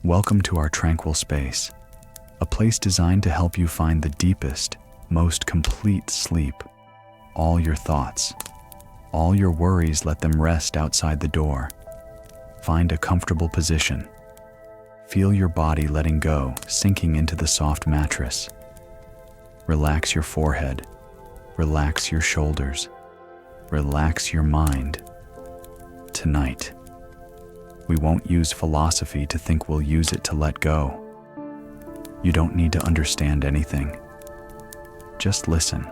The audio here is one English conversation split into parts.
Welcome to our tranquil space, a place designed to help you find the deepest, most complete sleep. All your thoughts, all your worries, let them rest outside the door. Find a comfortable position. Feel your body letting go, sinking into the soft mattress. Relax your forehead, relax your shoulders, relax your mind. Tonight, we won't use philosophy to think we'll use it to let go. You don't need to understand anything. Just listen.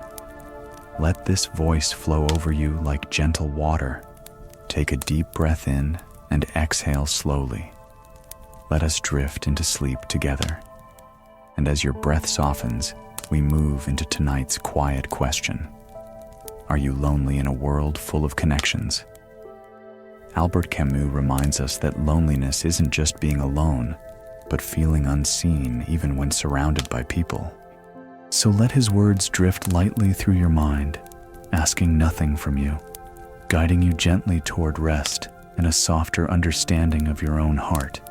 Let this voice flow over you like gentle water. Take a deep breath in and exhale slowly. Let us drift into sleep together. And as your breath softens, we move into tonight's quiet question. Are you lonely in a world full of connections? Albert Camus reminds us that loneliness isn't just being alone, but feeling unseen even when surrounded by people. So let his words drift lightly through your mind, asking nothing from you, guiding you gently toward rest and a softer understanding of your own heart.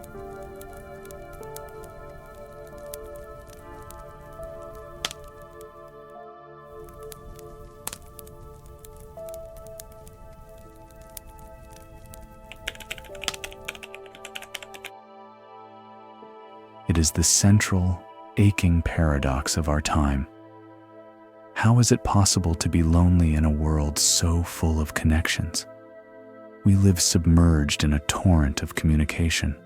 It is the central, aching paradox of our time. How is it possible to be lonely in a world so full of connections? We live submerged in a torrent of communication,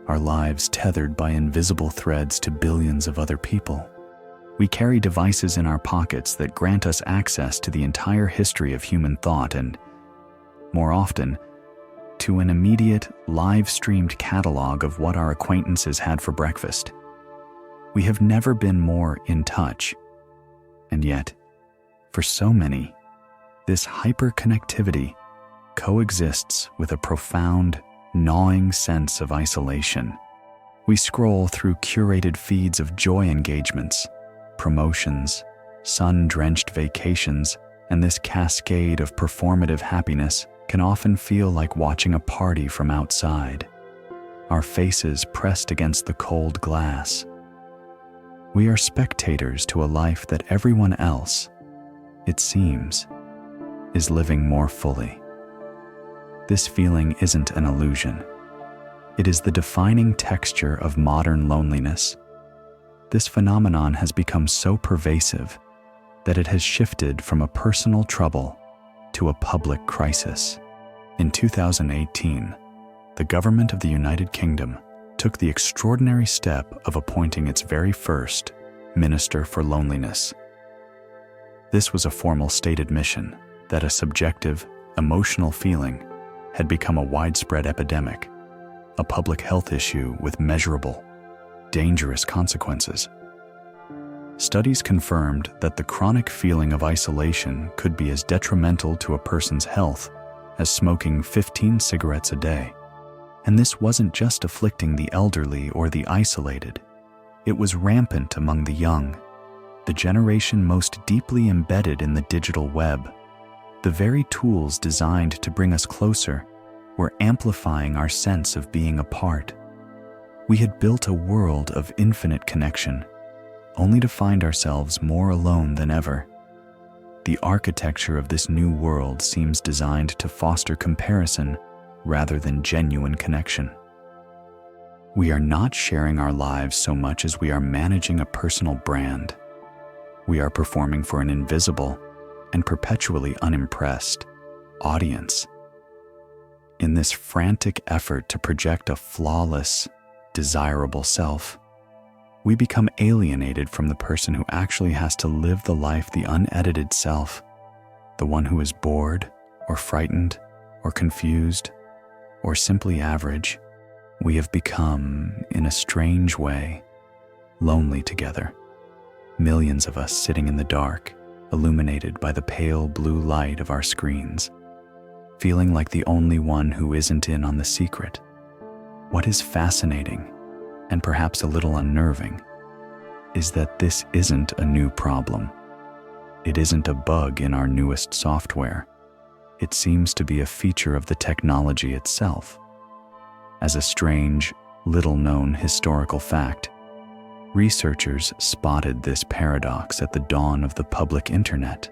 our lives tethered by invisible threads to billions of other people. We carry devices in our pockets that grant us access to the entire history of human thought and, more often, to an immediate, live-streamed catalog of what our acquaintances had for breakfast. We have never been more in touch, and yet, for so many, this hyperconnectivity coexists with a profound, gnawing sense of isolation. We scroll through curated feeds of joy engagements, promotions, sun-drenched vacations, and this cascade of performative happiness can often feel like watching a party from outside, our faces pressed against the cold glass. We are spectators to a life that everyone else, it seems, is living more fully. This feeling isn't an illusion. It is the defining texture of modern loneliness. This phenomenon has become so pervasive that it has shifted from a personal trouble to a public crisis. In 2018, the government of the United Kingdom took the extraordinary step of appointing its very first Minister for Loneliness. This was a formal state admission that a subjective, emotional feeling had become a widespread epidemic, a public health issue with measurable, dangerous consequences. Studies confirmed that the chronic feeling of isolation could be as detrimental to a person's health as smoking 15 cigarettes a day. And this wasn't just afflicting the elderly or the isolated. It was rampant among the young, the generation most deeply embedded in the digital web. The very tools designed to bring us closer were amplifying our sense of being apart. We had built a world of infinite connection, only to find ourselves more alone than ever. The architecture of this new world seems designed to foster comparison rather than genuine connection. We are not sharing our lives so much as we are managing a personal brand. We are performing for an invisible and perpetually unimpressed audience. In this frantic effort to project a flawless, desirable self, we become alienated from the person who actually has to live the life, the unedited self, the one who is bored or frightened or confused or simply average. We have become, in a strange way, lonely together. Millions of us sitting in the dark, illuminated by the pale blue light of our screens, feeling like the only one who isn't in on the secret. What is fascinating, and perhaps a little unnerving, is that this isn't a new problem. It isn't a bug in our newest software. It seems to be a feature of the technology itself. As a strange, little-known historical fact. Researchers spotted this paradox at the dawn of the public internet.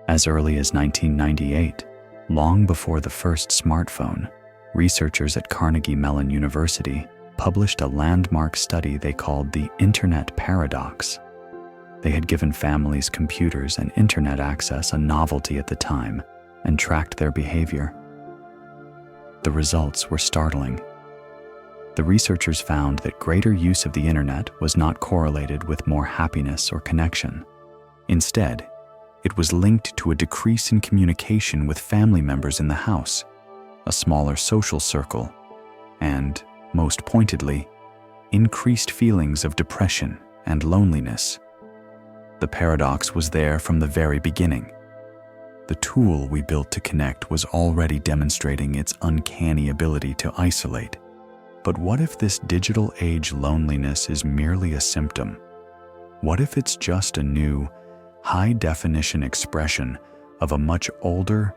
As early as 1998, long before the first smartphone, researchers at Carnegie Mellon University published a landmark study they called the Internet Paradox. They had given families computers and internet access a novelty at the time and tracked their behavior. The results were startling. The researchers found that greater use of the internet was not correlated with more happiness or connection. Instead, it was linked to a decrease in communication with family members in the house, a smaller social circle, and, most pointedly, increased feelings of depression and loneliness. The paradox was there from the very beginning. The tool we built to connect was already demonstrating its uncanny ability to isolate. But what if this digital age loneliness is merely a symptom? What if it's just a new, high-definition expression of a much older,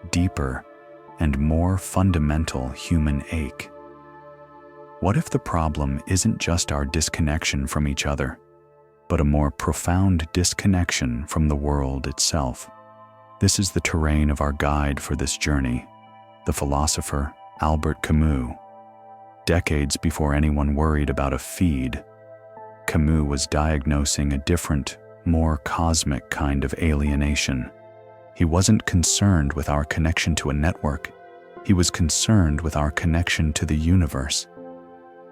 deeper, and more fundamental human ache? What if the problem isn't just our disconnection from each other, but a more profound disconnection from the world itself? This is the terrain of our guide for this journey, the philosopher Albert Camus. Decades before anyone worried about a feed, Camus was diagnosing a different, more cosmic kind of alienation. He wasn't concerned with our connection to a network. He was concerned with our connection to the universe.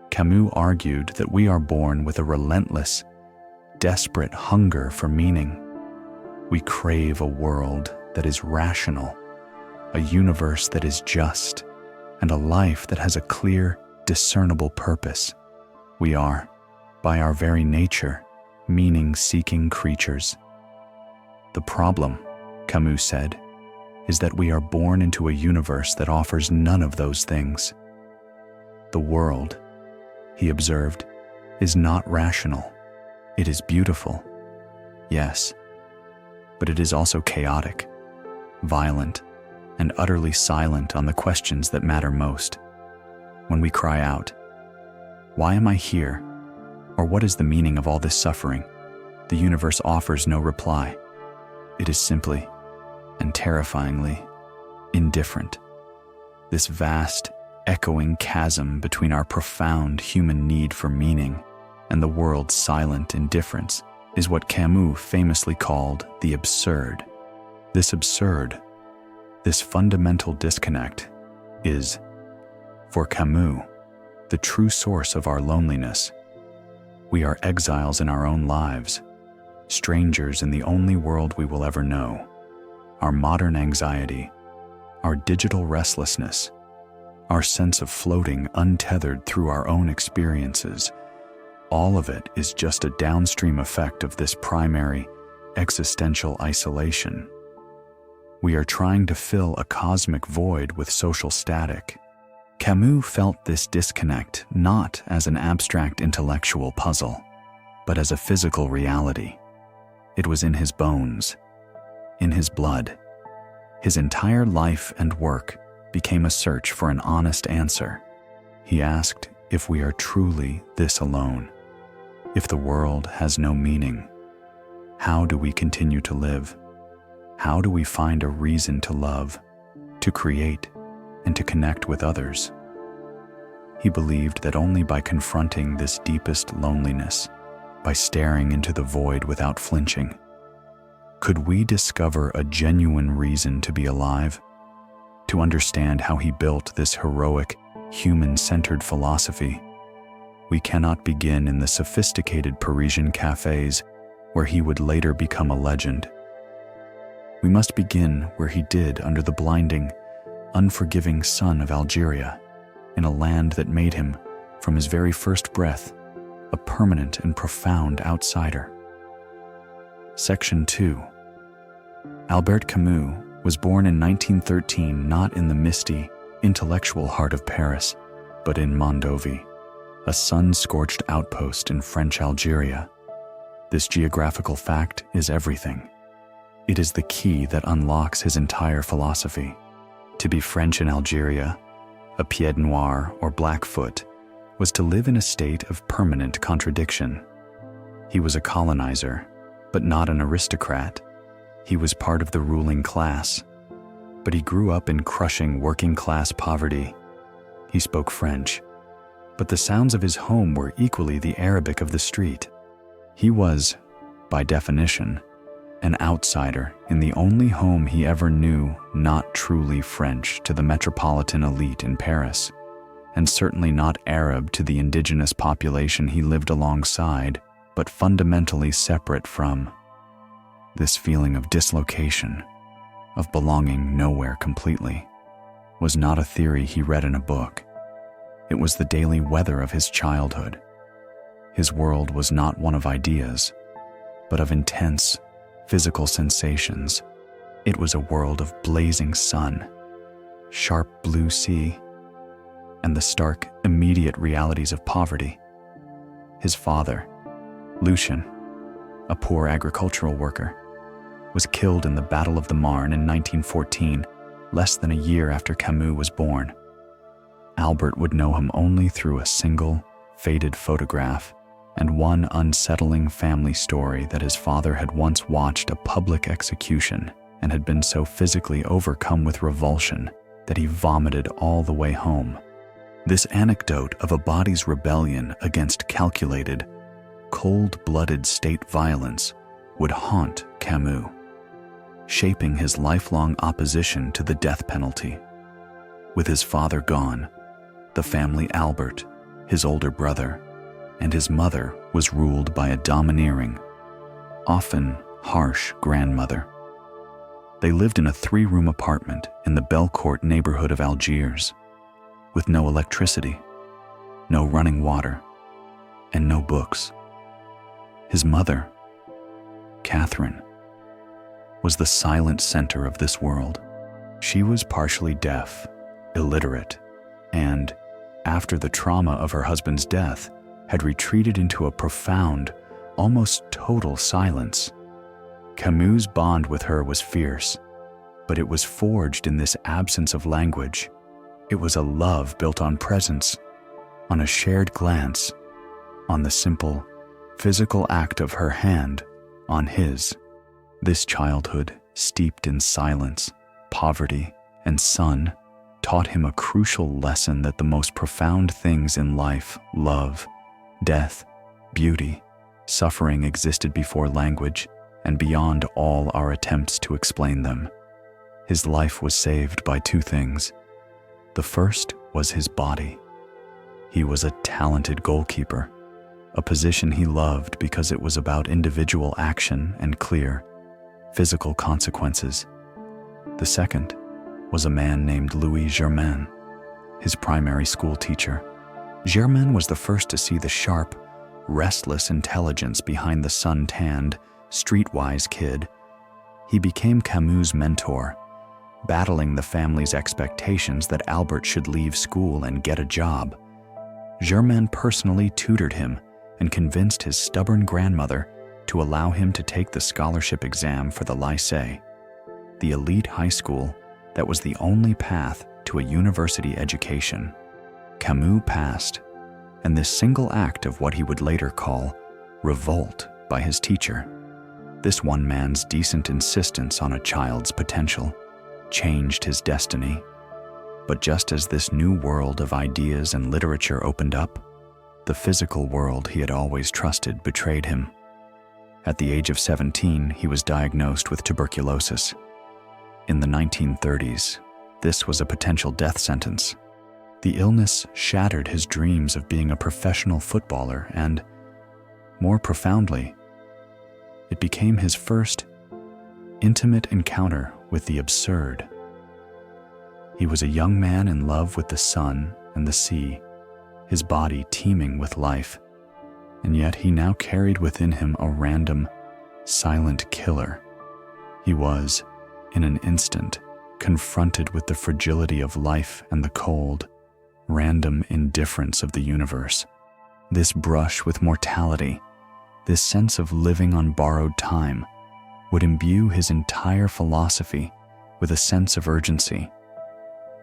Camus argued that we are born with a relentless, desperate hunger for meaning. We crave a world that is rational, a universe that is just, and a life that has a clear, discernible purpose. We are, by our very nature, meaning-seeking creatures. The problem, Camus said, is that we are born into a universe that offers none of those things. The world, he observed, is not rational. It is beautiful, yes, but it is also chaotic, violent, and utterly silent on the questions that matter most. When we cry out, "Why am I here?" or "What is the meaning of all this suffering?" the universe offers no reply. It is simply, and terrifyingly, indifferent. This vast, echoing chasm between our profound human need for meaning and the world's silent indifference is what Camus famously called the absurd. This absurd, this fundamental disconnect, is, for Camus, the true source of our loneliness. We are exiles in our own lives, strangers in the only world we will ever know. Our modern anxiety, our digital restlessness, our sense of floating untethered through our own experiences, all of it is just a downstream effect of this primary, existential isolation. We are trying to fill a cosmic void with social static. Camus felt this disconnect not as an abstract intellectual puzzle, but as a physical reality. It was in his bones, in his blood. His entire life and work became a search for an honest answer. He asked if we are truly this alone. If the world has no meaning, how do we continue to live? How do we find a reason to love, to create, and to connect with others? He believed that only by confronting this deepest loneliness, by staring into the void without flinching, could we discover a genuine reason to be alive, to understand how he built this heroic, human-centered philosophy. We cannot begin in the sophisticated Parisian cafes where he would later become a legend. We must begin where he did under the blinding, unforgiving sun of Algeria, in a land that made him, from his very first breath, a permanent and profound outsider. Section 2. Albert Camus was born in 1913 not in the misty, intellectual heart of Paris, but in Mondovi, a sun-scorched outpost in French Algeria. This geographical fact is everything. It is the key that unlocks his entire philosophy. To be French in Algeria, a pied noir or Blackfoot, was to live in a state of permanent contradiction. He was a colonizer, but not an aristocrat. He was part of the ruling class, but he grew up in crushing working-class poverty. He spoke French, but the sounds of his home were equally the Arabic of the street. He was, by definition, an outsider in the only home he ever knew not truly French to the metropolitan elite in Paris, and certainly not Arab to the indigenous population he lived alongside, but fundamentally separate from. This feeling of dislocation, of belonging nowhere completely, was not a theory he read in a book. It was the daily weather of his childhood. His world was not one of ideas, but of intense, physical sensations. It was a world of blazing sun, sharp blue sea, and the stark, immediate realities of poverty. His father, Lucien, a poor agricultural worker, was killed in the Battle of the Marne in 1914, less than a year after Camus was born. Albert would know him only through a single, faded photograph and one unsettling family story that his father had once watched a public execution and had been so physically overcome with revulsion that he vomited all the way home. This anecdote of a body's rebellion against calculated, cold-blooded state violence would haunt Camus, shaping his lifelong opposition to the death penalty. With his father gone, the family Albert, his older brother, and his mother was ruled by a domineering, often harsh grandmother. They lived in a 3-room apartment in the Belcourt neighborhood of Algiers, with no electricity, no running water, and no books. His mother, Catherine, was the silent center of this world. She was partially deaf, illiterate, and, after the trauma of her husband's death, had retreated into a profound, almost total silence. Camus' bond with her was fierce, but it was forged in this absence of language. It was a love built on presence, on a shared glance, on the simple, physical act of her hand on his. This childhood, steeped in silence, poverty, and sun, taught him a crucial lesson that the most profound things in life, love, death, beauty, suffering, existed before language and beyond all our attempts to explain them. His life was saved by 2 things. The first was his body. He was a talented goalkeeper, a position he loved because it was about individual action and clear, physical consequences. The second was a man named Louis Germain, his primary school teacher. Germain was the first to see the sharp, restless intelligence behind the sun-tanned, streetwise kid. He became Camus' mentor, battling the family's expectations that Albert should leave school and get a job. Germain personally tutored him and convinced his stubborn grandmother to allow him to take the scholarship exam for the lycée, the elite high school that was the only path to a university education. Camus passed, and this single act of what he would later call revolt by his teacher, this one man's decent insistence on a child's potential, changed his destiny. But just as this new world of ideas and literature opened up, the physical world he had always trusted betrayed him. At the age of 17, he was diagnosed with tuberculosis. In the 1930s, this was a potential death sentence. The illness shattered his dreams of being a professional footballer and, more profoundly, it became his first intimate encounter with the absurd. He was a young man in love with the sun and the sea, his body teeming with life, and yet he now carried within him a random, silent killer. He was, in an instant, confronted with the fragility of life and the cold, random indifference of the universe. This brush with mortality, this sense of living on borrowed time, would imbue his entire philosophy with a sense of urgency.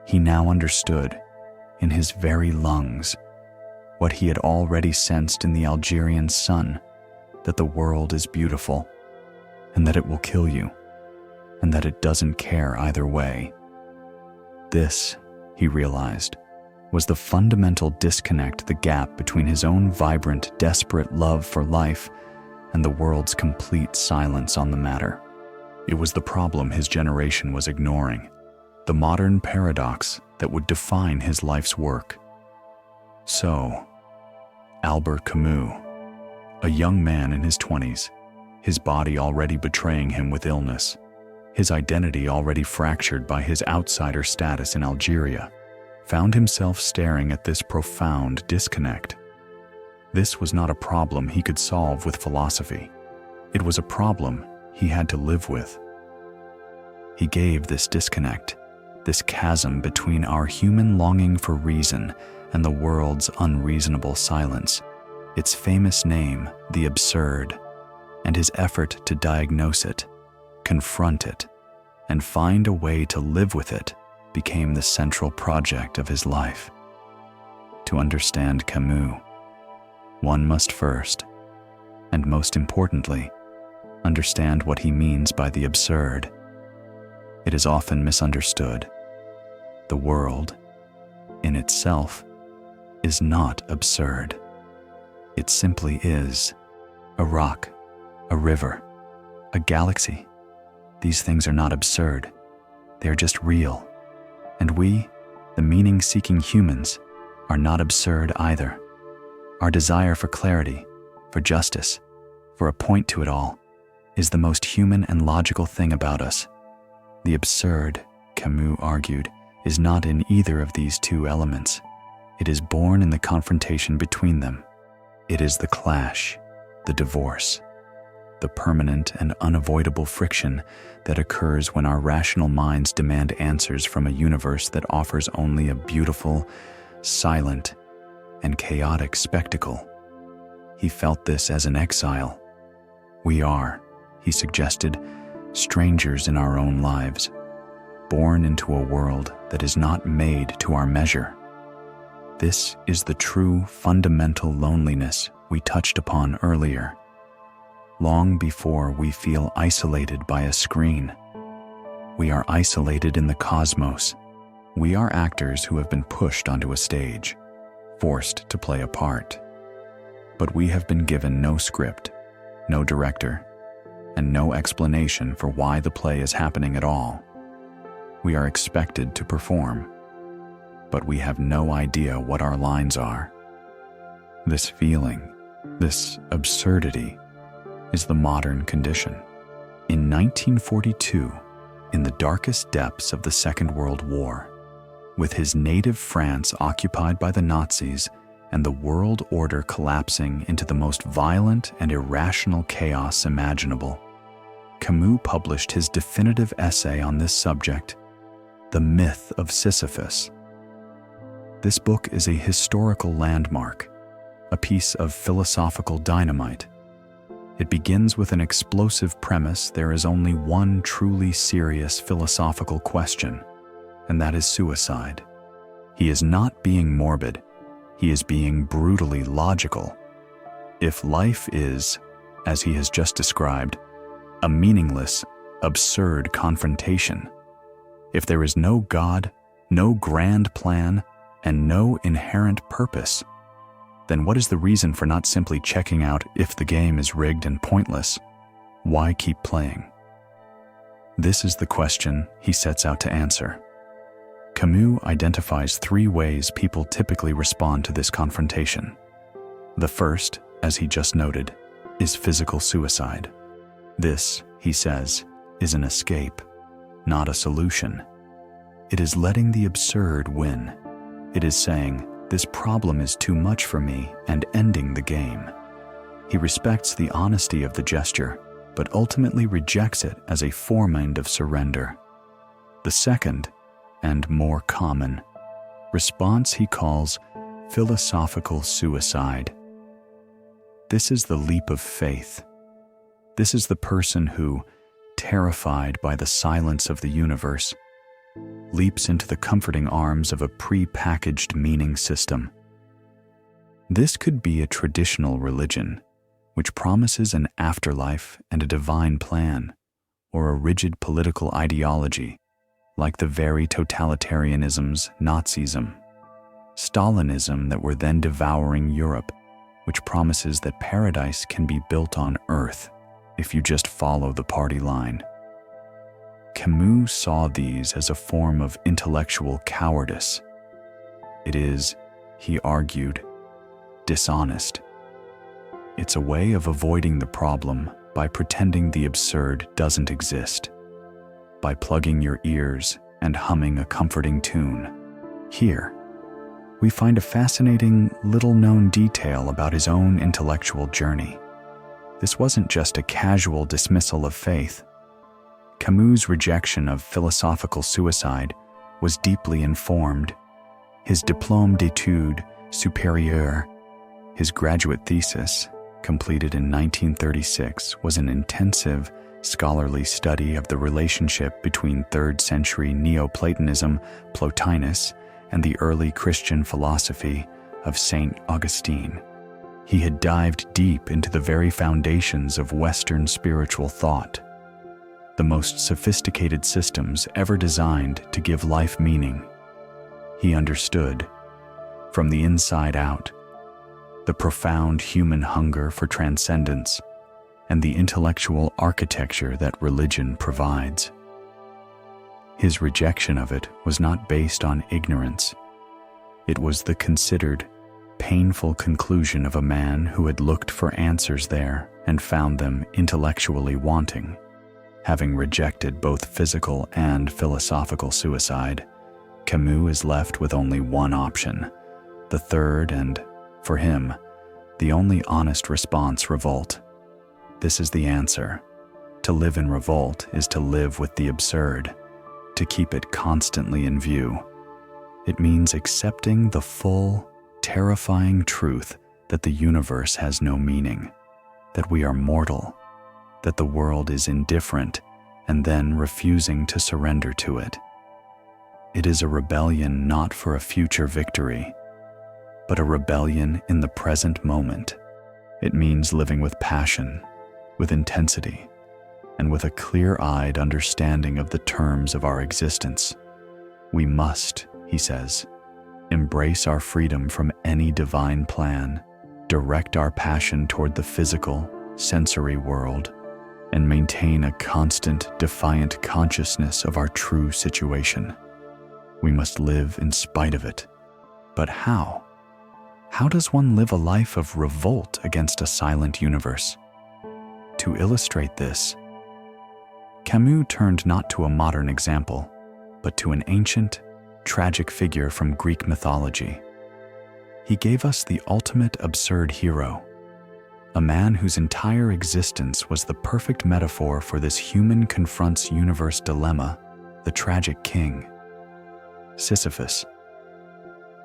He now understood, in his very lungs, what he had already sensed in the Algerian sun, that the world is beautiful, and that it will kill you, and that it doesn't care either way. This, he realized, was the fundamental disconnect, the gap between his own vibrant, desperate love for life and the world's complete silence on the matter. It was the problem his generation was ignoring, the modern paradox that would define his life's work. So, Albert Camus, a young man in his 20s, his body already betraying him with illness, his identity already fractured by his outsider status in Algeria, found himself staring at this profound disconnect. This was not a problem he could solve with philosophy. It was a problem he had to live with. He gave this disconnect, this chasm between our human longing for reason and the world's unreasonable silence, its famous name, the absurd, and his effort to diagnose it, confront it, and find a way to live with it became the central project of his life. To understand Camus, one must first, and most importantly, understand what he means by the absurd. It is often misunderstood. The world, in itself, is not absurd. It simply is. A rock, a river, a galaxy. These things are not absurd. They are just real. And we, the meaning-seeking humans, are not absurd either. Our desire for clarity, for justice, for a point to it all, is the most human and logical thing about us. The absurd, Camus argued, is not in either of these two elements. It is born in the confrontation between them. It is the clash, the divorce, the permanent and unavoidable friction that occurs when our rational minds demand answers from a universe that offers only a beautiful, silent, and chaotic spectacle. He felt this as an exile. We are, he suggested, strangers in our own lives, born into a world that is not made to our measure. This is the true fundamental loneliness we touched upon earlier. Long before we feel isolated by a screen, we are isolated in the cosmos. We are actors who have been pushed onto a stage, forced to play a part. But we have been given no script, no director, and no explanation for why the play is happening at all. We are expected to perform, but we have no idea what our lines are. This feeling, this absurdity, is the modern condition. In 1942, in the darkest depths of the Second World War, with his native France occupied by the Nazis and the world order collapsing into the most violent and irrational chaos imaginable, Camus published his definitive essay on this subject, The Myth of Sisyphus. This book is a historical landmark, a piece of philosophical dynamite. It begins with an explosive premise: there is only one truly serious philosophical question, and that is suicide. He is not being morbid, he is being brutally logical. If life is, as he has just described, a meaningless, absurd confrontation, if there is no God, no grand plan, and no inherent purpose, then what is the reason for not simply checking out? If the game is rigged and pointless, why keep playing? This is the question he sets out to answer. Camus identifies 3 ways people typically respond to this confrontation. The first, as he just noted, is physical suicide. This, he says, is an escape, not a solution. It is letting the absurd win. It is saying, this problem is too much for me, and ending the game. He respects the honesty of the gesture, but ultimately rejects it as a form of surrender. The second, and more common, response he calls philosophical suicide. This is the leap of faith. This is the person who, terrified by the silence of the universe, leaps into the comforting arms of a pre-packaged meaning system. This could be a traditional religion, which promises an afterlife and a divine plan, or a rigid political ideology, like the very totalitarianisms Nazism, Stalinism that were then devouring Europe, which promises that paradise can be built on earth if you just follow the party line. Camus saw these as a form of intellectual cowardice. It is, he argued, dishonest. It's a way of avoiding the problem by pretending the absurd doesn't exist, by plugging your ears and humming a comforting tune. Here, we find a fascinating, little-known detail about his own intellectual journey. This wasn't just a casual dismissal of faith. Camus' rejection of philosophical suicide was deeply informed. His diplôme d'études supérieures, his graduate thesis, completed in 1936, was an intensive, scholarly study of the relationship between 3rd century Neoplatonism, Plotinus, and the early Christian philosophy of St. Augustine. He had dived deep into the very foundations of Western spiritual thought, the most sophisticated systems ever designed to give life meaning. He understood, from the inside out, the profound human hunger for transcendence and the intellectual architecture that religion provides. His rejection of it was not based on ignorance. It was the considered, painful conclusion of a man who had looked for answers there and found them intellectually wanting. Having rejected both physical and philosophical suicide, Camus is left with only one option, the third and, for him, the only honest response: revolt. This is the answer. To live in revolt is to live with the absurd, to keep it constantly in view. It means accepting the full, terrifying truth that the universe has no meaning, that we are mortal, that the world is indifferent, and then refusing to surrender to it. It is a rebellion not for a future victory, but a rebellion in the present moment. It means living with passion, with intensity, and with a clear-eyed understanding of the terms of our existence. We must, he says, embrace our freedom from any divine plan, direct our passion toward the physical, sensory world, and maintain a constant, defiant consciousness of our true situation. We must live in spite of it. But how? How does one live a life of revolt against a silent universe? To illustrate this, Camus turned not to a modern example, but to an ancient, tragic figure from Greek mythology. He gave us the ultimate absurd hero, a man whose entire existence was the perfect metaphor for this human confronts universe dilemma, the tragic king, Sisyphus.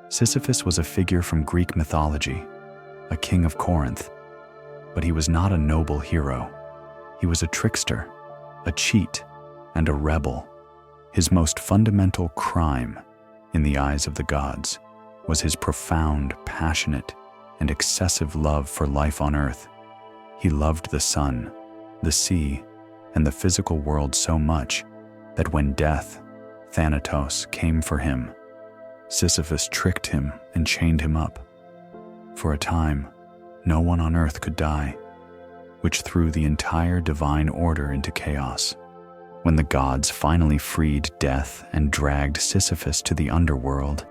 Sisyphus was a figure from Greek mythology, a king of Corinth, but he was not a noble hero. He was a trickster, a cheat, and a rebel. His most fundamental crime, in the eyes of the gods, was his profound, passionate, and excessive love for life on earth. He loved the sun, the sea, and the physical world so much that when death, Thanatos, came for him, Sisyphus tricked him and chained him up. For a time, no one on earth could die, which threw the entire divine order into chaos. When the gods finally freed death and dragged Sisyphus to the underworld,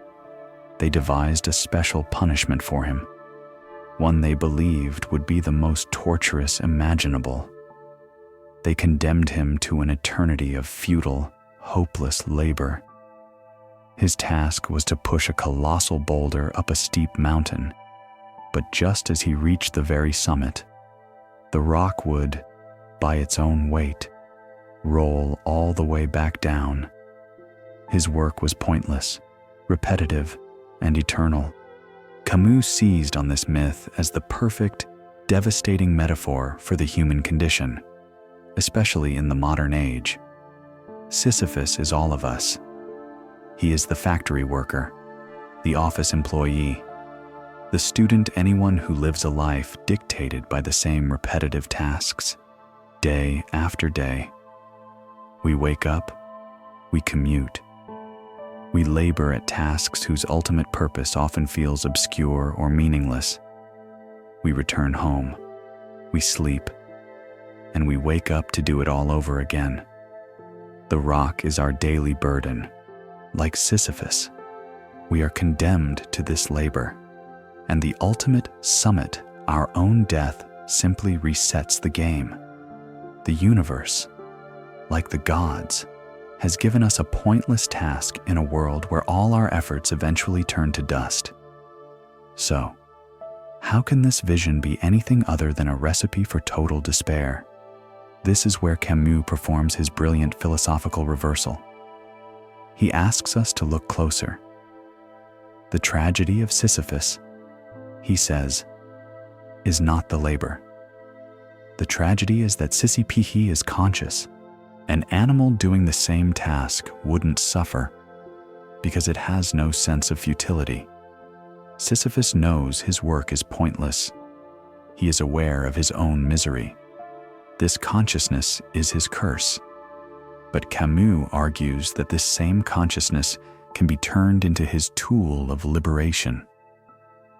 they devised a special punishment for him, one they believed would be the most torturous imaginable. They condemned him to an eternity of futile, hopeless labor. His task was to push a colossal boulder up a steep mountain, but just as he reached the very summit, the rock would, by its own weight, roll all the way back down. His work was pointless, repetitive, and eternal. Camus seized on this myth as the perfect, devastating metaphor for the human condition, especially in the modern age. Sisyphus is all of us. He is the factory worker, the office employee, The student, anyone who lives a life dictated by the same repetitive tasks, day after day. We wake up, we commute. We labor at tasks whose ultimate purpose often feels obscure or meaningless. We return home, we sleep, and we wake up to do it all over again. The rock is our daily burden. Like Sisyphus, we are condemned to this labor, and the ultimate summit, our own death, simply resets the game. The universe, like the gods, has given us a pointless task in a world where all our efforts eventually turn to dust. So, how can this vision be anything other than a recipe for total despair? This is where Camus performs his brilliant philosophical reversal. He asks us to look closer. The tragedy of Sisyphus, he says, is not the labor. The tragedy is that Sisyphus is conscious. An animal doing the same task wouldn't suffer because it has no sense of futility. Sisyphus knows his work is pointless. He is aware of his own misery. This consciousness is his curse. But Camus argues that this same consciousness can be turned into his tool of liberation.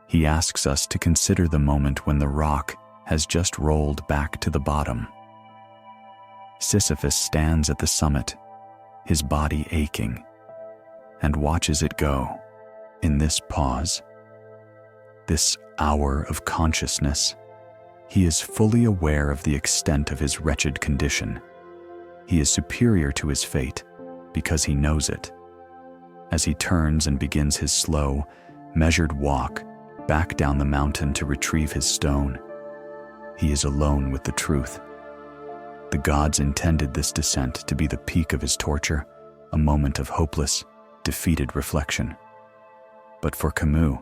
He asks us to consider the moment when the rock has just rolled back to the bottom. Sisyphus stands at the summit, his body aching, and watches it go. In this pause, this hour of consciousness, he is fully aware of the extent of his wretched condition. He is superior to his fate because he knows it. As he turns and begins his slow, measured walk back down the mountain to retrieve his stone, he is alone with the truth. The gods intended this descent to be the peak of his torture, a moment of hopeless, defeated reflection. But for Camus,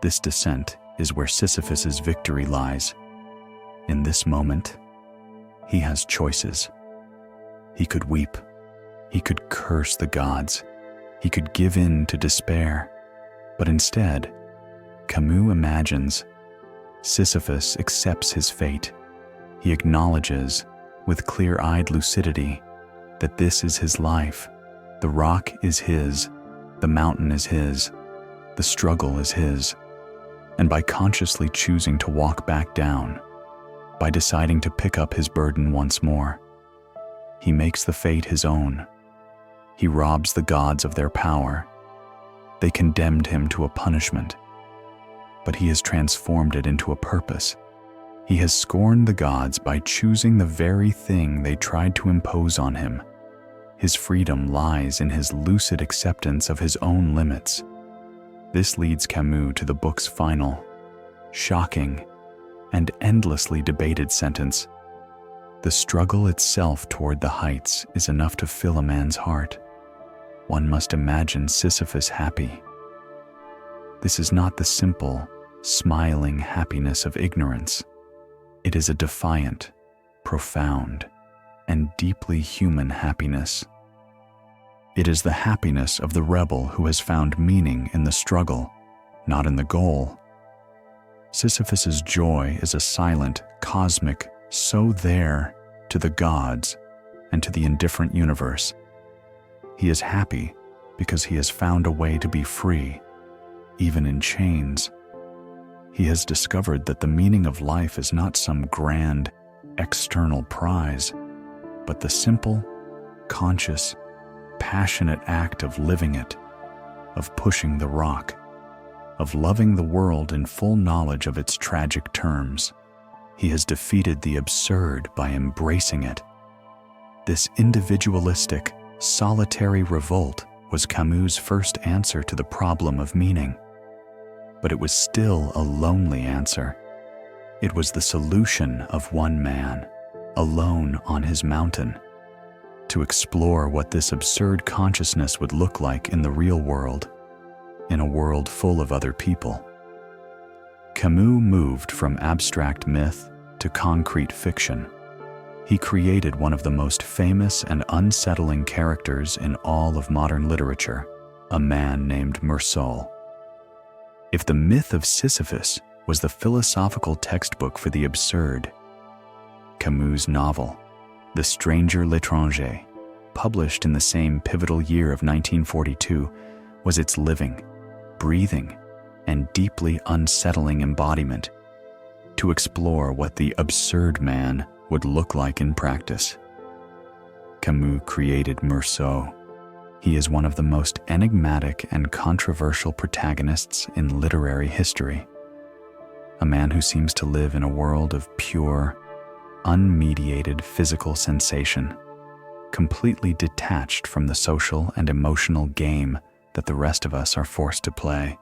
this descent is where Sisyphus's victory lies. In this moment, he has choices. He could weep. He could curse the gods. He could give in to despair. But instead, Camus imagines Sisyphus accepts his fate. He acknowledges, with clear-eyed lucidity, that this is his life. The rock is his, the mountain is his, the struggle is his. And by consciously choosing to walk back down, by deciding to pick up his burden once more, he makes the fate his own. He robs the gods of their power. They condemned him to a punishment, but he has transformed it into a purpose. He has scorned the gods by choosing the very thing they tried to impose on him. His freedom lies in his lucid acceptance of his own limits. This leads Camus to the book's final, shocking, and endlessly debated sentence. The struggle itself toward the heights is enough to fill a man's heart. One must imagine Sisyphus happy. This is not the simple, smiling happiness of ignorance. It is a defiant, profound, and deeply human happiness. It is the happiness of the rebel who has found meaning in the struggle, not in the goal. Sisyphus's joy is a silent, cosmic so there to the gods and to the indifferent universe. He is happy because he has found a way to be free, even in chains. He has discovered that the meaning of life is not some grand, external prize, but the simple, conscious, passionate act of living it, of pushing the rock, of loving the world in full knowledge of its tragic terms. He has defeated the absurd by embracing it. This individualistic, solitary revolt was Camus' first answer to the problem of meaning. But it was still a lonely answer. It was the solution of one man, alone on his mountain, to explore what this absurd consciousness would look like in the real world, in a world full of other people. Camus moved from abstract myth to concrete fiction. He created one of the most famous and unsettling characters in all of modern literature, a man named Meursault. If the myth of Sisyphus was the philosophical textbook for the absurd, Camus' novel, The Stranger L'étranger, published in the same pivotal year of 1942, was its living, breathing, and deeply unsettling embodiment to explore what the absurd man would look like in practice. Camus created Meursault. He is one of the most enigmatic and controversial protagonists in literary history. A man who seems to live in a world of pure, unmediated physical sensation, completely detached from the social and emotional game that the rest of us are forced to play.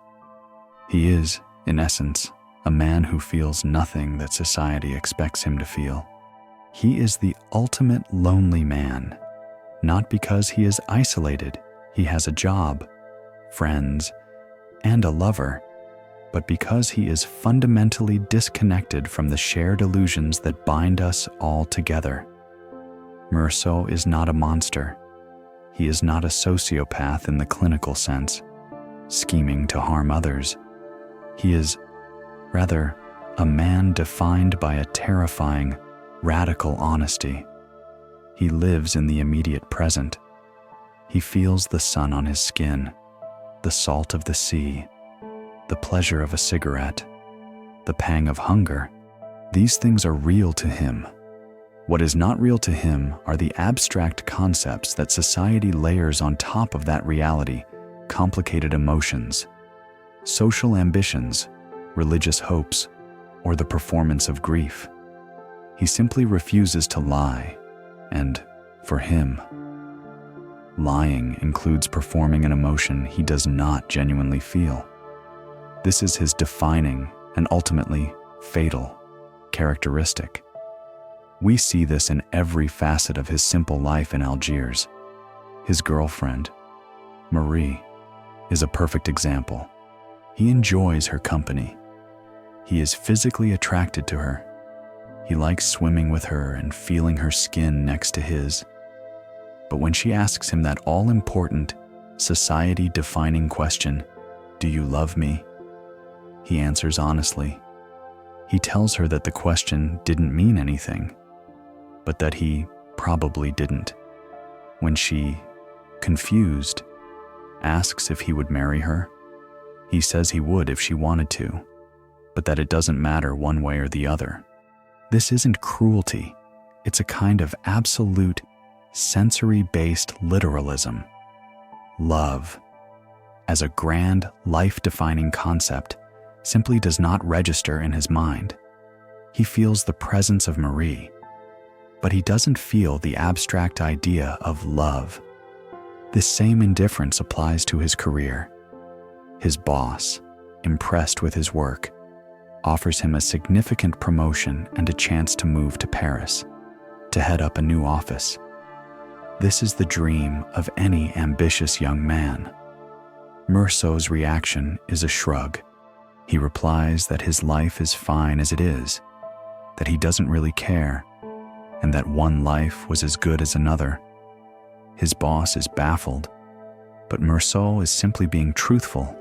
He is, in essence, a man who feels nothing that society expects him to feel. He is the ultimate lonely man, not because he is isolated, he has a job, friends, and a lover, but because he is fundamentally disconnected from the shared illusions that bind us all together. Meursault is not a monster. He is not a sociopath in the clinical sense, scheming to harm others. He is, rather, a man defined by a terrifying, radical honesty. He lives in the immediate present. He feels the sun on his skin, the salt of the sea, the pleasure of a cigarette, the pang of hunger. These things are real to him. What is not real to him are the abstract concepts that society layers on top of that reality, complicated emotions, social ambitions, religious hopes, or the performance of grief. He simply refuses to lie, and, for him, lying includes performing an emotion he does not genuinely feel. This is his defining and ultimately fatal characteristic. We see this in every facet of his simple life in Algiers. His girlfriend, Marie, is a perfect example. He enjoys her company. He is physically attracted to her. He likes swimming with her and feeling her skin next to his. But when she asks him that all-important, society-defining question, "Do you love me?" he answers honestly. He tells her that the question didn't mean anything, but that he probably didn't. When she, confused, asks if he would marry her, he says he would if she wanted to, but that it doesn't matter one way or the other. This isn't cruelty. It's a kind of absolute, sensory-based literalism. Love, as a grand, life-defining concept, simply does not register in his mind. He feels the presence of Marie, but he doesn't feel the abstract idea of love. This same indifference applies to his career. His boss, impressed with his work, offers him a significant promotion and a chance to move to Paris, to head up a new office. This is the dream of any ambitious young man. Meursault's reaction is a shrug. He replies that his life is fine as it is, that he doesn't really care, and that one life was as good as another. His boss is baffled, but Meursault is simply being truthful.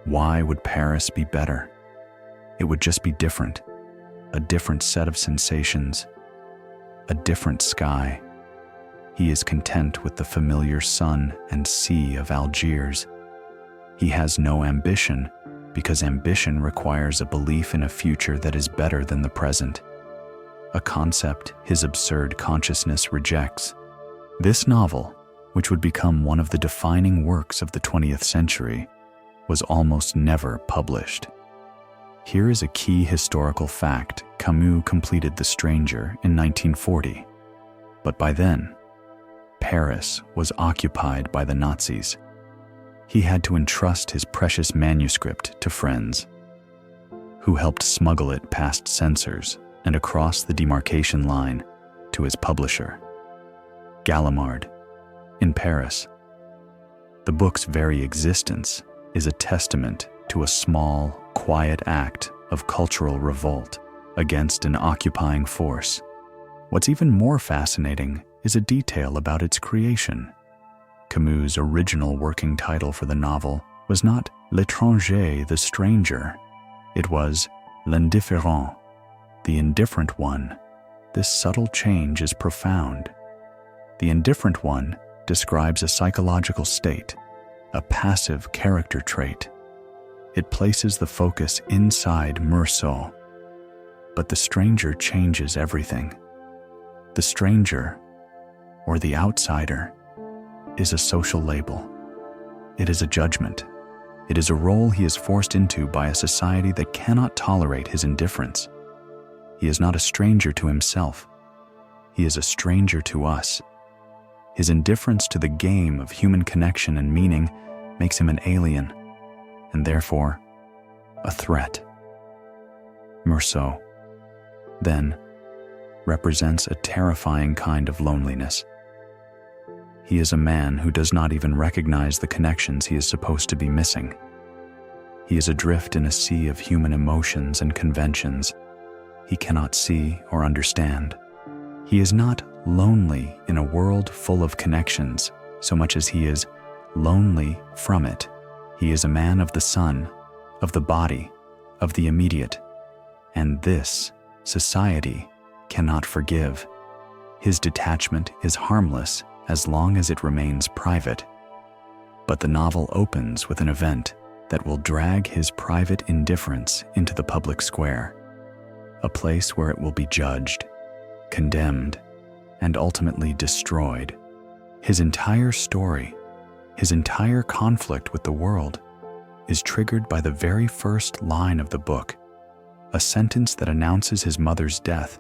Why would Paris be better? It would just be different, a different set of sensations, a different sky. He is content with the familiar sun and sea of Algiers. He has no ambition, because ambition requires a belief in a future that is better than the present, a concept his absurd consciousness rejects. This novel, which would become one of the defining works of the 20th century, was almost never published. Here is a key historical fact. Camus completed The Stranger in 1940, but by then, Paris was occupied by the Nazis. He had to entrust his precious manuscript to friends, who helped smuggle it past censors and across the demarcation line to his publisher, Gallimard, in Paris. The book's very existence is a testament to a small, quiet act of cultural revolt against an occupying force. What's even more fascinating is a detail about its creation. Camus' original working title for the novel was not l'étranger, the stranger. It was l'indifférent, the indifferent one. This subtle change is profound. The indifferent one describes a psychological state, a passive character trait. It places the focus inside Meursault. But the stranger changes everything. The stranger, or the outsider, is a social label. It is a judgment. It is a role he is forced into by a society that cannot tolerate his indifference. He is not a stranger to himself. He is a stranger to us. His indifference to the game of human connection and meaning makes him an alien, and therefore a threat. Meursault, then, represents a terrifying kind of loneliness. He is a man who does not even recognize the connections he is supposed to be missing. He is adrift in a sea of human emotions and conventions he cannot see or understand. He is not lonely in a world full of connections so much as he is lonely from it. He is a man of the sun, of the body, of the immediate, and this society cannot forgive. His detachment is harmless as long as it remains private. But the novel opens with an event that will drag his private indifference into the public square, a place where it will be judged, condemned, and ultimately destroyed. His entire story, his entire conflict with the world, is triggered by the very first line of the book, a sentence that announces his mother's death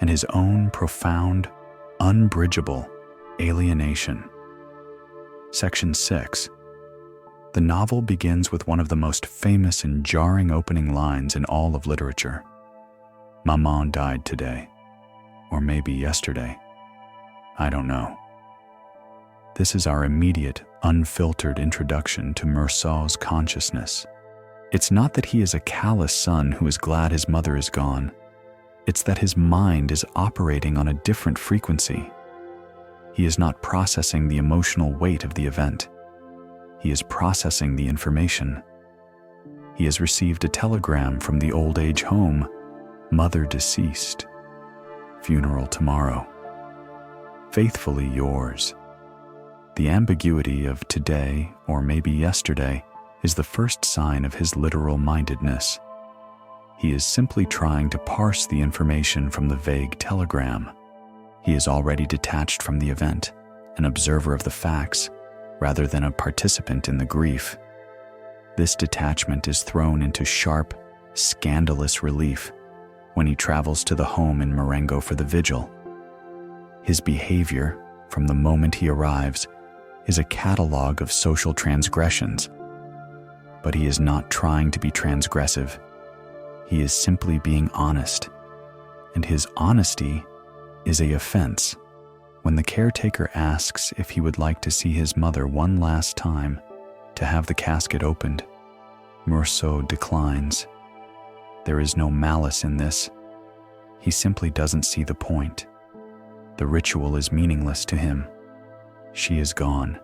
and his own profound, unbridgeable alienation. Section 6. The novel begins with one of the most famous and jarring opening lines in all of literature. Maman died today, or maybe yesterday. I don't know. This is our immediate, unfiltered introduction to Meursault's consciousness. It's not that he is a callous son who is glad his mother is gone. It's that his mind is operating on a different frequency. He is not processing the emotional weight of the event. He is processing the information. He has received a telegram from the old age home, mother deceased, funeral tomorrow. Faithfully yours. The ambiguity of today or maybe yesterday is the first sign of his literal mindedness. He is simply trying to parse the information from the vague telegram. He is already detached from the event, an observer of the facts, rather than a participant in the grief. This detachment is thrown into sharp, scandalous relief when he travels to the home in Marengo for the vigil. His behavior, from the moment he arrives, is a catalogue of social transgressions. But he is not trying to be transgressive. He is simply being honest. And his honesty is an offense. When the caretaker asks if he would like to see his mother one last time, to have the casket opened, Meursault declines. There is no malice in this. He simply doesn't see the point. The ritual is meaningless to him. She is gone.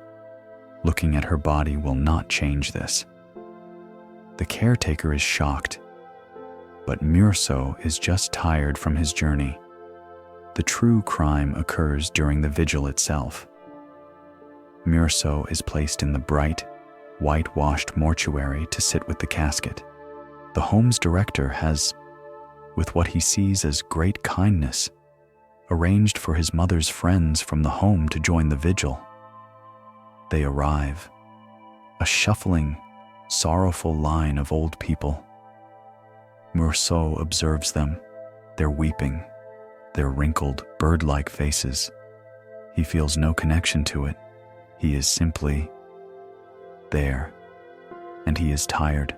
Looking at her body will not change this. The caretaker is shocked, but Meursault is just tired from his journey. The true crime occurs during the vigil itself. Meursault is placed in the bright, whitewashed mortuary to sit with the casket. The home's director has, with what he sees as great kindness, arranged for his mother's friends from the home to join the vigil. They arrive, a shuffling, sorrowful line of old people. Meursault observes them, their weeping, their wrinkled, bird-like faces. He feels no connection to it. He is simply there, and he is tired.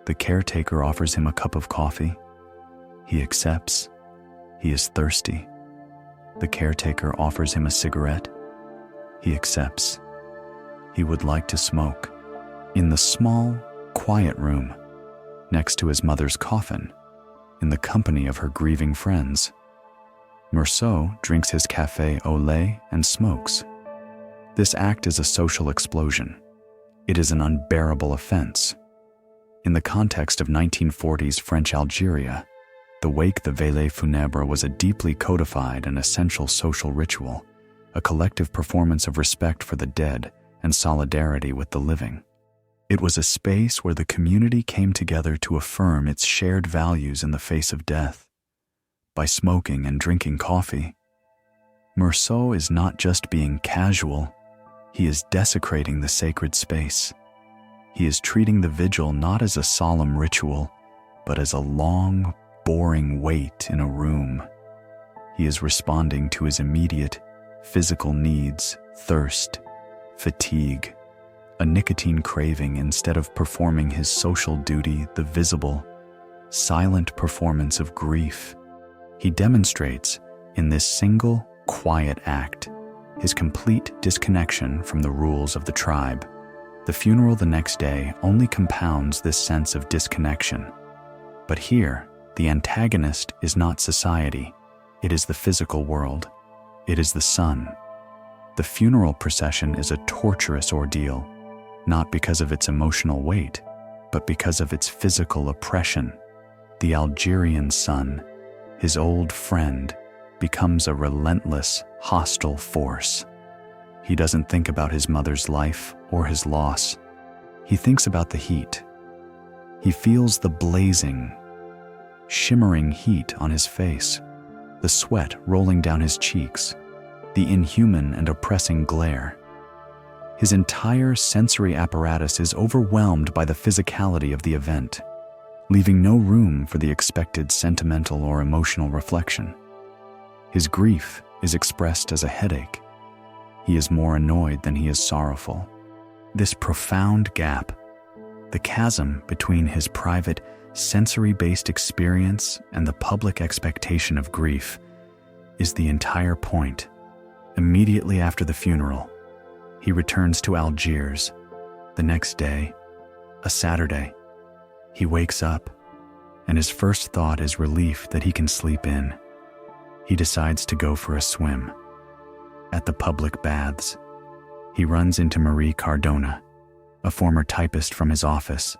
The caretaker offers him a cup of coffee. He accepts. He is thirsty. The caretaker offers him a cigarette. He accepts. He would like to smoke. In the small, quiet room, next to his mother's coffin, in the company of her grieving friends, Meursault drinks his café au lait and smokes. This act is a social explosion. It is an unbearable offense. In the context of 1940s French Algeria, the wake, the veillée funèbre, was a deeply codified and essential social ritual, a collective performance of respect for the dead and solidarity with the living. It was a space where the community came together to affirm its shared values in the face of death. By smoking and drinking coffee, Meursault is not just being casual, he is desecrating the sacred space. He is treating the vigil not as a solemn ritual, but as a long, boring wait in a room. He is responding to his immediate physical needs, thirst, fatigue, a nicotine craving, instead of performing his social duty, the visible, silent performance of grief. He demonstrates, in this single, quiet act, his complete disconnection from the rules of the tribe. The funeral the next day only compounds this sense of disconnection. But here, the antagonist is not society. It is the physical world. It is the sun. The funeral procession is a torturous ordeal, not because of its emotional weight, but because of its physical oppression. The Algerian sun, his old friend, becomes a relentless, hostile force. He doesn't think about his mother's life or his loss. He thinks about the heat. He feels the blazing, shimmering heat on his face, the sweat rolling down his cheeks, the inhuman and oppressing glare. His entire sensory apparatus is overwhelmed by the physicality of the event, leaving no room for the expected sentimental or emotional reflection. His grief is expressed as a headache. He is more annoyed than he is sorrowful. This profound gap, the chasm between his private, sensory-based experience and the public expectation of grief, is the entire point. Immediately after the funeral, he returns to Algiers. The next day, a Saturday, he wakes up, and his first thought is relief that he can sleep in. He decides to go for a swim. At the public baths, he runs into Marie Cardona, a former typist from his office.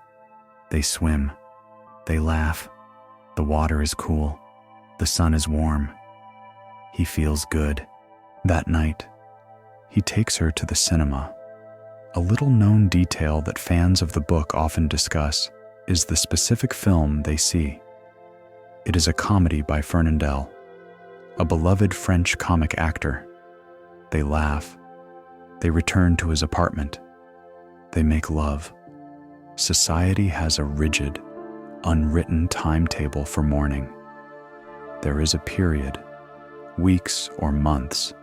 They swim. They laugh. The water is cool. The sun is warm. He feels good. That night, he takes her to the cinema. A little-known detail that fans of the book often discuss is the specific film they see. It is a comedy by Fernandel, a beloved French comic actor. They laugh. They return to his apartment. They make love. Society has a rigid, unwritten timetable for mourning. There is a period, weeks or months,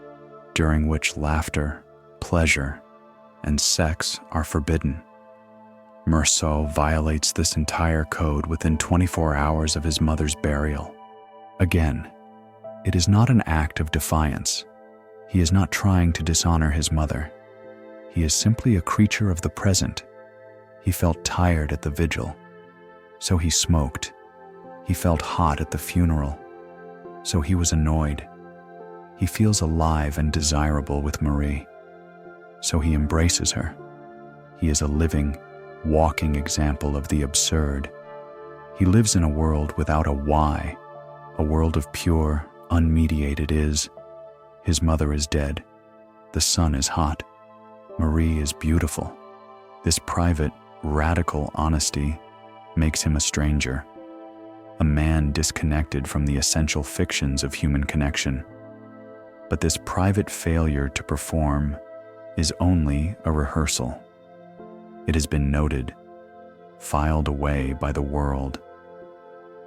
during which laughter, pleasure, and sex are forbidden. Meursault violates this entire code within 24 hours of his mother's burial. Again, it is not an act of defiance. He is not trying to dishonor his mother. He is simply a creature of the present. He felt tired at the vigil, so he smoked. He felt hot at the funeral, so he was annoyed. He feels alive and desirable with Marie, so he embraces her. He is a living, walking example of the absurd. He lives in a world without a why, a world of pure, unmediated is. His mother is dead. The sun is hot. Marie is beautiful. This private, radical honesty makes him a stranger, a man disconnected from the essential fictions of human connection. But this private failure to perform is only a rehearsal. It has been noted, filed away by the world,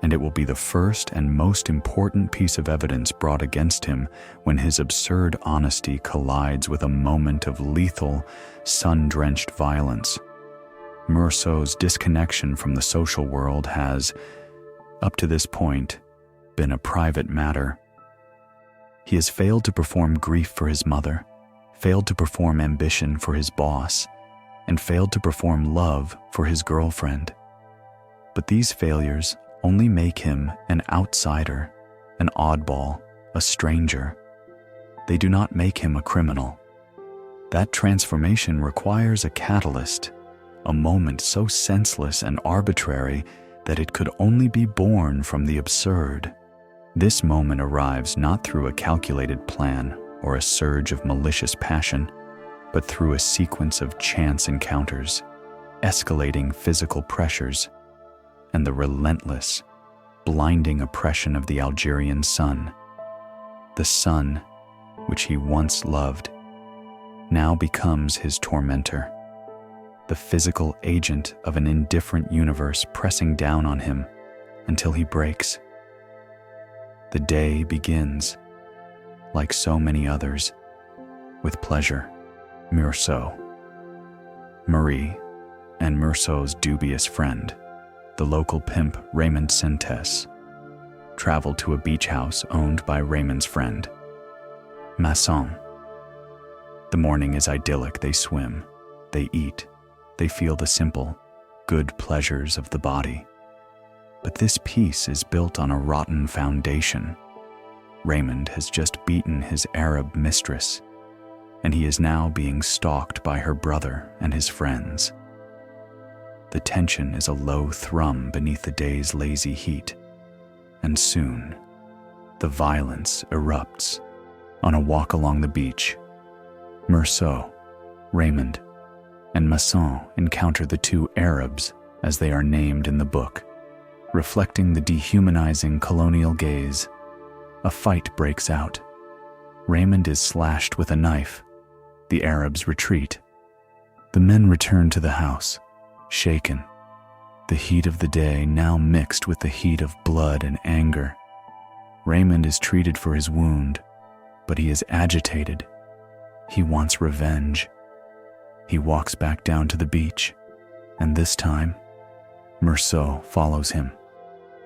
and it will be the first and most important piece of evidence brought against him when his absurd honesty collides with a moment of lethal, sun-drenched violence. Meursault's disconnection from the social world has, up to this point, been a private matter. He has failed to perform grief for his mother, failed to perform ambition for his boss, and failed to perform love for his girlfriend. But these failures only make him an outsider, an oddball, a stranger. They do not make him a criminal. That transformation requires a catalyst, a moment so senseless and arbitrary that it could only be born from the absurd. This moment arrives not through a calculated plan or a surge of malicious passion, but through a sequence of chance encounters, escalating physical pressures, and the relentless, blinding oppression of the Algerian sun. The sun, which he once loved, now becomes his tormentor, the physical agent of an indifferent universe pressing down on him until he breaks. The day begins, like so many others, with pleasure. Meursault. Marie and Meursault's dubious friend, the local pimp Raymond Sentes, traveled to a beach house owned by Raymond's friend, Masson. The morning is idyllic. They swim, they eat, they feel the simple, good pleasures of the body. But this peace is built on a rotten foundation. Raymond has just beaten his Arab mistress, and he is now being stalked by her brother and his friends. The tension is a low thrum beneath the day's lazy heat, and soon, the violence erupts. On a walk along the beach, Meursault, Raymond, and Masson encounter the two Arabs as they are named in the book, reflecting the dehumanizing colonial gaze. A fight breaks out. Raymond is slashed with a knife. The Arabs retreat. The men return to the house, shaken, the heat of the day now mixed with the heat of blood and anger. Raymond is treated for his wound, but he is agitated. He wants revenge. He walks back down to the beach, and this time, Meursault follows him.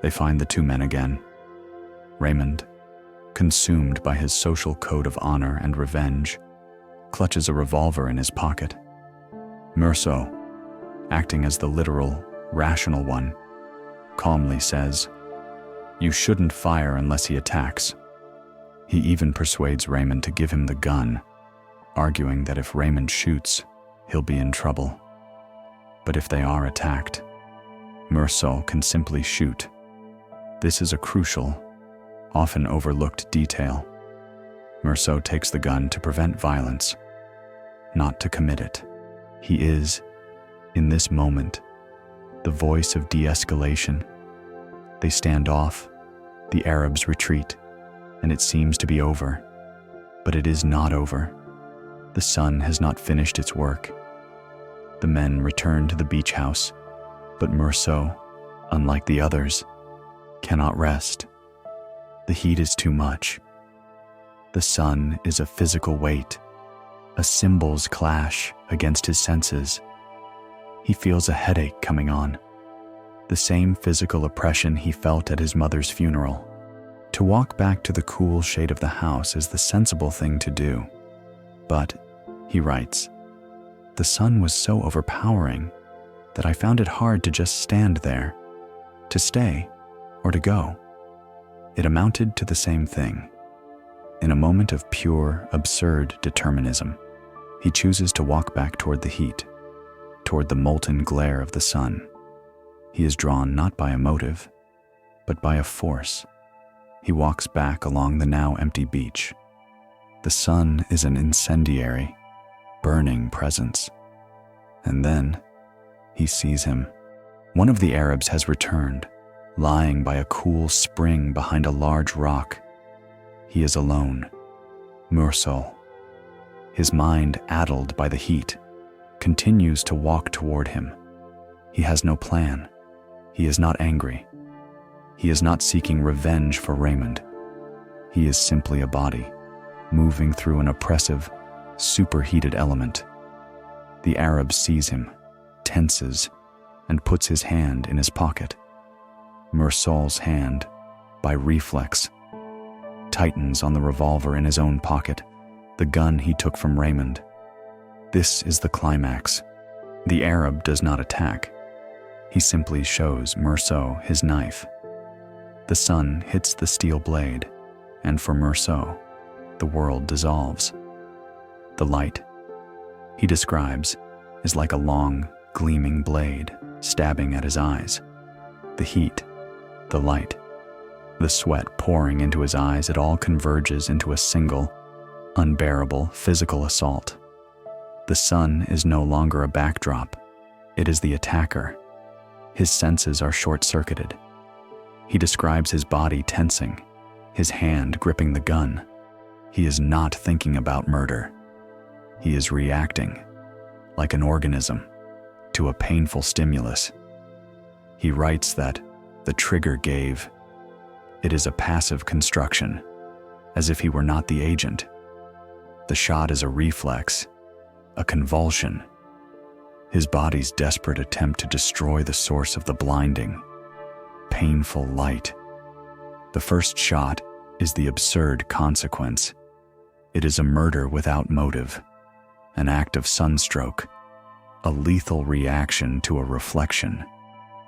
They find the two men again. Raymond, consumed by his social code of honor and revenge, clutches a revolver in his pocket. Meursault, acting as the literal, rational one, calmly says, "You shouldn't fire unless he attacks." He even persuades Raymond to give him the gun, arguing that if Raymond shoots, he'll be in trouble. But if they are attacked, Meursault can simply shoot. This is a crucial, often overlooked detail. Meursault takes the gun to prevent violence, not to commit it. He is, in this moment, the voice of de-escalation. They stand off, the Arabs retreat, and it seems to be over. But it is not over. The sun has not finished its work. The men return to the beach house, but Meursault, unlike the others, cannot rest. The heat is too much. The sun is a physical weight, a symbols clash against his senses. He feels a headache coming on, the same physical oppression he felt at his mother's funeral. To walk back to the cool shade of the house is the sensible thing to do. But, he writes, the sun was so overpowering that I found it hard to just stand there, to stay, or to go. It amounted to the same thing. In a moment of pure, absurd determinism, he chooses to walk back toward the heat, toward the molten glare of the sun. He is drawn not by a motive, but by a force. He walks back along the now empty beach. The sun is an incendiary, burning presence. And then, he sees him. One of the Arabs has returned, lying by a cool spring behind a large rock. He is alone. Meursault, his mind addled by the heat, continues to walk toward him. He has no plan. He is not angry. He is not seeking revenge for Raymond. He is simply a body, moving through an oppressive, superheated element. The Arab sees him, tenses, and puts his hand in his pocket. Meursault's hand, by reflex, tightens on the revolver in his own pocket, the gun he took from Raymond. This is the climax. The Arab does not attack. He simply shows Meursault his knife. The sun hits the steel blade, and for Meursault, the world dissolves. The light, he describes, is like a long, gleaming blade stabbing at his eyes. The heat, the light, the sweat pouring into his eyes, it all converges into a single, unbearable physical assault. The sun is no longer a backdrop. It is the attacker. His senses are short-circuited. He describes his body tensing, his hand gripping the gun. He is not thinking about murder. He is reacting, like an organism, to a painful stimulus. He writes that the trigger gave. It is a passive construction, as if he were not the agent. The shot is a reflex, a convulsion. His body's desperate attempt to destroy the source of the blinding, painful light. The first shot is the absurd consequence. It is a murder without motive, an act of sunstroke, a lethal reaction to a reflection.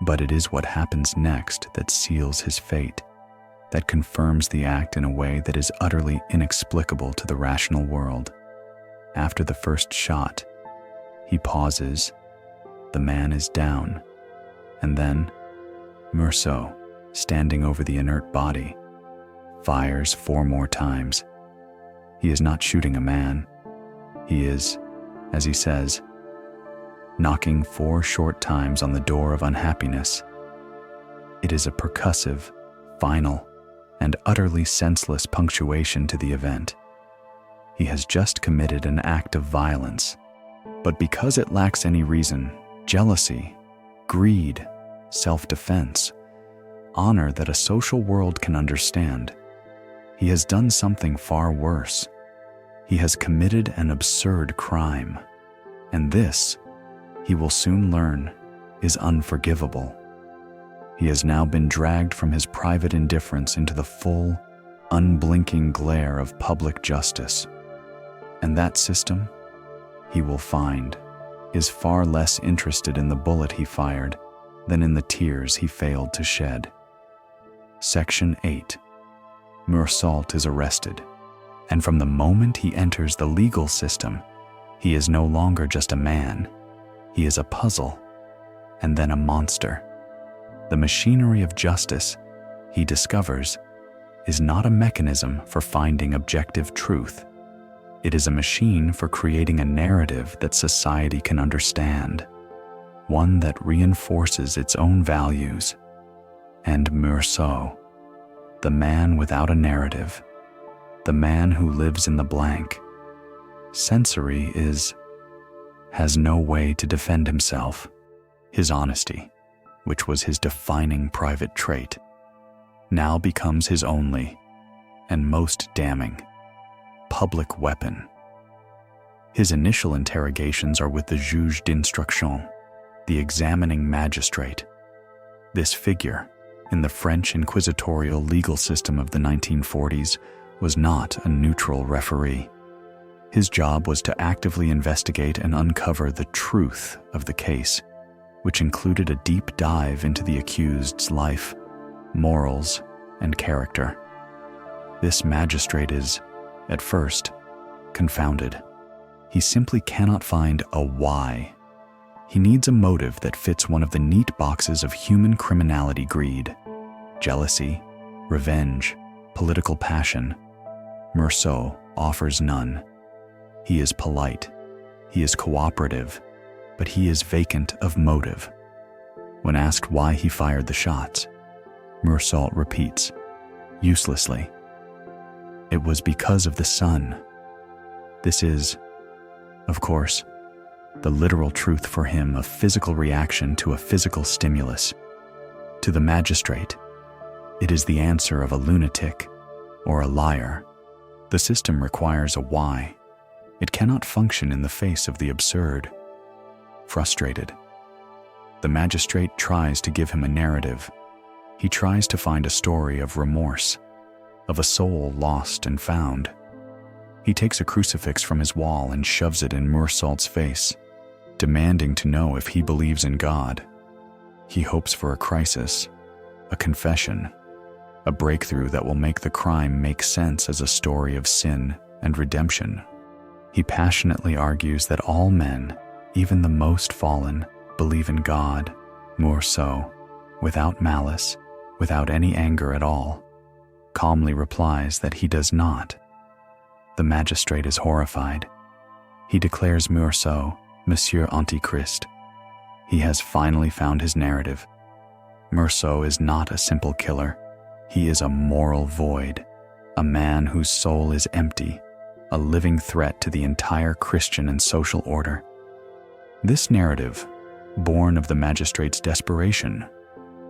But it is what happens next that seals his fate, that confirms the act in a way that is utterly inexplicable to the rational world. After the first shot, he pauses, the man is down, and then Meursault, standing over the inert body, fires 4 more times. He is not shooting a man. He is, as he says, knocking 4 short times on the door of unhappiness. It is a percussive, final, and utterly senseless punctuation to the event. He has just committed an act of violence, but because it lacks any reason, jealousy, greed, self-defense, honor that a social world can understand, he has done something far worse. He has committed an absurd crime, and this, he will soon learn, is unforgivable. He has now been dragged from his private indifference into the full, unblinking glare of public justice. And that system, he will find, is far less interested in the bullet he fired than in the tears he failed to shed. Section 8. Meursault is arrested, and from the moment he enters the legal system, he is no longer just a man. He is a puzzle, and then a monster. The machinery of justice, he discovers, is not a mechanism for finding objective truth. It is a machine for creating a narrative that society can understand, one that reinforces its own values. And Meursault, the man without a narrative, the man who lives in the blank, sensory has no way to defend himself. His honesty, which was his defining private trait, now becomes his only and most damning public weapon. His initial interrogations are with the juge d'instruction, the examining magistrate. This figure, in the French inquisitorial legal system of the 1940s, was not a neutral referee. His job was to actively investigate and uncover the truth of the case, which included a deep dive into the accused's life, morals, and character. This magistrate is, at first, confounded. He simply cannot find a why. He needs a motive that fits one of the neat boxes of human criminality: greed, jealousy, revenge, political passion. Meursault offers none. He is polite, he is cooperative, but he is vacant of motive. When asked why he fired the shots, Meursault repeats, uselessly, "It was because of the sun." This is, of course, the literal truth for him, a physical reaction to a physical stimulus. To the magistrate, it is the answer of a lunatic or a liar. The system requires a why. It cannot function in the face of the absurd. Frustrated, the magistrate tries to give him a narrative. He tries to find a story of remorse, of a soul lost and found. He takes a crucifix from his wall and shoves it in Meursault's face, demanding to know if he believes in God. He hopes for a crisis, a confession, a breakthrough that will make the crime make sense as a story of sin and redemption. He passionately argues that all men, even the most fallen, believe in God, Meursault, without malice, without any anger at all, calmly replies that he does not. The magistrate is horrified. He declares Meursault Monsieur Antichrist. He has finally found his narrative. Meursault is not a simple killer. He is a moral void, a man whose soul is empty, a living threat to the entire Christian and social order. This narrative, born of the magistrate's desperation,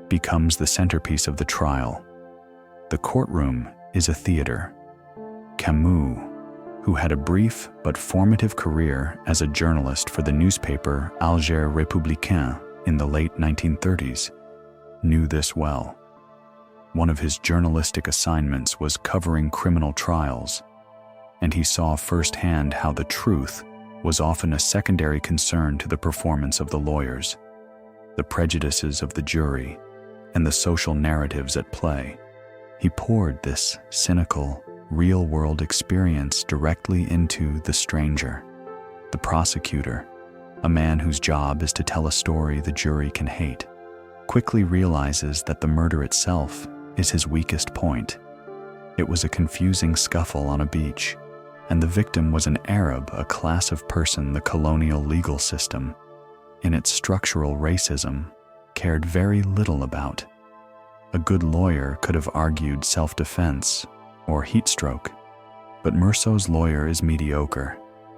becomes the centerpiece of the trial. The courtroom is a theater. Camus, who had a brief but formative career as a journalist for the newspaper Alger Républicain in the late 1930s, knew this well. One of his journalistic assignments was covering criminal trials, and he saw firsthand how the truth was often a secondary concern to the performance of the lawyers, the prejudices of the jury, and the social narratives at play. He poured this cynical, real-world experience directly into the stranger, the prosecutor, a man whose job is to tell a story the jury can hate, quickly realizes that the murder itself is his weakest point. It was a confusing scuffle on a beach, and the victim was an Arab, a class of person the colonial legal system, in its structural racism, cared very little about. A good lawyer could have argued self-defense or heat stroke, but Meursault's lawyer is mediocre,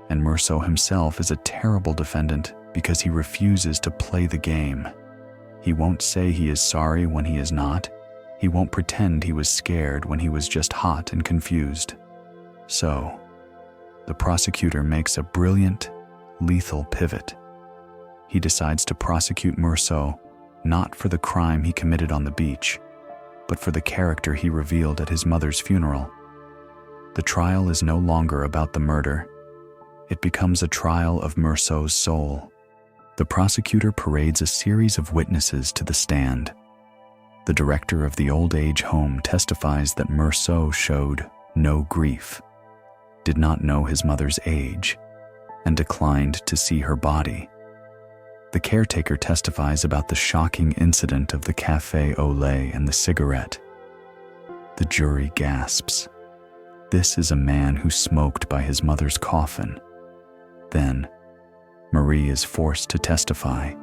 and Meursault himself is a terrible defendant because he refuses to play the game. He won't say he is sorry when he is not. He won't pretend he was scared when he was just hot and confused. So, the prosecutor makes a brilliant, lethal pivot. He decides to prosecute Meursault not for the crime he committed on the beach, but for the character he revealed at his mother's funeral. The trial is no longer about the murder. It becomes a trial of Meursault's soul. The prosecutor parades a series of witnesses to the stand. The director of the old age home testifies that Meursault showed no grief, did not know his mother's age, and declined to see her body. The caretaker testifies about the shocking incident of the café au lait and the cigarette. The jury gasps. This is a man who smoked by his mother's coffin. Then, Marie is forced to testify.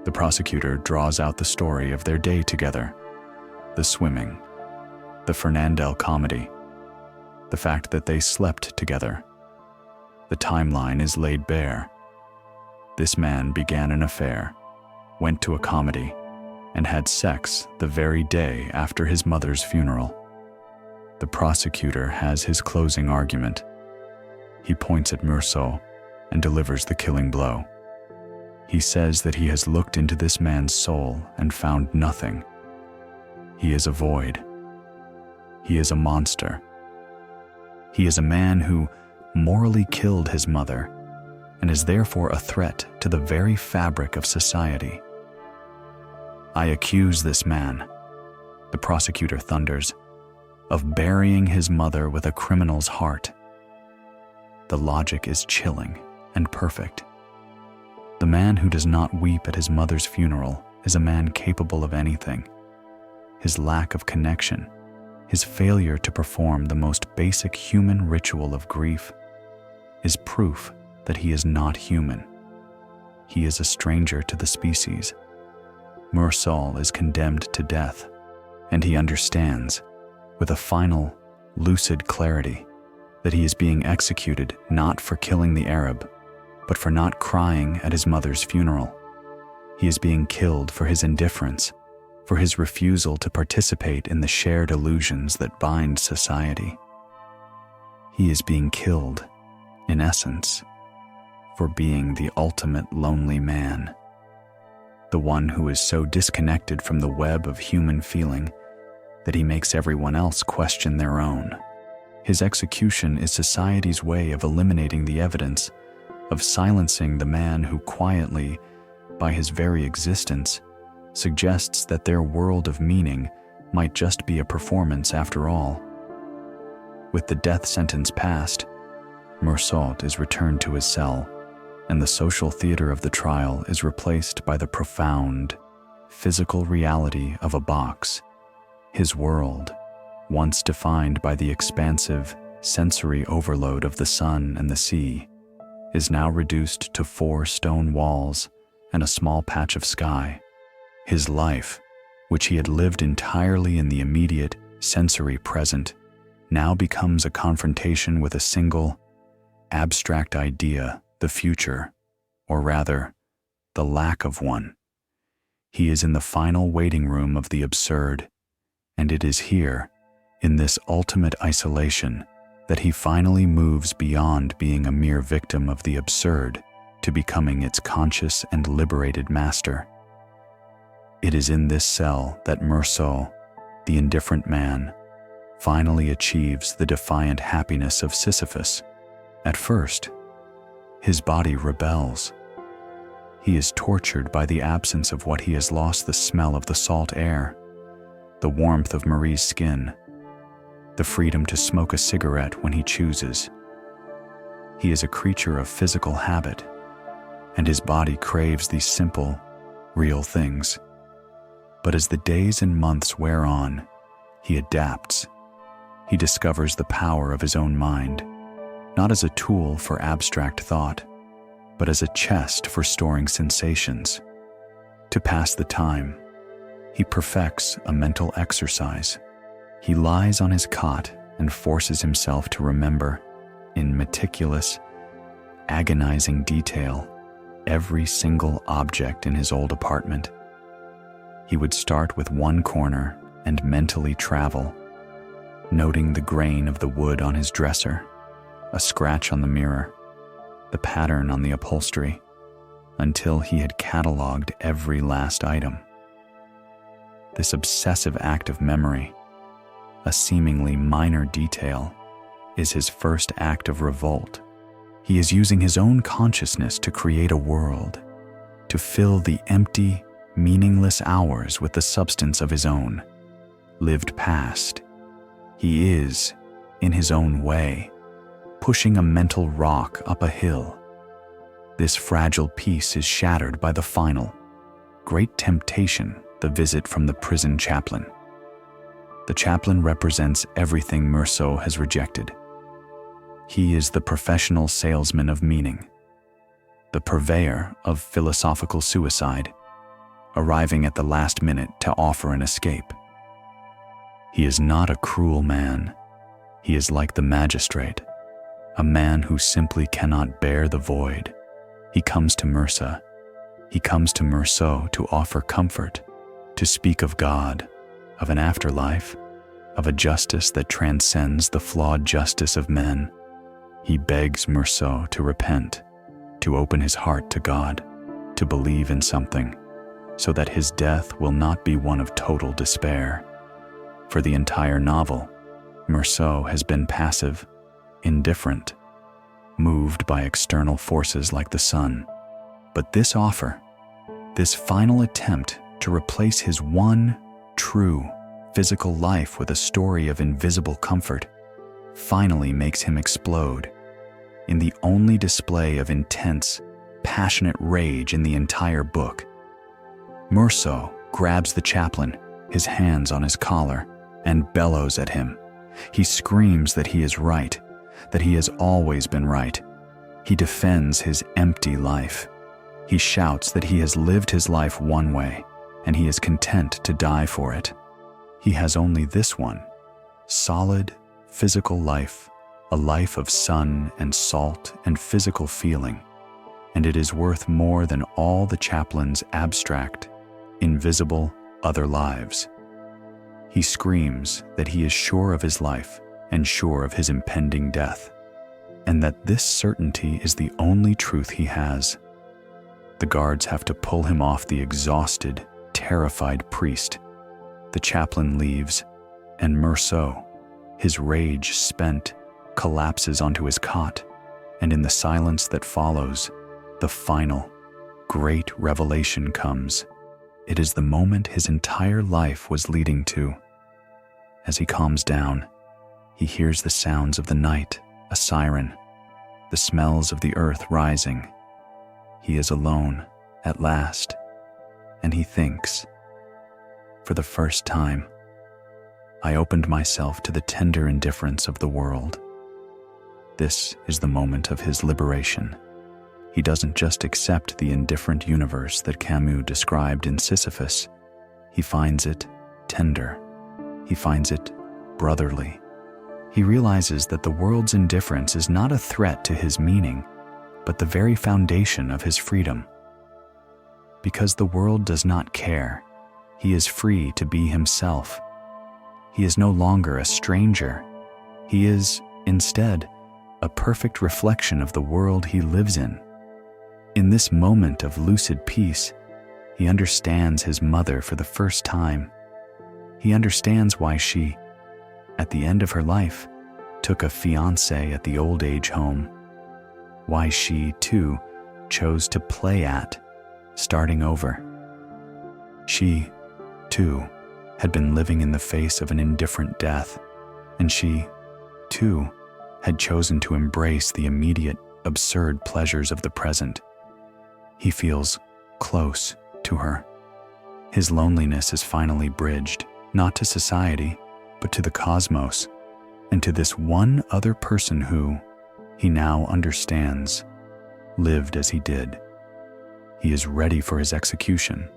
The prosecutor draws out the story of their day together, the swimming, the Fernandel comedy, the fact that they slept together. The timeline is laid bare. This man began an affair, went to a comedy, and had sex the very day after his mother's funeral. The prosecutor has his closing argument. He points at Meursault and delivers the killing blow. He says that he has looked into this man's soul and found nothing. He is a void. He is a monster. He is a man who morally killed his mother and is therefore a threat to the very fabric of society. I accuse this man, the prosecutor thunders, of burying his mother with a criminal's heart. The logic is chilling and perfect. The man who does not weep at his mother's funeral is a man capable of anything. His lack of connection, his failure to perform the most basic human ritual of grief, is proof that he is not human. He is a stranger to the species. Meursault is condemned to death, and he understands, with a final, lucid clarity, that he is being executed not for killing the Arab, but for not crying at his mother's funeral. He is being killed for his indifference, for his refusal to participate in the shared illusions that bind society. He is being killed, in essence, for being the ultimate lonely man, the one who is so disconnected from the web of human feeling that he makes everyone else question their own. His execution is society's way of eliminating the evidence, of silencing the man who quietly, by his very existence, suggests that their world of meaning might just be a performance after all. With the death sentence passed, Meursault is returned to his cell, and the social theater of the trial is replaced by the profound, physical reality of a box. His world, once defined by the expansive, sensory overload of the sun and the sea, is now reduced to 4 stone walls and a small patch of sky. His life, which he had lived entirely in the immediate, sensory present, now becomes a confrontation with a single, abstract idea, the future, or rather, the lack of one. He is in the final waiting room of the absurd, and it is here, in this ultimate isolation, that he finally moves beyond being a mere victim of the absurd to becoming its conscious and liberated master. It is in this cell that Meursault, the indifferent man, finally achieves the defiant happiness of Sisyphus. At first, his body rebels. He is tortured by the absence of what he has lost: the smell of the salt air, the warmth of Marie's skin, the freedom to smoke a cigarette when he chooses. He is a creature of physical habit, and his body craves these simple, real things. But as the days and months wear on, he adapts. He discovers the power of his own mind, not as a tool for abstract thought, but as a chest for storing sensations. To pass the time, he perfects a mental exercise. He lies on his cot and forces himself to remember, in meticulous, agonizing detail, every single object in his old apartment. He would start with one corner and mentally travel, noting the grain of the wood on his dresser, a scratch on the mirror, the pattern on the upholstery, until he had cataloged every last item. This obsessive act of memory, a seemingly minor detail, is his first act of revolt. He is using his own consciousness to create a world, to fill the empty, meaningless hours with the substance of his own, lived past. He is, in his own way, pushing a mental rock up a hill. This fragile piece is shattered by the final, great temptation, the visit from the prison chaplain. The chaplain represents everything Meursault has rejected. He is the professional salesman of meaning, the purveyor of philosophical suicide, arriving at the last minute to offer an escape. He is not a cruel man. He is like the magistrate, a man who simply cannot bear the void. He comes to Meursault to offer comfort, to speak of God, of an afterlife, of a justice that transcends the flawed justice of men. He begs Meursault to repent, to open his heart to God, to believe in something, so that his death will not be one of total despair. For the entire novel, Meursault has been passive, indifferent, moved by external forces like the sun. But this offer, this final attempt to replace his one true physical life with a story of invisible comfort, finally makes him explode in the only display of intense, passionate rage in the entire book. Meursault grabs the chaplain, his hands on his collar, and bellows at him. He screams that he is right, that he has always been right. He defends his empty life. He shouts that he has lived his life one way, and he is content to die for it. He has only this one, solid, physical life, a life of sun and salt and physical feeling, and it is worth more than all the chaplain's abstract, invisible other lives. He screams that he is sure of his life and sure of his impending death, and that this certainty is the only truth he has. The guards have to pull him off the exhausted, terrified priest. The chaplain leaves, and Meursault, his rage spent, collapses onto his cot, and in the silence that follows, the final, great revelation comes. It is the moment his entire life was leading to. As he calms down, he hears the sounds of the night, a siren, the smells of the earth rising, He is alone, at last, and he thinks, "For the first time, I opened myself to the tender indifference of the world." This is the moment of his liberation. He doesn't just accept the indifferent universe that Camus described in Sisyphus. He finds it tender. He finds it brotherly. He realizes that the world's indifference is not a threat to his meaning, but the very foundation of his freedom. Because the world does not care, he is free to be himself. He is no longer a stranger. He is, instead, a perfect reflection of the world he lives in. In this moment of lucid peace, he understands his mother for the first time. He understands why she, at the end of her life, took a fiancé at the old age home. Why she, too, chose to play at, starting over. She, too, had been living in the face of an indifferent death, and she, too, had chosen to embrace the immediate, absurd pleasures of the present. He feels close to her. His loneliness is finally bridged, not to society, but to the cosmos, and to this one other person who, he now understands, lived as he did. He is ready for his execution.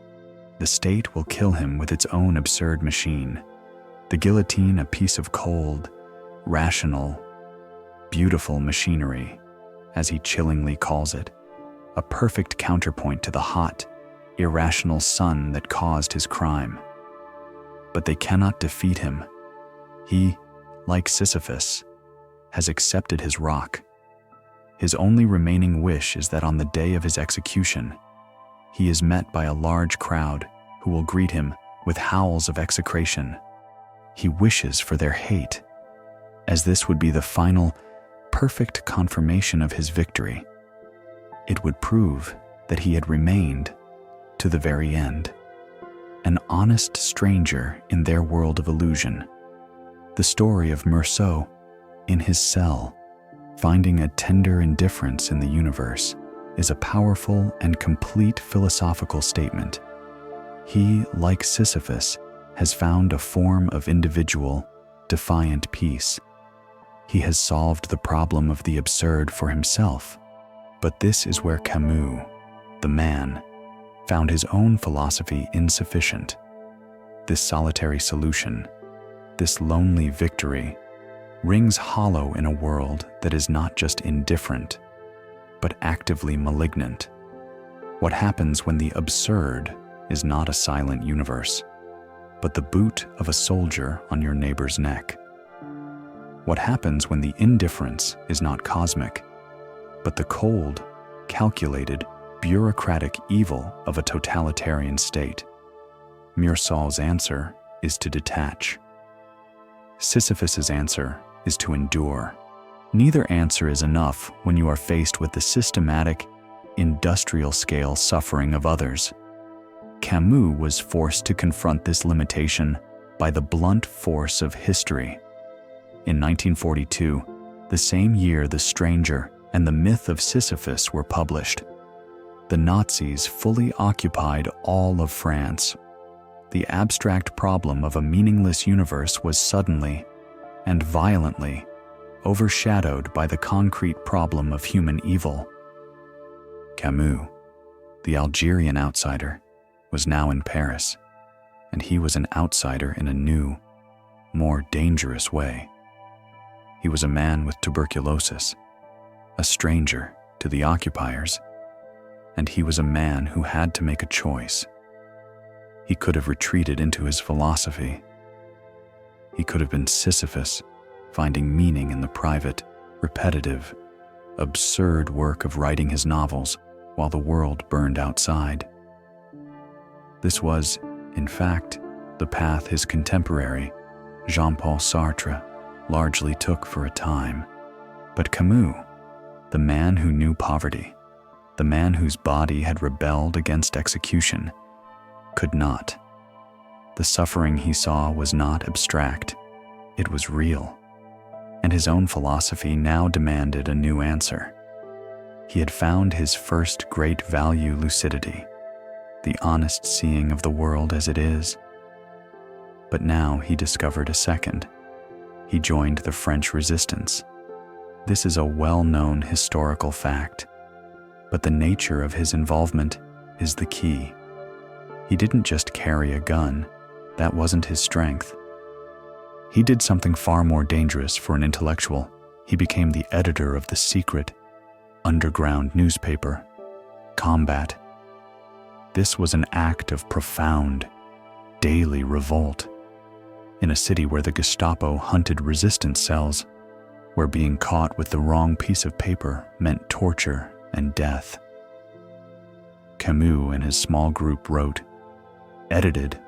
The state will kill him with its own absurd machine. The guillotine, a piece of cold, rational, beautiful machinery, as he chillingly calls it, a perfect counterpoint to the hot, irrational sun that caused his crime. But they cannot defeat him. He, like Sisyphus, has accepted his rock. His only remaining wish is that on the day of his execution, he is met by a large crowd who will greet him with howls of execration. He wishes for their hate, as this would be the final, perfect confirmation of his victory. It would prove that he had remained, to the very end, an honest stranger in their world of illusion. The story of Meursault, in his cell, finding a tender indifference in the universe, is a powerful and complete philosophical statement. He, like Sisyphus, has found a form of individual, defiant peace. He has solved the problem of the absurd for himself. But this is where Camus, the man, found his own philosophy insufficient. This solitary solution, this lonely victory, rings hollow in a world that is not just indifferent, but actively malignant. What happens when the absurd is not a silent universe, but the boot of a soldier on your neighbor's neck? What happens when the indifference is not cosmic, but the cold, calculated, bureaucratic evil of a totalitarian state? Meursault's answer is to detach. Sisyphus's answer is to endure. Neither answer is enough when you are faced with the systematic, industrial-scale suffering of others. Camus was forced to confront this limitation by the blunt force of history. In 1942, the same year The Stranger and the Myth of Sisyphus were published, the Nazis fully occupied all of France. The abstract problem of a meaningless universe was suddenly and violently overshadowed by the concrete problem of human evil. Camus, the Algerian outsider, was now in Paris, and he was an outsider in a new, more dangerous way. He was a man with tuberculosis, a stranger to the occupiers, and he was a man who had to make a choice. He could have retreated into his philosophy. He could have been Sisyphus, finding meaning in the private, repetitive, absurd work of writing his novels while the world burned outside. This was, in fact, the path his contemporary, Jean-Paul Sartre, largely took for a time. But Camus, the man who knew poverty, the man whose body had rebelled against execution, could not. The suffering he saw was not abstract, it was real, and his own philosophy now demanded a new answer. He had found his first great value, lucidity, the honest seeing of the world as it is. But now he discovered a second. He joined the French Resistance. This is a well-known historical fact, but the nature of his involvement is the key. He didn't just carry a gun. That wasn't his strength. He did something far more dangerous for an intellectual. He became the editor of the secret, underground newspaper, Combat. This was an act of profound, daily revolt. In a city where the Gestapo hunted resistance cells, where being caught with the wrong piece of paper meant torture and death. Camus and his small group wrote, edited,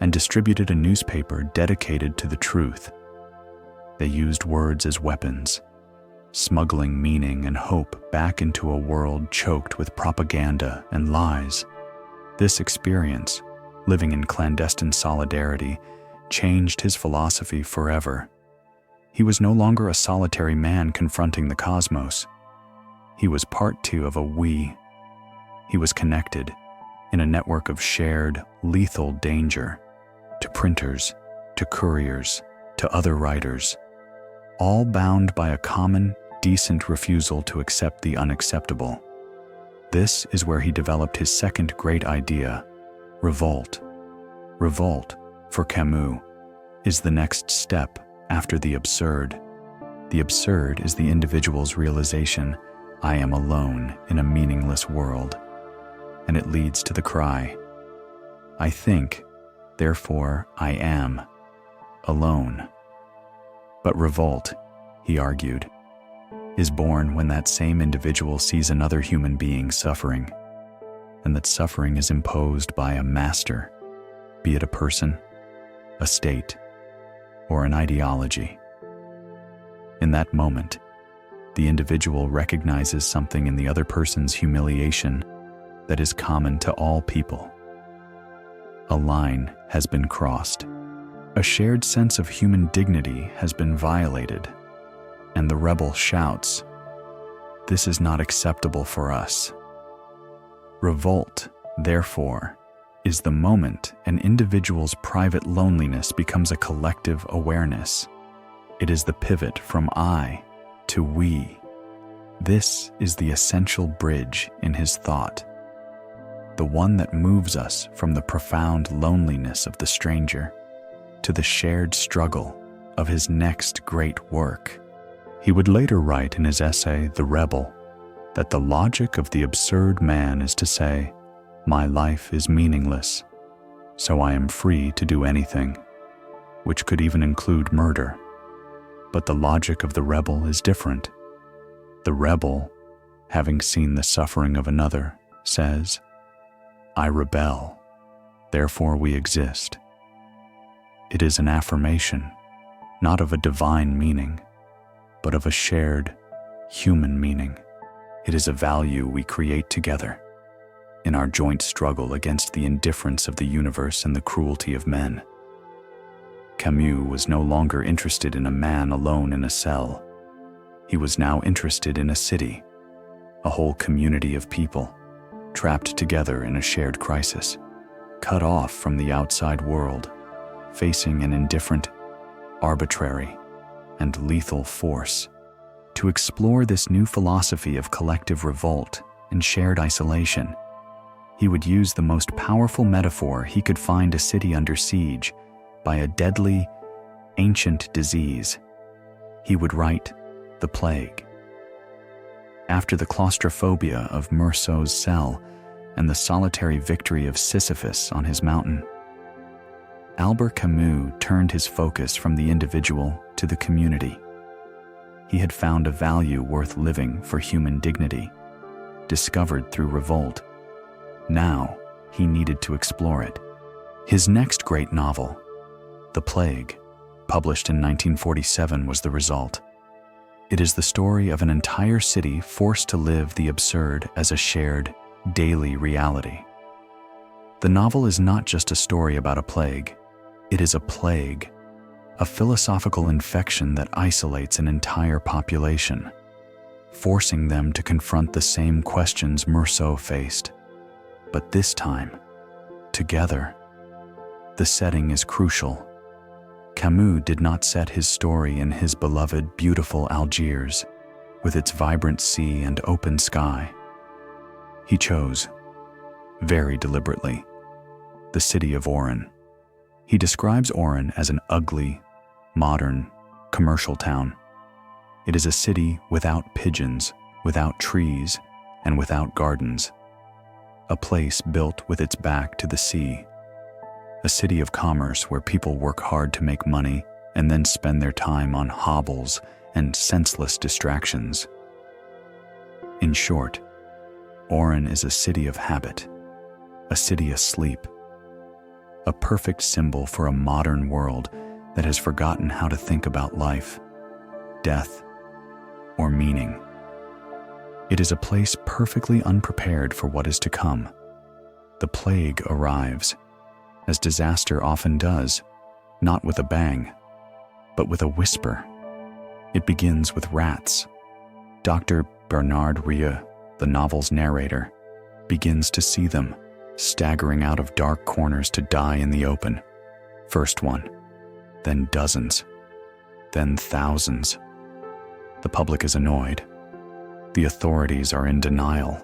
and distributed a newspaper dedicated to the truth. They used words as weapons, smuggling meaning and hope back into a world choked with propaganda and lies. This experience, living in clandestine solidarity, changed his philosophy forever. He was no longer a solitary man confronting the cosmos. He was part two of a we. He was connected in a network of shared, lethal danger to printers, to couriers, to other writers, all bound by a common, decent refusal to accept the unacceptable. This is where he developed his second great idea, revolt. Revolt, for Camus, is the next step after the absurd. The absurd is the individual's realization, I am alone in a meaningless world. And it leads to the cry, I think, therefore I am alone. But revolt, he argued, is born when that same individual sees another human being suffering, and that suffering is imposed by a master, be it a person, a state, or an ideology. In that moment, the individual recognizes something in the other person's humiliation that is common to all people. A line has been crossed. A shared sense of human dignity has been violated, and the rebel shouts, "This is not acceptable for us." Revolt, therefore, is the moment an individual's private loneliness becomes a collective awareness. It is the pivot from I to we. This is the essential bridge in his thought, the one that moves us from the profound loneliness of the stranger to the shared struggle of his next great work. He would later write in his essay, The Rebel, that the logic of the absurd man is to say, my life is meaningless, so I am free to do anything, which could even include murder. But the logic of the rebel is different. The rebel, having seen the suffering of another, says, I rebel, therefore we exist. It is an affirmation, not of a divine meaning, but of a shared human meaning. It is a value we create together in our joint struggle against the indifference of the universe and the cruelty of men. Camus was no longer interested in a man alone in a cell. He was now interested in a city, a whole community of people, trapped together in a shared crisis, cut off from the outside world, facing an indifferent, arbitrary, and lethal force. To explore this new philosophy of collective revolt and shared isolation, he would use the most powerful metaphor he could find: a city under siege by a deadly, ancient disease. He would write, the plague. After the claustrophobia of Meursault's cell and the solitary victory of Sisyphus on his mountain, Albert Camus turned his focus from the individual to the community. He had found a value worth living for human dignity, discovered through revolt. Now, he needed to explore it. His next great novel, The Plague, published in 1947, was the result. It is the story of an entire city forced to live the absurd as a shared, daily reality. The novel is not just a story about a plague. It is a plague, a philosophical infection that isolates an entire population. forcing them to confront the same questions Meursault faced. But this time, together. The setting is crucial. Camus did not set his story in his beloved, beautiful Algiers, with its vibrant sea and open sky. He chose, very deliberately, the city of Oran. He describes Oran as an ugly, modern, commercial town. It is a city without pigeons, without trees, and without gardens. A place built with its back to the sea. A city of commerce where people work hard to make money and then spend their time on hobbles and senseless distractions. In short, Oran is a city of habit, a city asleep, a perfect symbol for a modern world that has forgotten how to think about life, death, or meaning. It is a place perfectly unprepared for what is to come. The plague arrives, as disaster often does, not with a bang, but with a whisper. It begins with rats. Dr. Bernard Rieu, the novel's narrator, begins to see them, staggering out of dark corners to die in the open. First one, then dozens, then thousands. The public is annoyed. The authorities are in denial.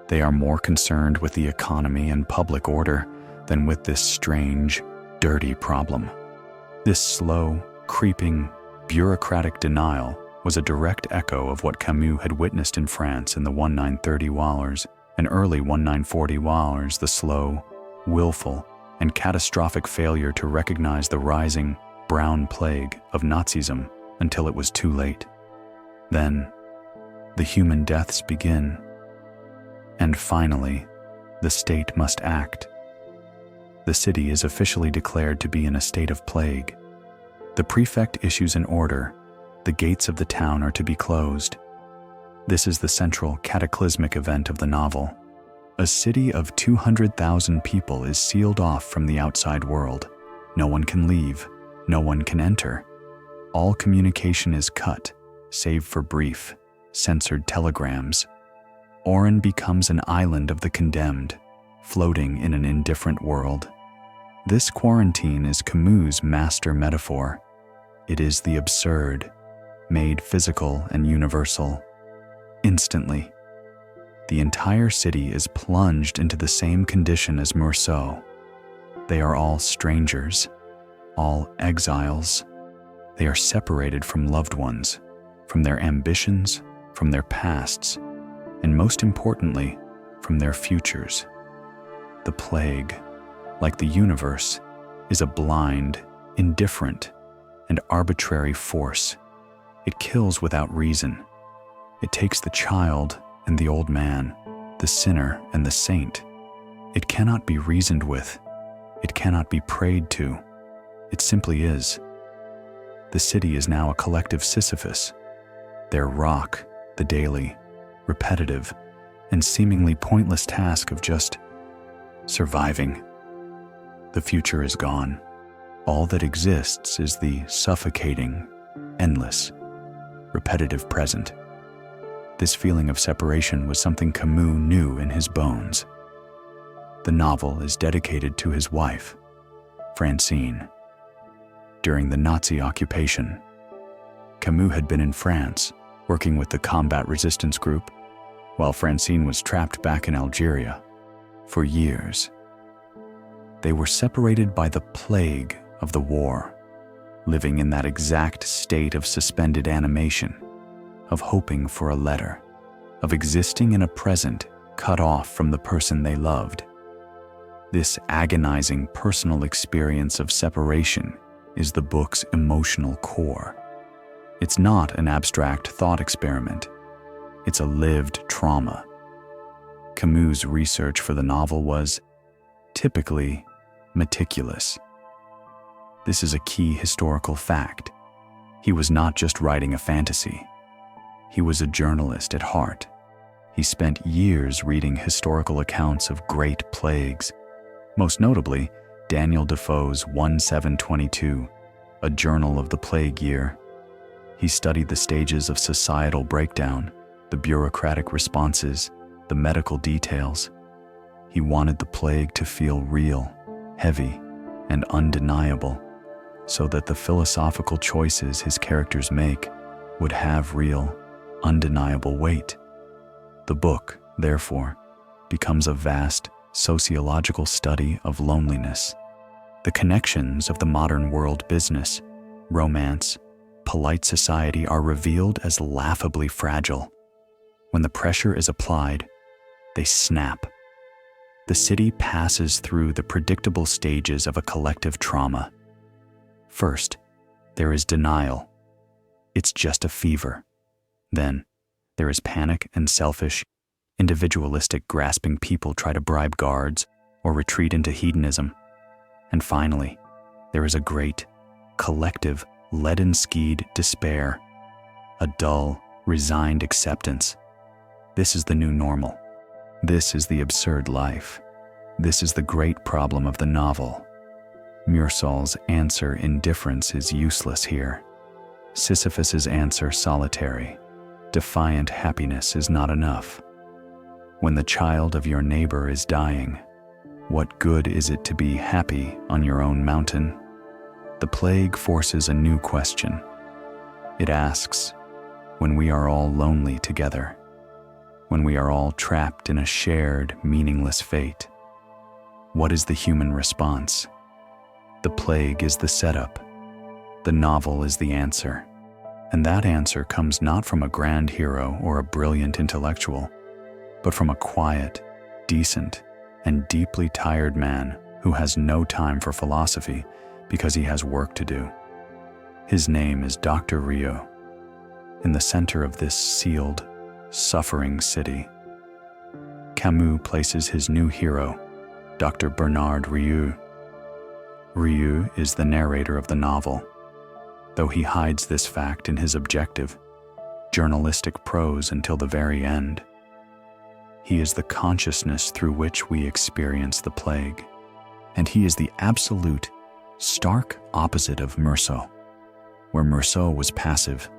They are more concerned with the economy and public order than with this strange, dirty problem. This slow, creeping, bureaucratic denial was a direct echo of what Camus had witnessed in France in the 1930 wars and early 1940 wars, the slow, willful, and catastrophic failure to recognize the rising brown plague of Nazism until it was too late. Then, the human deaths begin. And finally, the state must act. The city is officially declared to be in a state of plague. The prefect issues an order. The gates of the town are to be closed. This is the central cataclysmic event of the novel. A city of 200,000 people is sealed off from the outside world. No one can leave. No one can enter. All communication is cut, save for brief, censored telegrams. Oran becomes an island of the condemned, floating in an indifferent world. This quarantine is Camus' master metaphor. It is the absurd, made physical and universal. Instantly, the entire city is plunged into the same condition as Meursault. They are all strangers, all exiles. They are separated from loved ones, from their ambitions, from their pasts, and most importantly, from their futures. The plague, like the universe, is a blind, indifferent, and arbitrary force. It kills without reason. It takes the child and the old man, the sinner and the saint. It cannot be reasoned with. It cannot be prayed to. It simply is. The city is now a collective Sisyphus. Their rock, the daily, repetitive, and seemingly pointless task of just surviving. The future is gone. All that exists is the suffocating, endless, repetitive present. This feeling of separation was something Camus knew in his bones. The novel is dedicated to his wife, Francine. During the Nazi occupation, Camus had been in France, working with the combat resistance group, while Francine was trapped back in Algeria for years. They were separated by the plague of the war, living in that exact state of suspended animation, of hoping for a letter, of existing in a present cut off from the person they loved. This agonizing personal experience of separation is the book's emotional core. It's not an abstract thought experiment. It's a lived trauma. Camus' research for the novel was typically meticulous. This is a key historical fact. He was not just writing a fantasy. He was a journalist at heart. He spent years reading historical accounts of great plagues, most notably Daniel Defoe's 1722, a journal of the plague year. He studied the stages of societal breakdown, the bureaucratic responses, the medical details. He wanted the plague to feel real, heavy, and undeniable, so that the philosophical choices his characters make would have real, undeniable weight. The book, therefore, becomes a vast sociological study of loneliness. The connections of the modern world business, romance, polite society are revealed as laughably fragile. When the pressure is applied, they snap. The city passes through the predictable stages of a collective trauma. First, there is denial. It's just a fever. Then, there is panic and selfish, individualistic grasping people try to bribe guards or retreat into hedonism. And finally, there is a great, collective, leaden-skied despair, a dull, resigned acceptance. This is the new normal. This is the absurd life. This is the great problem of the novel. Mursal's answer indifference is useless here. Sisyphus's answer solitary, defiant happiness is not enough. When the child of your neighbor is dying, what good is it to be happy on your own mountain? The plague forces a new question. It asks, when we are all lonely together, when we are all trapped in a shared, meaningless fate, what is the human response? The plague is the setup. The novel is the answer. And that answer comes not from a grand hero or a brilliant intellectual, but from a quiet, decent, and deeply tired man who has no time for philosophy because he has work to do. His name is Dr. Rieux. In the center of this sealed, suffering city, Camus places his new hero, Dr. Bernard Rieux. Rieux is the narrator of the novel, though he hides this fact in his objective, journalistic prose until the very end. He is the consciousness through which we experience the plague, and he is the absolute, stark opposite of Meursault, where Meursault was passive,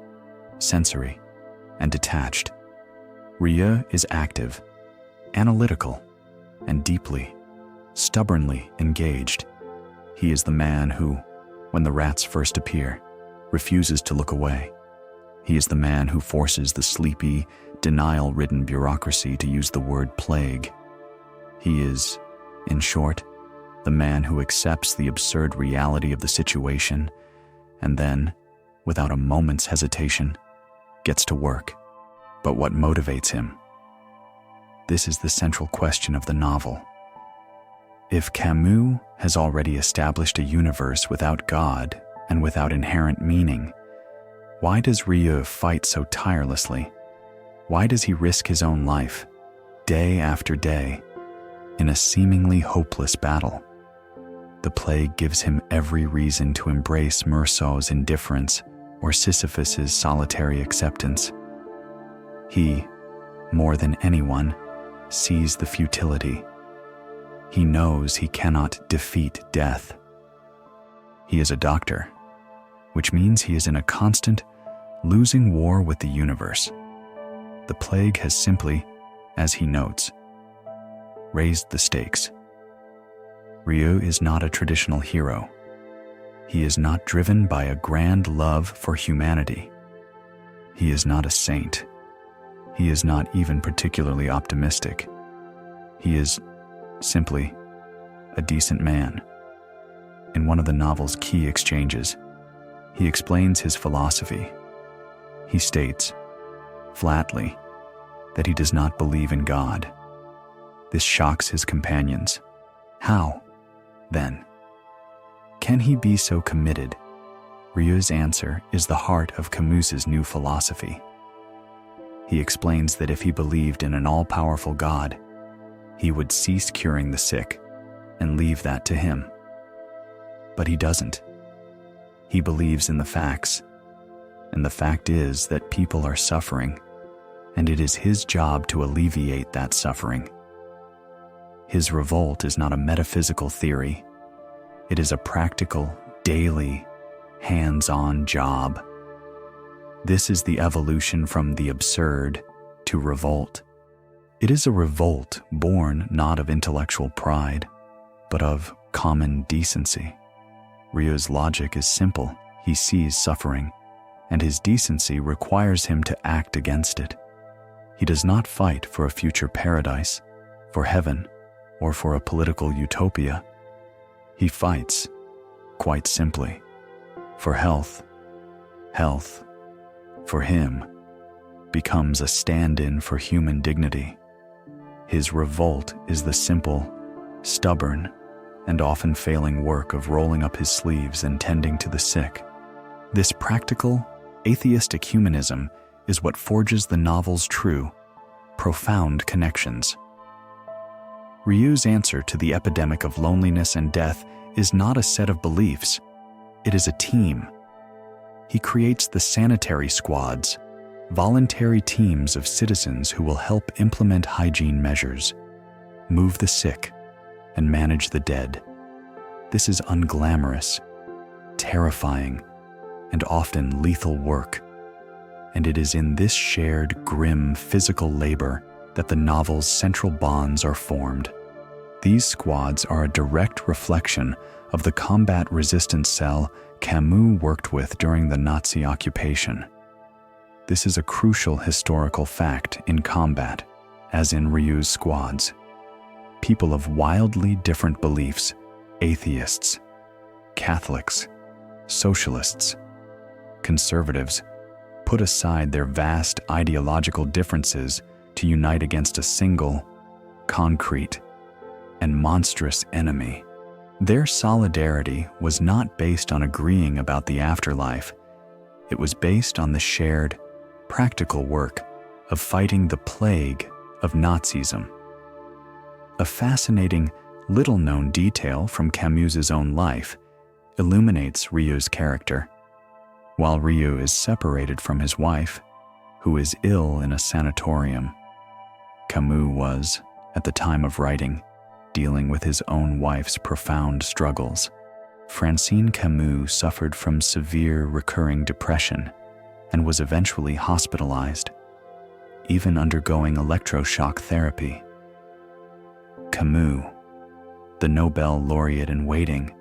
sensory, and detached. Rieux is active, analytical, and deeply, stubbornly engaged. He is the man who, when the rats first appear, refuses to look away. He is the man who forces the sleepy, denial-ridden bureaucracy to use the word plague. He is, in short, the man who accepts the absurd reality of the situation and then, without a moment's hesitation, gets to work. But what motivates him? This is the central question of the novel. If Camus has already established a universe without God and without inherent meaning, why does Rieux fight so tirelessly? Why does he risk his own life, day after day, in a seemingly hopeless battle? The plague gives him every reason to embrace Meursault's indifference or Sisyphus's solitary acceptance. He, more than anyone, sees the futility. He knows he cannot defeat death. He is a doctor, which means he is in a constant, losing war with the universe. The plague has simply, as he notes, raised the stakes. Rieux is not a traditional hero. He is not driven by a grand love for humanity. He is not a saint. He is not even particularly optimistic. He is simply a decent man. In one of the novel's key exchanges, he explains his philosophy. He states, flatly, that he does not believe in God. This shocks his companions. How, then, can he be so committed? Rieux's answer is the heart of Camus's new philosophy. He explains that if he believed in an all-powerful God, he would cease curing the sick and leave that to him. But he doesn't. He believes in the facts, and the fact is that people are suffering, and it is his job to alleviate that suffering. His revolt is not a metaphysical theory. It is a practical, daily, hands-on job. This is the evolution from the absurd to revolt. It is a revolt born not of intellectual pride, but of common decency. Ryu's logic is simple. He sees suffering, and his decency requires him to act against it. He does not fight for a future paradise, for heaven, or for a political utopia. He fights, quite simply, for health. Health, for him, becomes a stand-in for human dignity. His revolt is the simple, stubborn, and often failing work of rolling up his sleeves and tending to the sick. This practical, atheistic humanism is what forges the novel's true, profound connections. Ryu's answer to the epidemic of loneliness and death is not a set of beliefs, it is a team. He creates the sanitary squads, voluntary teams of citizens who will help implement hygiene measures, move the sick, and manage the dead. This is unglamorous, terrifying, and often lethal work. And it is in this shared, grim physical labor that the novel's central bonds are formed. These squads are a direct reflection of the combat-resistant cell Camus worked with during the Nazi occupation. This is a crucial historical fact in combat, as in Ryu's squads. People of wildly different beliefs, atheists, Catholics, socialists, conservatives, put aside their vast ideological differences to unite against a single, concrete, and monstrous enemy. Their solidarity was not based on agreeing about the afterlife. It was based on the shared, practical work of fighting the plague of Nazism. A fascinating, little-known detail from Camus's own life illuminates Ryu's character. While Ryu is separated from his wife, who is ill in a sanatorium, Camus was, at the time of writing, dealing with his own wife's profound struggles. Francine Camus suffered from severe recurring depression and was eventually hospitalized, even undergoing electroshock therapy. Camus, the Nobel laureate in waiting,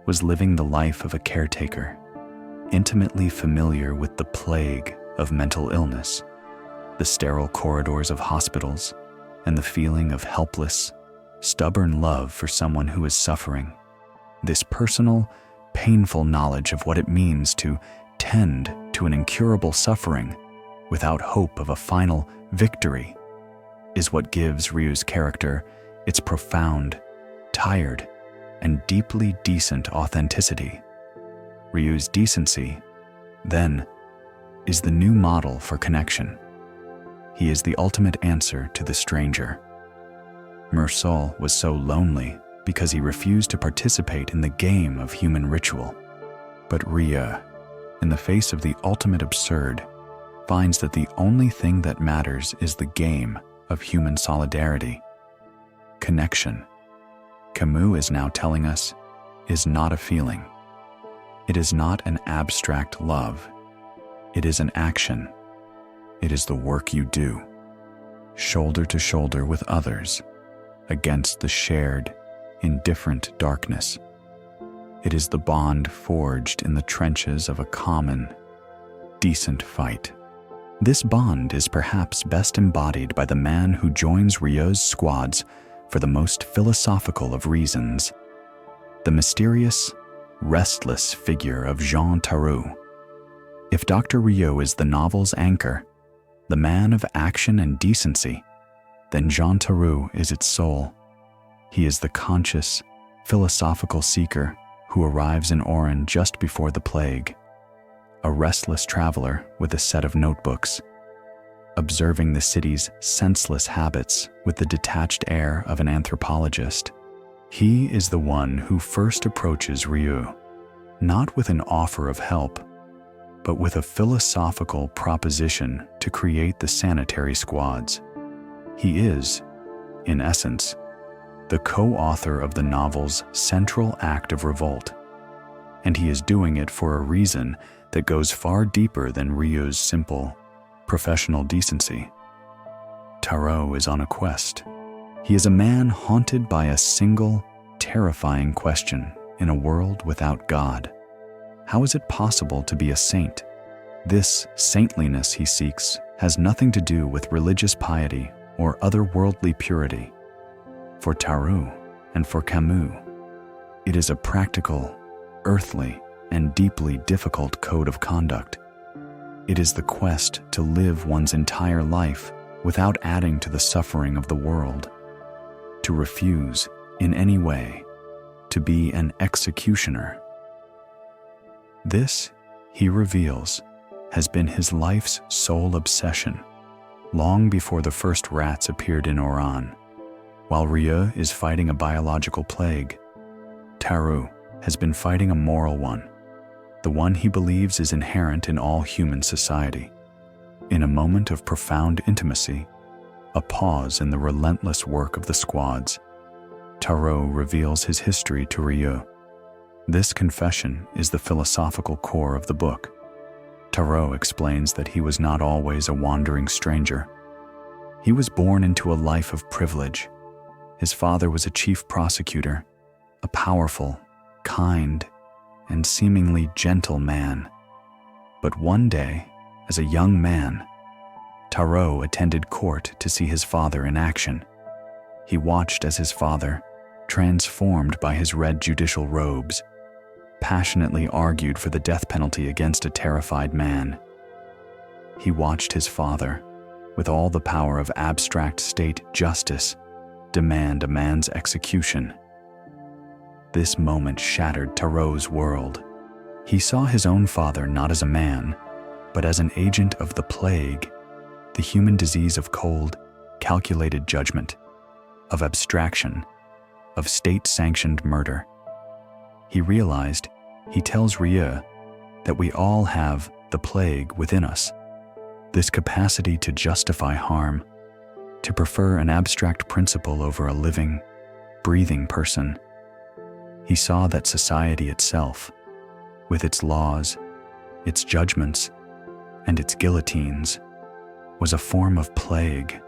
was living the life of a caretaker, intimately familiar with the plague of mental illness, the sterile corridors of hospitals, and the feeling of helpless, stubborn love for someone who is suffering. This personal, painful knowledge of what it means to tend to an incurable suffering without hope of a final victory is what gives Ryu's character its profound, tired, and deeply decent authenticity. Ryu's decency, then, is the new model for connection. He is the ultimate answer to the stranger. Meursault was so lonely because he refused to participate in the game of human ritual. But Ryu, in the face of the ultimate absurd, finds that the only thing that matters is the game of human solidarity. Connection, Camus is now telling us, is not a feeling. It is not an abstract love. It is an action. It is the work you do, shoulder to shoulder with others, against the shared, indifferent darkness. It is the bond forged in the trenches of a common, decent fight. This bond is perhaps best embodied by the man who joins Ryu's squads for the most philosophical of reasons, the mysterious, restless figure of Jean Tarot. If Dr. Ryu is the novel's anchor, the man of action and decency, then Jean Tarot is its soul. He is the conscious, philosophical seeker who arrives in Oran just before the plague, a restless traveler with a set of notebooks, observing the city's senseless habits with the detached air of an anthropologist. He is the one who first approaches Ryu, not with an offer of help, but with a philosophical proposition to create the sanitary squads. He is, in essence, the co-author of the novel's central act of revolt, and he is doing it for a reason that goes far deeper than Ryu's simple, professional decency. Tarot is on a quest. He is a man haunted by a single, terrifying question in a world without God. How is it possible to be a saint? This saintliness he seeks has nothing to do with religious piety or otherworldly purity. For Tarot and for Camus, it is a practical, earthly, and deeply difficult code of conduct. It is the quest to live one's entire life without adding to the suffering of the world, to refuse, in any way, to be an executioner. This, he reveals, has been his life's sole obsession, long before the first rats appeared in Oran. While Rieu is fighting a biological plague, Tarot has been fighting a moral one, the one he believes is inherent in all human society. In a moment of profound intimacy, a pause in the relentless work of the squads, Tarot reveals his history to Rieu. This confession is the philosophical core of the book. Tarot explains that he was not always a wandering stranger. He was born into a life of privilege. His father was a chief prosecutor, a powerful, kind, and seemingly gentle man. But one day, as a young man, Tarot attended court to see his father in action. He watched as his father, transformed by his red judicial robes, passionately argued for the death penalty against a terrified man. He watched his father, with all the power of abstract state justice, demand a man's execution. This moment shattered Tarot's world. He saw his own father not as a man, but as an agent of the plague, the human disease of cold, calculated judgment, of abstraction, of state-sanctioned murder. He realized, he tells Rieu, that we all have the plague within us, this capacity to justify harm, to prefer an abstract principle over a living, breathing person. He saw that society itself, with its laws, its judgments, and its guillotines, was a form of plague.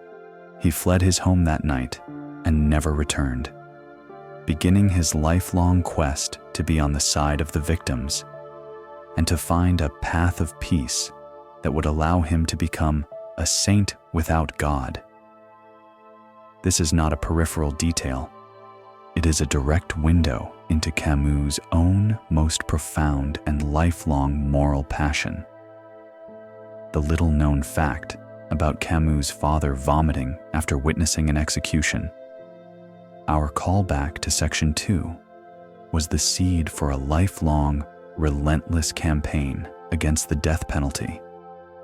He fled his home that night and never returned, beginning his lifelong quest to be on the side of the victims and to find a path of peace that would allow him to become a saint without God. This is not a peripheral detail. It is a direct window into Camus' own most profound and lifelong moral passion. The little-known fact about Camus' father vomiting after witnessing an execution, our callback to Section 2, was the seed for a lifelong, relentless campaign against the death penalty.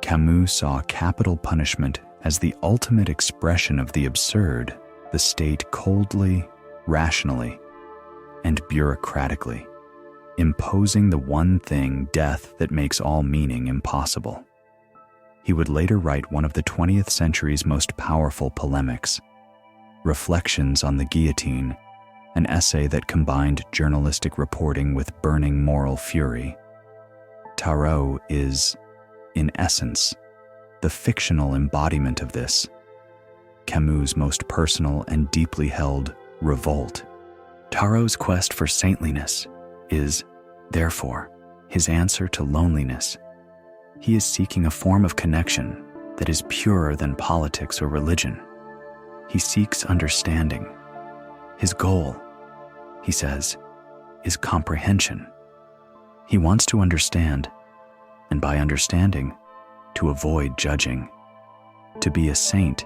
Camus saw capital punishment as the ultimate expression of the absurd, the state coldly, rationally, and bureaucratically, imposing the one thing, death, that makes all meaning impossible. He would later write one of the 20th century's most powerful polemics, Reflections on the Guillotine, an essay that combined journalistic reporting with burning moral fury. Tarot is, in essence, the fictional embodiment of this, Camus' most personal and deeply held revolt. Tarot's quest for saintliness is, therefore, his answer to loneliness. He is seeking a form of connection that is purer than politics or religion. He seeks understanding. His goal, he says, is comprehension. He wants to understand, and by understanding, to avoid judging. To be a saint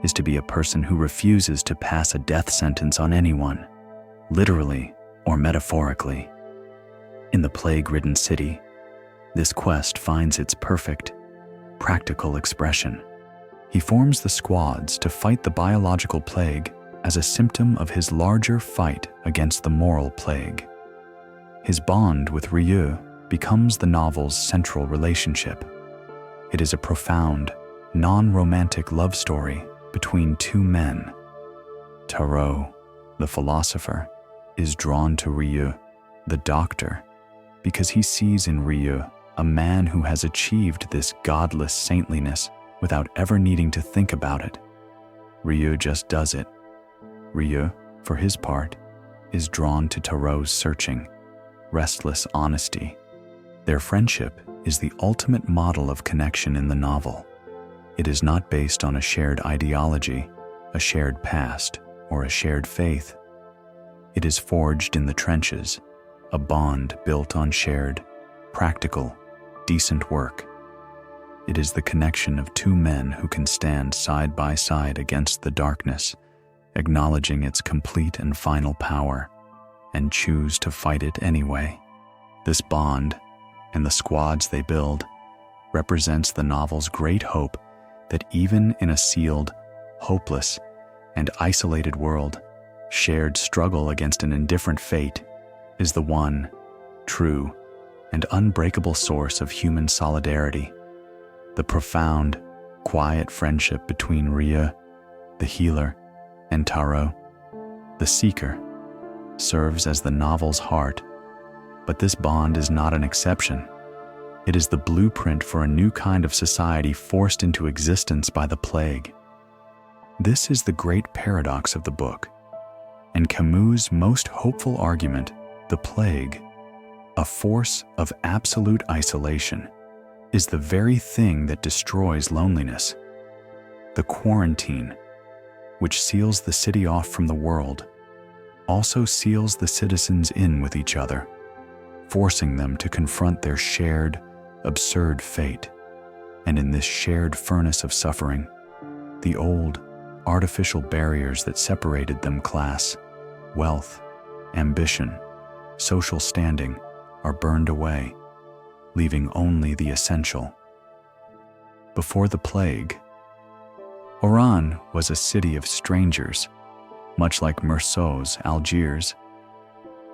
is to be a person who refuses to pass a death sentence on anyone, literally or metaphorically. In the plague-ridden city, this quest finds its perfect, practical expression. He forms the squads to fight the biological plague as a symptom of his larger fight against the moral plague. His bond with Rieu becomes the novel's central relationship. It is a profound, non-romantic love story between two men. Tarot, the philosopher, is drawn to Rieu, the doctor, because he sees in Rieu a man who has achieved this godless saintliness without ever needing to think about it. Ryu just does it. Ryu, for his part, is drawn to Taro's searching, restless honesty. Their friendship is the ultimate model of connection in the novel. It is not based on a shared ideology, a shared past, or a shared faith. It is forged in the trenches, a bond built on shared, practical, decent work. It is the connection of two men who can stand side by side against the darkness, acknowledging its complete and final power, and choose to fight it anyway. This bond, and the squads they build, represents the novel's great hope that even in a sealed, hopeless, and isolated world, shared struggle against an indifferent fate is the one, true, and unbreakable source of human solidarity. The profound, quiet friendship between Ryu, the healer, and Taro, the seeker, serves as the novel's heart. But this bond is not an exception. It is the blueprint for a new kind of society forced into existence by the plague. This is the great paradox of the book, and Camus' most hopeful argument, the plague, a force of absolute isolation, is the very thing that destroys loneliness. The quarantine, which seals the city off from the world, also seals the citizens in with each other, forcing them to confront their shared, absurd fate. And in this shared furnace of suffering, the old, artificial barriers that separated them, class, wealth, ambition, social standing, are burned away, leaving only the essential. Before the plague, Oran was a city of strangers, much like Meursault's Algiers.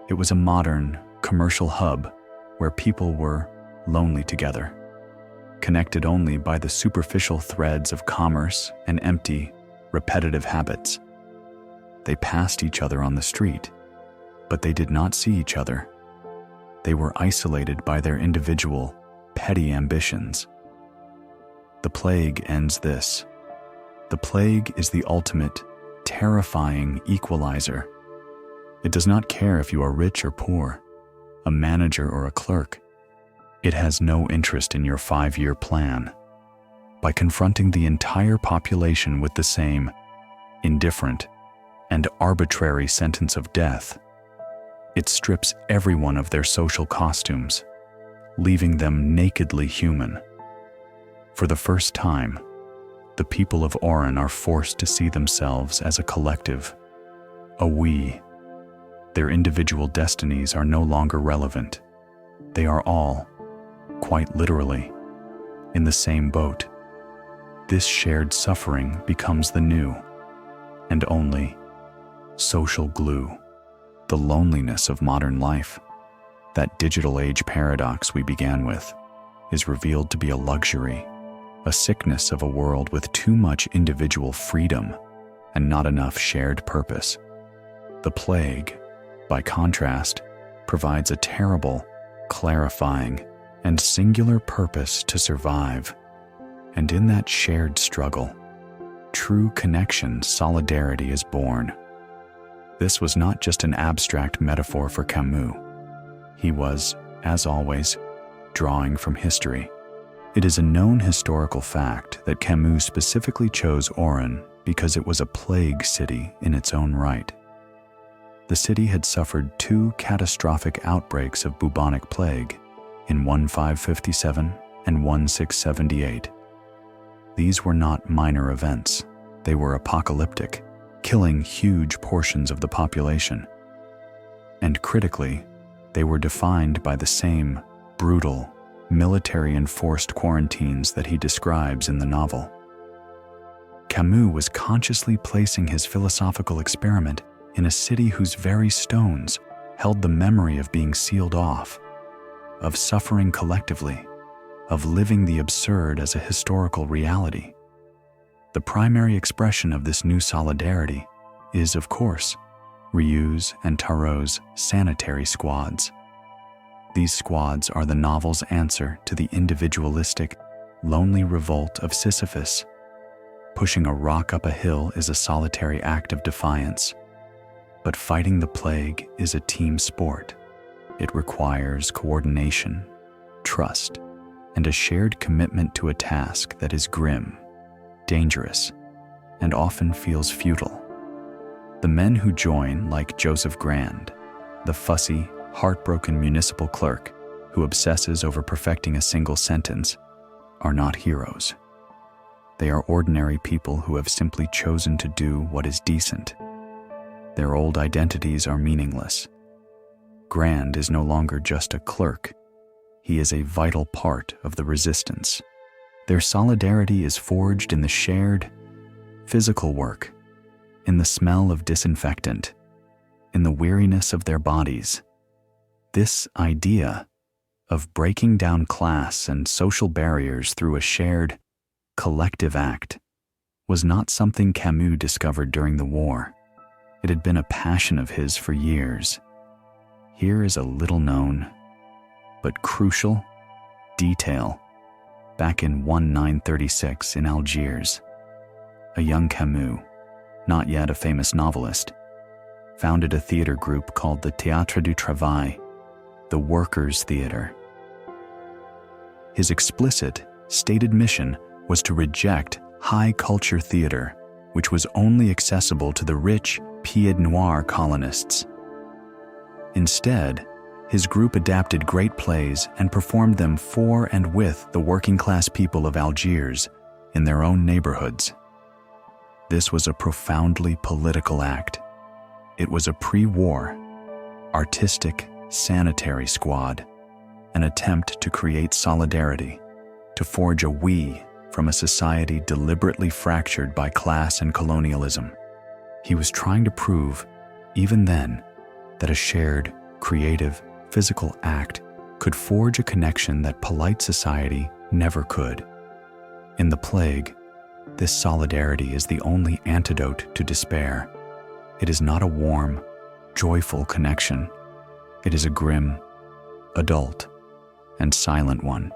It was a modern, commercial hub where people were lonely together, connected only by the superficial threads of commerce and empty, repetitive habits. They passed each other on the street, but they did not see each other. They were isolated by their individual, petty ambitions. The plague ends this. The plague is the ultimate, terrifying equalizer. It does not care if you are rich or poor, a manager or a clerk. It has no interest in your 5-year plan. By confronting the entire population with the same indifferent and arbitrary sentence of death, it strips everyone of their social costumes, leaving them nakedly human. For the first time, the people of Oran are forced to see themselves as a collective, a we. Their individual destinies are no longer relevant. They are all, quite literally, in the same boat. This shared suffering becomes the new, and only, social glue. The loneliness of modern life, that digital age paradox we began with, is revealed to be a luxury, a sickness of a world with too much individual freedom and not enough shared purpose. The plague, by contrast, provides a terrible, clarifying, and singular purpose to survive. And in that shared struggle, true connection, solidarity is born. This was not just an abstract metaphor for Camus. He was, as always, drawing from history. It is a known historical fact that Camus specifically chose Oran because it was a plague city in its own right. The city had suffered 2 catastrophic outbreaks of bubonic plague in 1557 and 1678. These were not minor events. They were apocalyptic, killing huge portions of the population. And critically, they were defined by the same brutal, military-enforced quarantines that he describes in the novel. Camus was consciously placing his philosophical experiment in a city whose very stones held the memory of being sealed off, of suffering collectively, of living the absurd as a historical reality. The primary expression of this new solidarity is, of course, Ryu's and Taro's sanitary squads. These squads are the novel's answer to the individualistic, lonely revolt of Sisyphus. Pushing a rock up a hill is a solitary act of defiance, but fighting the plague is a team sport. It requires coordination, trust, and a shared commitment to a task that is grim, dangerous, and often feels futile. The men who join, like Joseph Grand, the fussy, heartbroken municipal clerk who obsesses over perfecting a single sentence, are not heroes. They are ordinary people who have simply chosen to do what is decent. Their old identities are meaningless. Grand is no longer just a clerk. He is a vital part of the resistance. Their solidarity is forged in the shared, physical work, in the smell of disinfectant, in the weariness of their bodies. This idea of breaking down class and social barriers through a shared, collective act was not something Camus discovered during the war. It had been a passion of his for years. Here is a little-known, but crucial, detail. Back in 1936 in Algiers, a young Camus, not yet a famous novelist, founded a theater group called the Théâtre du Travail, the Workers' Theater. His explicit, stated mission was to reject high-culture theater, which was only accessible to the rich Pied Noir colonists. Instead, his group adapted great plays and performed them for and with the working-class people of Algiers in their own neighborhoods. This was a profoundly political act. It was a pre-war, artistic, sanitary squad, an attempt to create solidarity, to forge a we from a society deliberately fractured by class and colonialism. He was trying to prove, even then, that a shared, creative, physical act could forge a connection that polite society never could. In the plague, this solidarity is the only antidote to despair. It is not a warm, joyful connection. It is a grim, adult, and silent one.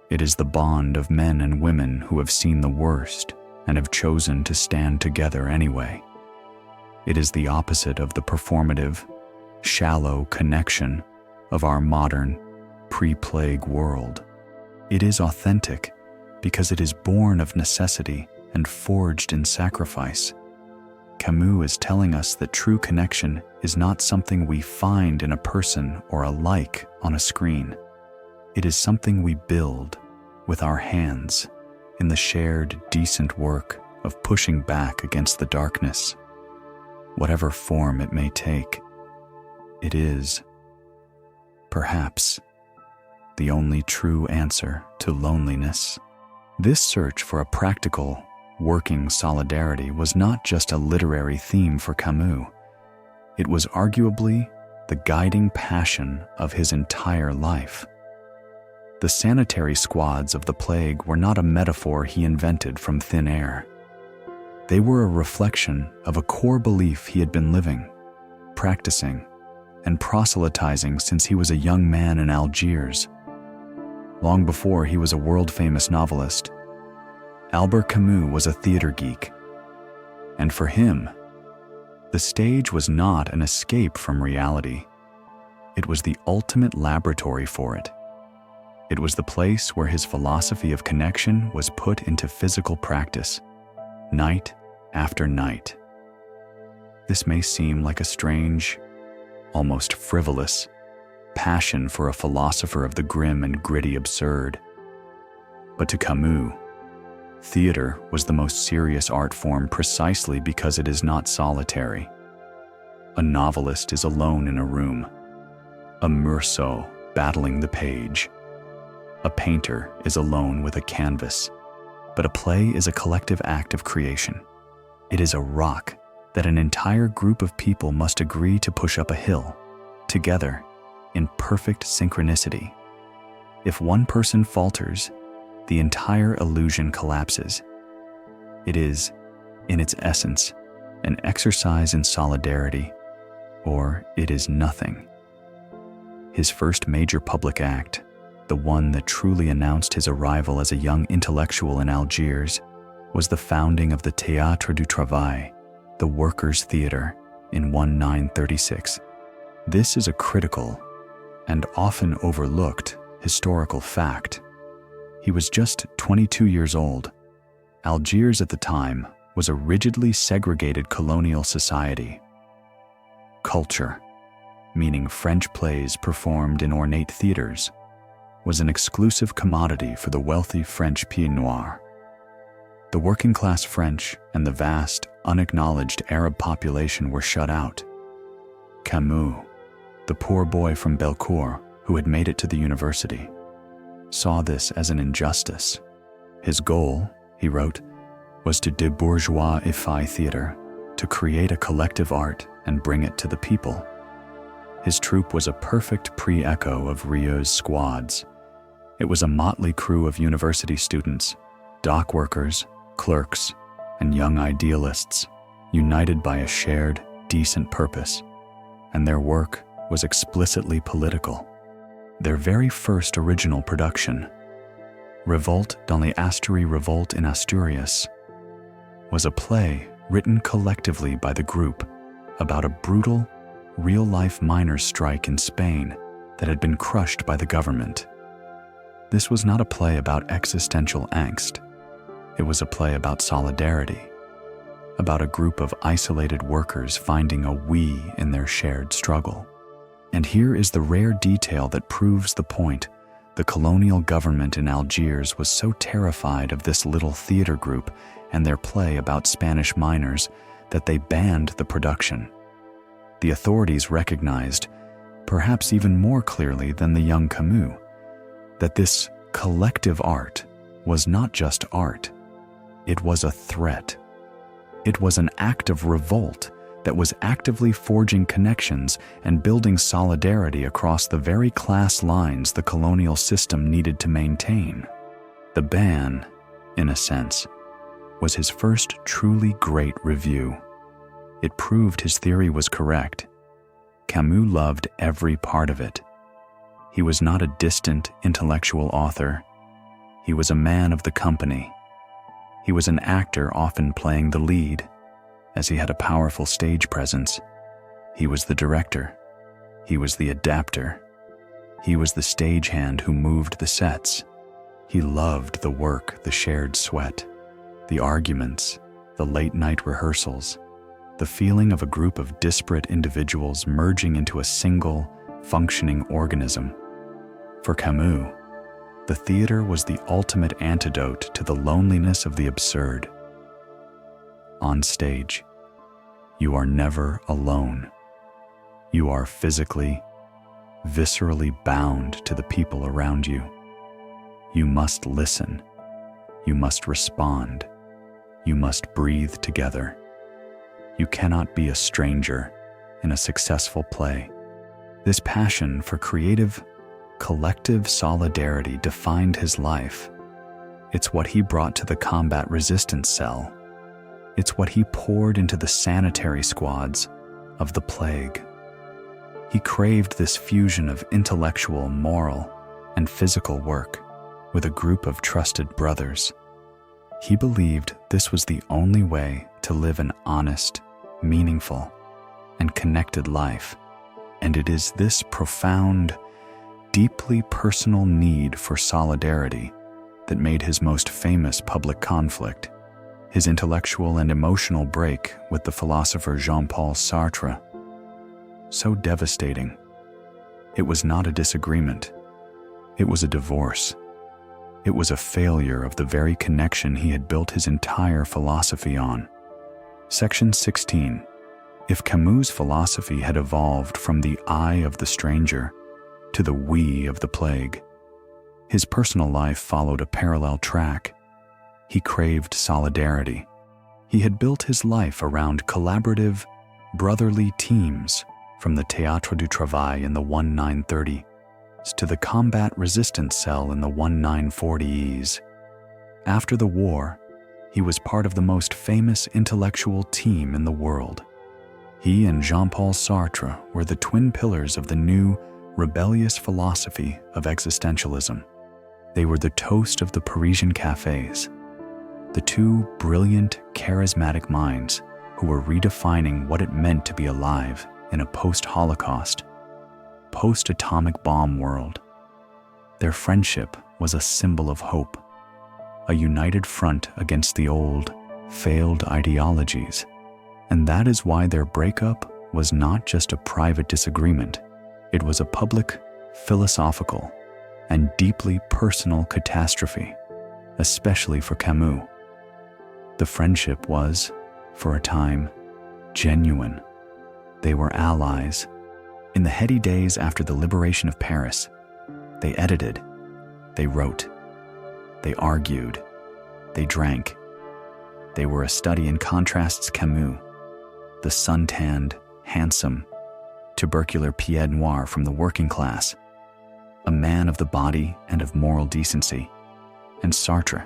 It is the bond of men and women who have seen the worst and have chosen to stand together anyway. It is the opposite of the performative, shallow connection of our modern, pre-plague world. It is authentic because it is born of necessity and forged in sacrifice. Camus is telling us that true connection is not something we find in a person or a like on a screen. It is something we build with our hands in the shared, decent work of pushing back against the darkness. Whatever form it may take, it is, perhaps, the only true answer to loneliness. This search for a practical, working solidarity was not just a literary theme for Camus. It was arguably the guiding passion of his entire life. The sanitary squads of the plague were not a metaphor he invented from thin air. They were a reflection of a core belief he had been living, practicing, and proselytizing since he was a young man in Algiers. Long before he was a world-famous novelist, Albert Camus was a theater geek. And for him, the stage was not an escape from reality. It was the ultimate laboratory for it. It was the place where his philosophy of connection was put into physical practice, night after night. This may seem like a strange, almost frivolous, passion for a philosopher of the grim and gritty absurd. But to Camus, theater was the most serious art form precisely because it is not solitary. A novelist is alone in a room, a Meursault battling the page. A painter is alone with a canvas, but a play is a collective act of creation. It is a rock that an entire group of people must agree to push up a hill, together, in perfect synchronicity. If one person falters, the entire illusion collapses. It is, in its essence, an exercise in solidarity, or it is nothing. His first major public act, the one that truly announced his arrival as a young intellectual in Algiers, was the founding of the Théâtre du Travail, the Workers' Theatre, in 1936. This is a critical and often overlooked historical fact. He was just 22 years old. Algiers at the time was a rigidly segregated colonial society. Culture, meaning French plays performed in ornate theaters, was an exclusive commodity for the wealthy French pieds noirs. The working-class French and the vast, unacknowledged Arab population were shut out. Camus, the poor boy from Belcourt who had made it to the university, saw this as an injustice. His goal, he wrote, was to debourgeoisify theater, to create a collective art and bring it to the people. His troupe was a perfect pre-echo of Rieux's squads. It was a motley crew of university students, dock workers, clerks, and young idealists, united by a shared, decent purpose, and their work was explicitly political. Their very first original production, Revolte dans les Asturies, Revolt in Asturias, was a play written collectively by the group about a brutal, real-life miners' strike in Spain that had been crushed by the government. This was not a play about existential angst. It was a play about solidarity, about a group of isolated workers finding a we in their shared struggle. And here is the rare detail that proves the point. The colonial government in Algiers was so terrified of this little theater group and their play about Spanish miners that they banned the production. The authorities recognized, perhaps even more clearly than the young Camus, that this collective art was not just art. It was a threat. It was an act of revolt that was actively forging connections and building solidarity across the very class lines the colonial system needed to maintain. The ban, in a sense, was his first truly great review. It proved his theory was correct. Camus loved every part of it. He was not a distant intellectual author. He was a man of the company. He was an actor often playing the lead, as he had a powerful stage presence. He was the director. He was the adapter. He was the stagehand who moved the sets. He loved the work, the shared sweat, the arguments, the late-night rehearsals, the feeling of a group of disparate individuals merging into a single, functioning organism. For Camus, the theater was the ultimate antidote to the loneliness of the absurd. On stage, you are never alone. You are physically, viscerally bound to the people around you. You must listen. You must respond. You must breathe together. You cannot be a stranger in a successful play. This passion for creative, collective solidarity defined his life. It's what he brought to the combat resistance cell. It's what he poured into the sanitary squads of the plague. He craved this fusion of intellectual, moral, and physical work with a group of trusted brothers. He believed this was the only way to live an honest, meaningful, and connected life. And it is this profound, deeply personal need for solidarity that made his most famous public conflict, his intellectual and emotional break with the philosopher Jean-Paul Sartre, so devastating. It was not a disagreement. It was a divorce. It was a failure of the very connection he had built his entire philosophy on. Section 16. If Camus' philosophy had evolved from the I of the stranger to the we of the plague, his personal life followed a parallel track. He craved solidarity. He had built his life around collaborative, brotherly teams, from the Théâtre du Travail in the 1930s to the combat resistance cell in the 1940s. After the war, he was part of the most famous intellectual team in the world. He and Jean-Paul Sartre were the twin pillars of the new, rebellious philosophy of existentialism. They were the toast of the Parisian cafes, the two brilliant, charismatic minds who were redefining what it meant to be alive in a post-Holocaust, post-atomic bomb world. Their friendship was a symbol of hope, a united front against the old, failed ideologies. And that is why their breakup was not just a private disagreement, it was a public, philosophical, and deeply personal catastrophe, especially for Camus. The friendship was, for a time, genuine. They were allies. In the heady days after the liberation of Paris, they edited, they wrote, they argued, they drank. They were a study in contrasts. Camus, the sun-tanned, handsome, tubercular pied noir from the working class, a man of the body and of moral decency, and Sartre,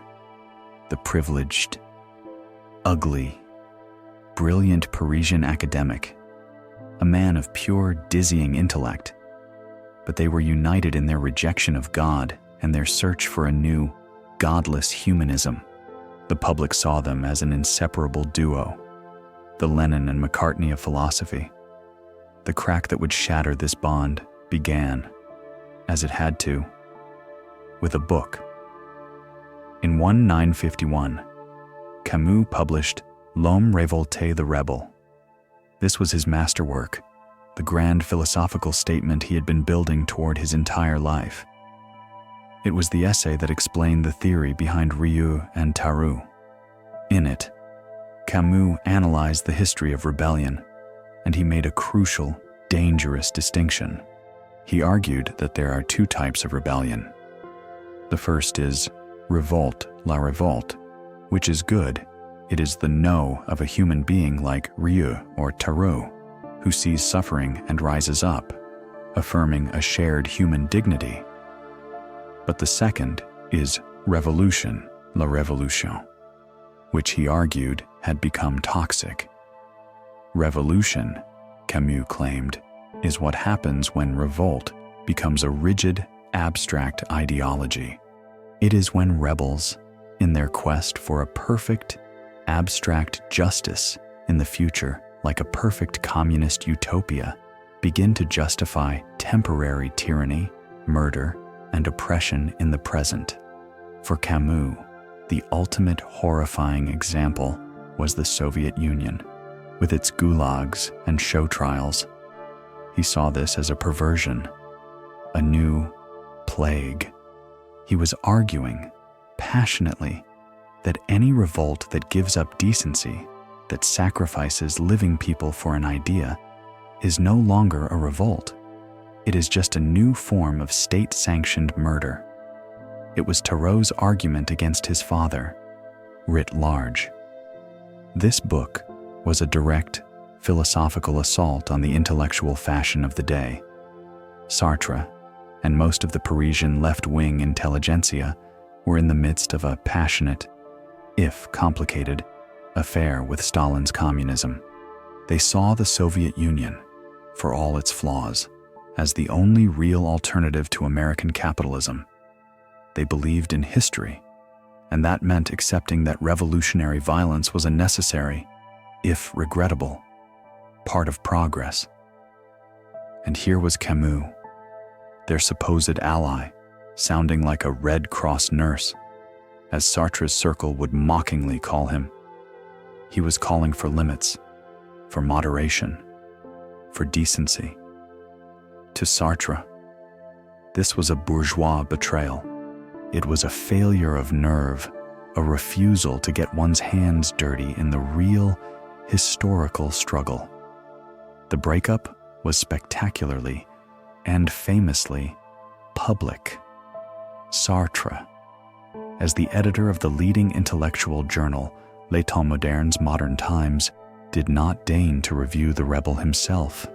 the privileged, ugly, brilliant Parisian academic, a man of pure, dizzying intellect. But they were united in their rejection of God and their search for a new, godless humanism. The public saw them as an inseparable duo, the Lennon and McCartney of philosophy. The crack that would shatter this bond began, as it had to, with a book. In 1951, Camus published L'Homme Révolté, the Rebel. This was his masterwork, the grand philosophical statement he had been building toward his entire life. It was the essay that explained the theory behind Rieux and Tarot. In it, Camus analyzed the history of rebellion, and he made a crucial, dangerous distinction. He argued that there are two types of rebellion. The first is revolte, la révolte, which is good. It is the no of a human being like Rieux or Tarot, who sees suffering and rises up, affirming a shared human dignity. But the second is revolution, la révolution, which he argued had become toxic. Revolution, Camus claimed, is what happens when revolt becomes a rigid, abstract ideology. It is when rebels, in their quest for a perfect, abstract justice in the future, like a perfect communist utopia, begin to justify temporary tyranny, murder, and oppression in the present. For Camus, the ultimate horrifying example was the Soviet Union, with its gulags and show trials. He saw this as a perversion, a new plague. He was arguing passionately that any revolt that gives up decency, that sacrifices living people for an idea, is no longer a revolt. It is just a new form of state-sanctioned murder. It was Tarot's argument against his father, writ large. This book was a direct, philosophical assault on the intellectual fashion of the day. Sartre and most of the Parisian left-wing intelligentsia were in the midst of a passionate, if complicated, affair with Stalin's communism. They saw the Soviet Union, for all its flaws, as the only real alternative to American capitalism. They believed in history, and that meant accepting that revolutionary violence was a necessary, if regrettable, part of progress. And here was Camus, their supposed ally, sounding like a Red Cross nurse, as Sartre's circle would mockingly call him. He was calling for limits, for moderation, for decency. To Sartre, this was a bourgeois betrayal. It was a failure of nerve, a refusal to get one's hands dirty in the real, historical struggle. The breakup was spectacularly and famously public. Sartre, as the editor of the leading intellectual journal, Les Temps Modernes Modern Times, did not deign to review the rebel himself.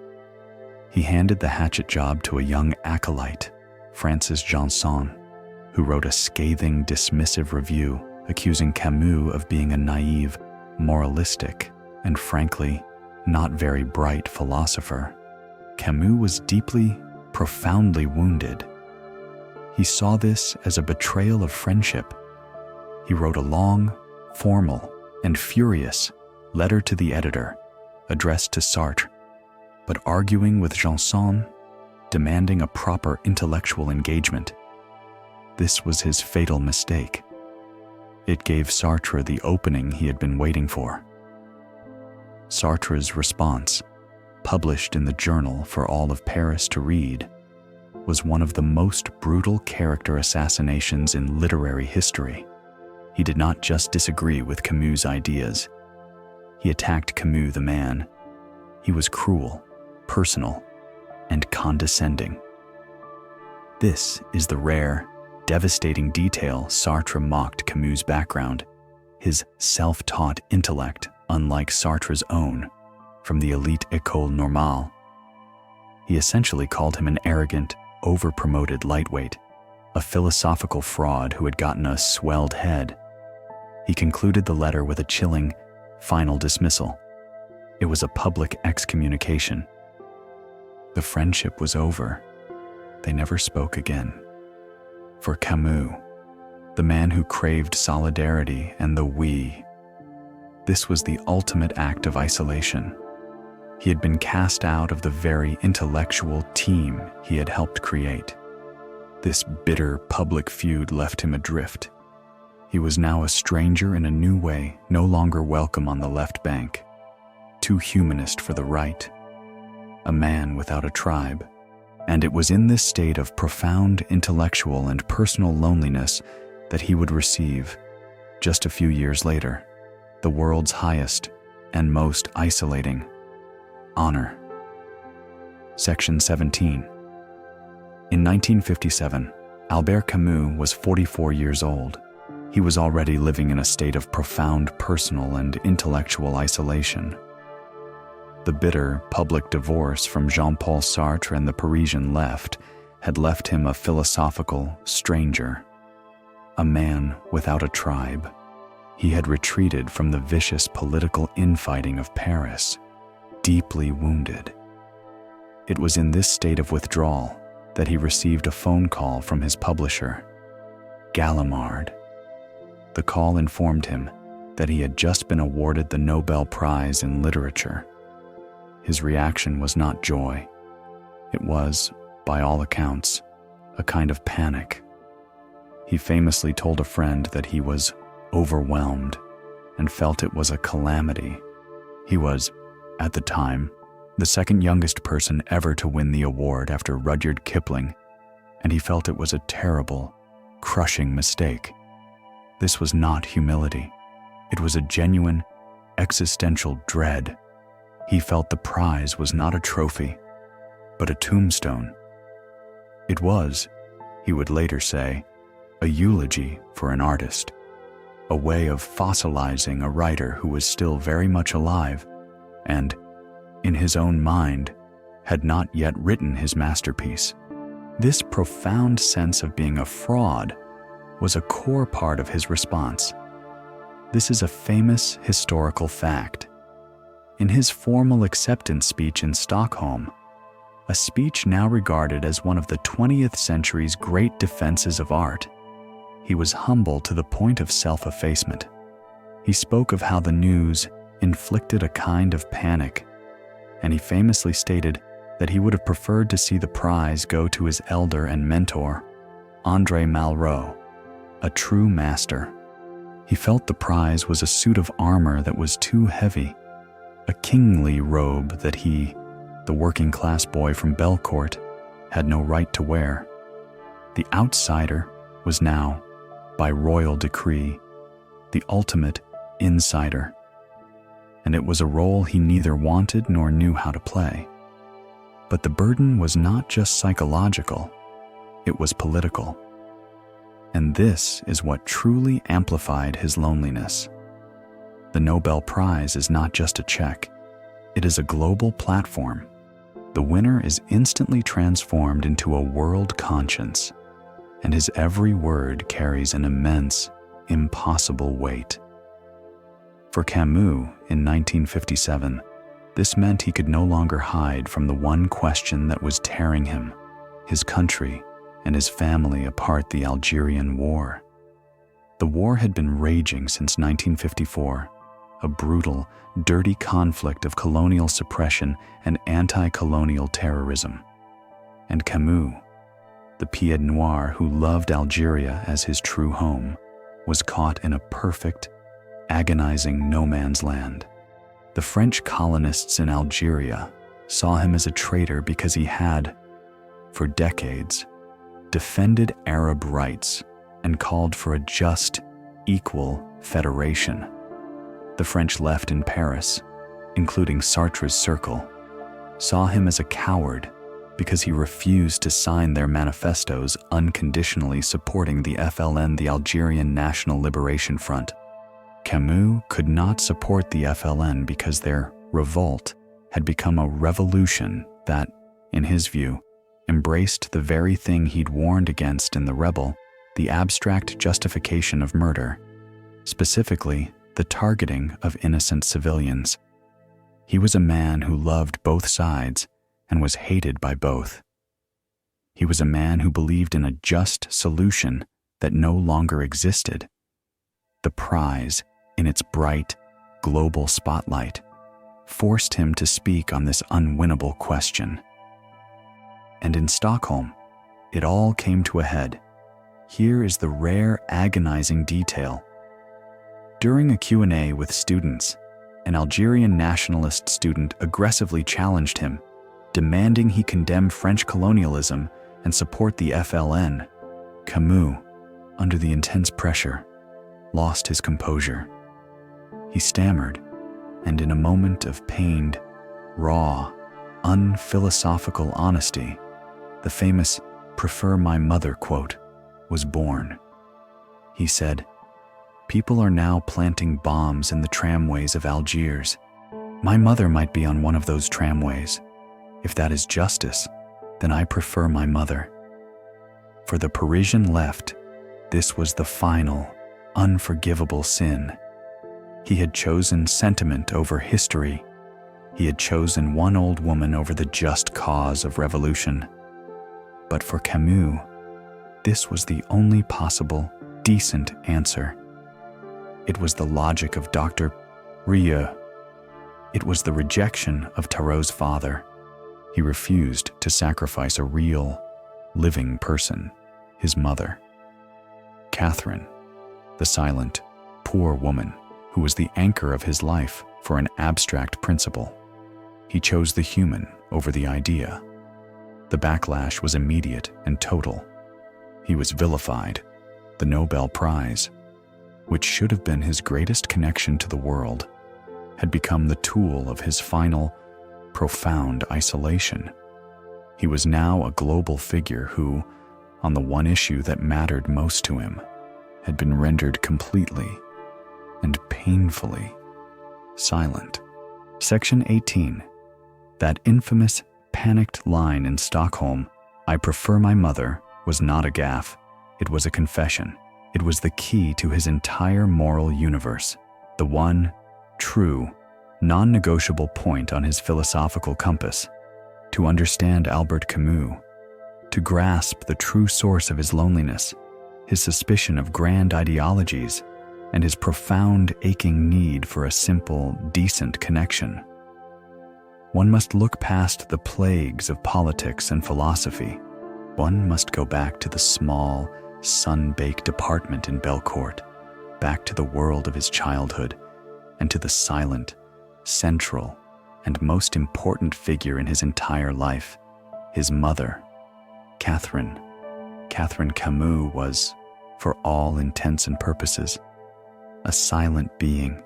He handed the hatchet job to a young acolyte, Francis Janson, who wrote a scathing, dismissive review accusing Camus of being a naive, moralistic, and frankly, not very bright philosopher. Camus was deeply, profoundly wounded. He saw this as a betrayal of friendship. He wrote a long, formal and furious letter to the editor addressed to Sartre, but arguing with Janson, demanding a proper intellectual engagement. This was his fatal mistake. It gave Sartre the opening he had been waiting for. Sartre's response, published in the journal for all of Paris to read, was one of the most brutal character assassinations in literary history. He did not just disagree with Camus' ideas. He attacked Camus the man. He was cruel, personal, and condescending. This is the rare, devastating detail Sartre mocked Camus' background, his self-taught intellect, unlike Sartre's own, from the elite École Normale. He essentially called him an arrogant, over-promoted lightweight, a philosophical fraud who had gotten a swelled head. He concluded the letter with a chilling, final dismissal. It was a public excommunication. The friendship was over. They never spoke again. For Camus, the man who craved solidarity and the we, this was the ultimate act of isolation. He had been cast out of the very intellectual team he had helped create. This bitter public feud left him adrift. He was now a stranger in a new way, no longer welcome on the left bank, too humanist for the right, a man without a tribe. And it was in this state of profound intellectual and personal loneliness that he would receive, just a few years later, the world's highest and most isolating honor. Section 17. In 1957, Albert Camus was 44 years old. He was already living in a state of profound personal and intellectual isolation. The bitter public divorce from Jean-Paul Sartre and the Parisian left had left him a philosophical stranger, a man without a tribe. He had retreated from the vicious political infighting of Paris, deeply wounded. It was in this state of withdrawal that he received a phone call from his publisher, Gallimard. The call informed him that he had just been awarded the Nobel Prize in Literature. His reaction was not joy. It was, by all accounts, a kind of panic. He famously told a friend that he was overwhelmed and felt it was a calamity. He was, at the time, the second youngest person ever to win the award after Rudyard Kipling, and he felt it was a terrible, crushing mistake. This was not humility. It was a genuine, existential dread. He felt the prize was not a trophy, but a tombstone. It was, he would later say, a eulogy for an artist, a way of fossilizing a writer who was still very much alive and, in his own mind, had not yet written his masterpiece. This profound sense of being a fraud was a core part of his response. This is a famous historical fact. In his formal acceptance speech in Stockholm, a speech now regarded as one of the 20th century's great defenses of art, he was humble to the point of self-effacement. He spoke of how the news inflicted a kind of panic, and he famously stated that he would have preferred to see the prize go to his elder and mentor, André Malraux, a true master. He felt the prize was a suit of armor that was too heavy, a kingly robe that he, the working-class boy from Belcourt, had no right to wear. The outsider was now, by royal decree, the ultimate insider, and it was a role he neither wanted nor knew how to play. But the burden was not just psychological, it was political. And this is what truly amplified his loneliness. The Nobel Prize is not just a check, it is a global platform. The winner is instantly transformed into a world conscience, and his every word carries an immense, impossible weight. For Camus, in 1957, this meant he could no longer hide from the one question that was tearing him, his country, and his family apart: the Algerian War. The war had been raging since 1954, a brutal, dirty conflict of colonial suppression and anti-colonial terrorism. And Camus, the pied noir who loved Algeria as his true home, was caught in a perfect, agonizing no-man's land. The French colonists in Algeria saw him as a traitor because he had, for decades, defended Arab rights and called for a just, equal federation. The French left in Paris, including Sartre's circle, saw him as a coward because he refused to sign their manifestos unconditionally supporting the FLN, the Algerian National Liberation Front. Camus could not support the FLN because their revolt had become a revolution that, in his view, embraced the very thing he'd warned against in The Rebel, the abstract justification of murder, specifically the targeting of innocent civilians. He was a man who loved both sides and was hated by both. He was a man who believed in a just solution that no longer existed. The prize, in its bright, global spotlight, forced him to speak on this unwinnable question. And in Stockholm, it all came to a head. Here is the rare, agonizing detail. During a Q&A with students, an Algerian nationalist student aggressively challenged him, demanding he condemn French colonialism and support the FLN. Camus, under the intense pressure, lost his composure. He stammered, and in a moment of pained, raw, unphilosophical honesty, the famous "prefer my mother" quote was born. He said, "People are now planting bombs in the tramways of Algiers. My mother might be on one of those tramways. If that is justice, then I prefer my mother." For the Parisian left, this was the final, unforgivable sin. He had chosen sentiment over history. He had chosen one old woman over the just cause of revolution. But for Camus, this was the only possible, decent answer. It was the logic of Dr. Rieu. It was the rejection of Tarot's father. He refused to sacrifice a real, living person, his mother. Catherine, the silent, poor woman who was the anchor of his life for an abstract principle. He chose the human over the idea. The backlash was immediate and total. He was vilified. The Nobel Prize, which should have been his greatest connection to the world, had become the tool of his final, profound isolation. He was now a global figure who, on the one issue that mattered most to him, had been rendered completely and painfully silent. Section 18. That infamous, panicked line in Stockholm, "I prefer my mother," was not a gaffe. It was a confession. It was the key to his entire moral universe, the one, true, non-negotiable point on his philosophical compass. To understand Albert Camus, to grasp the true source of his loneliness, his suspicion of grand ideologies, and his profound aching need for a simple, decent connection, one must look past the plagues of politics and philosophy. One must go back to the small, sun-baked apartment in Belcourt, back to the world of his childhood, and to the silent, central, and most important figure in his entire life, his mother, Catherine. Catherine Camus was, for all intents and purposes, a silent being.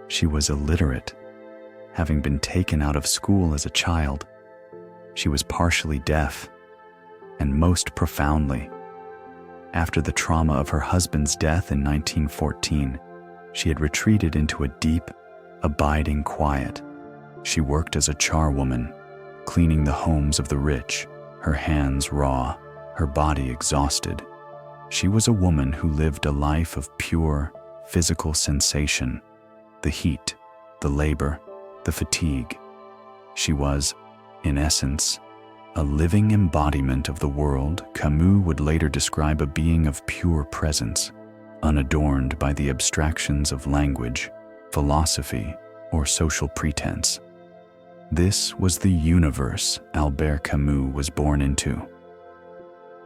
She was illiterate, having been taken out of school as a child. She was partially deaf, and most profoundly, after the trauma of her husband's death in 1914, she had retreated into a deep, abiding quiet. She worked as a charwoman, cleaning the homes of the rich, her hands raw, her body exhausted. She was a woman who lived a life of pure, physical sensation, the heat, the labor, the fatigue. She was, in essence, a living embodiment of the world Camus would later describe a being of pure presence, unadorned by the abstractions of language, philosophy, or social pretense. This was the universe Albert Camus was born into.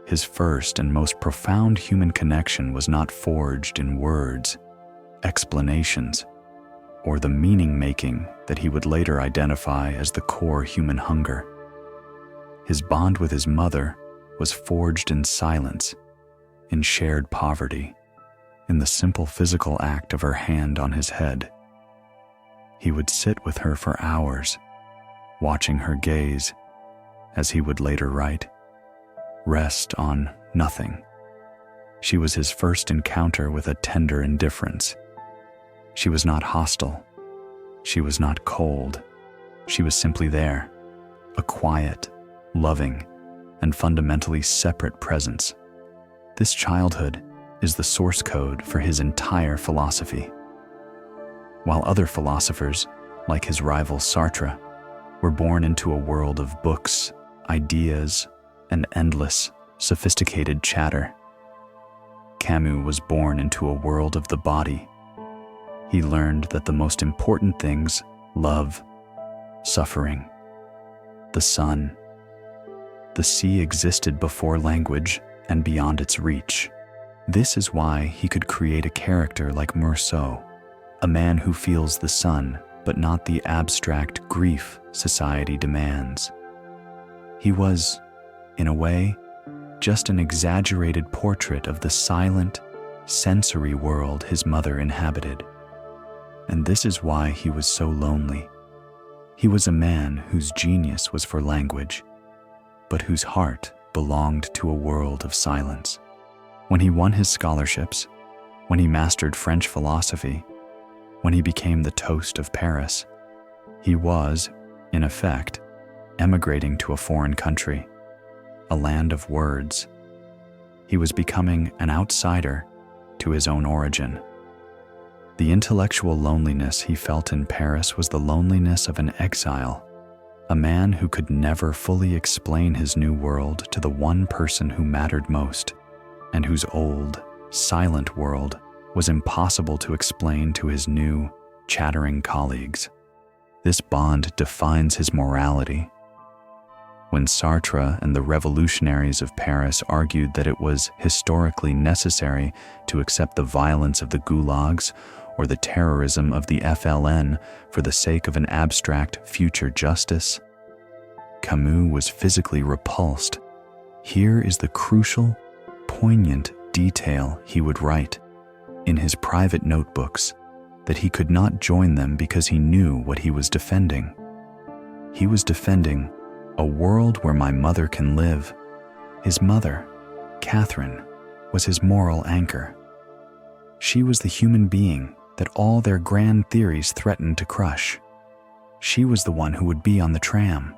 His first and most profound human connection was not forged in words, explanations, or the meaning-making that he would later identify as the core human hunger. His bond with his mother was forged in silence, in shared poverty, in the simple physical act of her hand on his head. He would sit with her for hours, watching her gaze, as he would later write, rest on nothing. She was his first encounter with a tender indifference. She was not hostile. She was not cold. She was simply there, a quiet, loving, and fundamentally separate presence. This childhood is the source code for his entire philosophy. While other philosophers, like his rival Sartre, were born into a world of books, ideas, and endless, sophisticated chatter, Camus was born into a world of the body. He learned that the most important things, love, suffering, the sun, the sea existed before language and beyond its reach. This is why he could create a character like Meursault, a man who feels the sun but not the abstract grief society demands. He was, in a way, just an exaggerated portrait of the silent, sensory world his mother inhabited. And this is why he was so lonely. He was a man whose genius was for language, but whose heart belonged to a world of silence. When he won his scholarships, when he mastered French philosophy, when he became the toast of Paris, he was, in effect, emigrating to a foreign country, a land of words. He was becoming an outsider to his own origin. The intellectual loneliness he felt in Paris was the loneliness of an exile, a man who could never fully explain his new world to the one person who mattered most, and whose old, silent world was impossible to explain to his new, chattering colleagues. This bond defines his morality. When Sartre and the revolutionaries of Paris argued that it was historically necessary to accept the violence of the gulags or the terrorism of the FLN for the sake of an abstract future justice, Camus was physically repulsed. Here is the crucial, poignant detail he would write in his private notebooks, that he could not join them because he knew what he was defending. He was defending a world where my mother can live. His mother, Catherine, was his moral anchor. She was the human being that all their grand theories threatened to crush. She was the one who would be on the tram.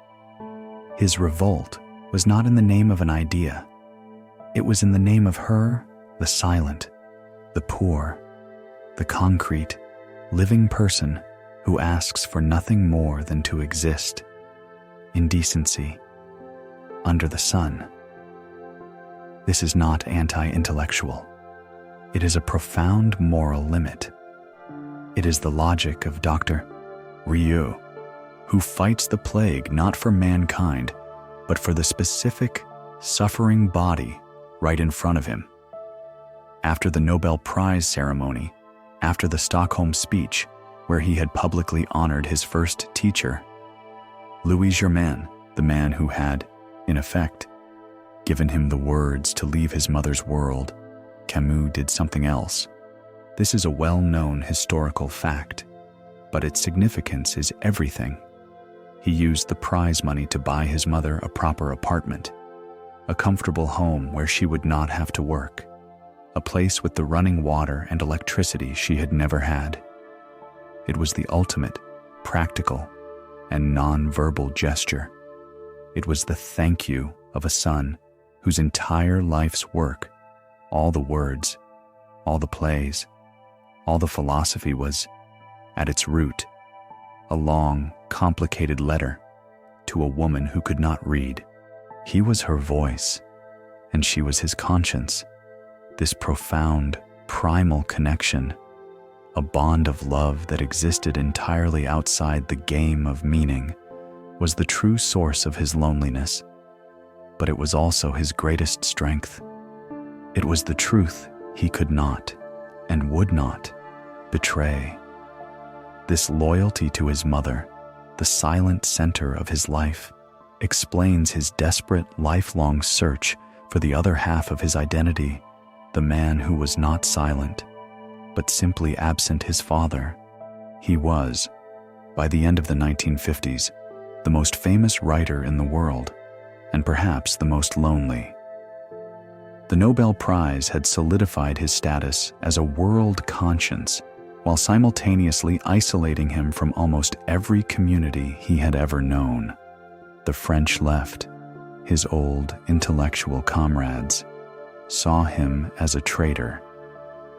His revolt was not in the name of an idea. It was in the name of her, the silent, the poor, the concrete, living person who asks for nothing more than to exist in decency, under the sun. This is not anti-intellectual. It is a profound moral limit. It is the logic of Dr. Rieu, who fights the plague not for mankind, but for the specific, suffering body right in front of him. After the Nobel Prize ceremony, after the Stockholm speech, where he had publicly honored his first teacher, Louis Germain, the man who had, in effect, given him the words to leave his mother's world, Camus did something else. This is a well-known historical fact, but its significance is everything. He used the prize money to buy his mother a proper apartment, a comfortable home where she would not have to work, a place with the running water and electricity she had never had. It was the ultimate, practical, and non-verbal gesture. It was the thank you of a son whose entire life's work, all the words, all the plays, all the philosophy was, at its root, a long, complicated letter to a woman who could not read. He was her voice, and she was his conscience, this profound, primal connection, a bond of love that existed entirely outside the game of meaning, was the true source of his loneliness, but it was also his greatest strength. It was the truth he could not and would not betray. This loyalty to his mother, the silent center of his life, explains his desperate, lifelong search for the other half of his identity, the man who was not silent, but simply absent his father. He was, by the end of the 1950s, the most famous writer in the world, and perhaps the most lonely. The Nobel Prize had solidified his status as a world conscience, while simultaneously isolating him from almost every community he had ever known. The French left, his old intellectual comrades, saw him as a traitor.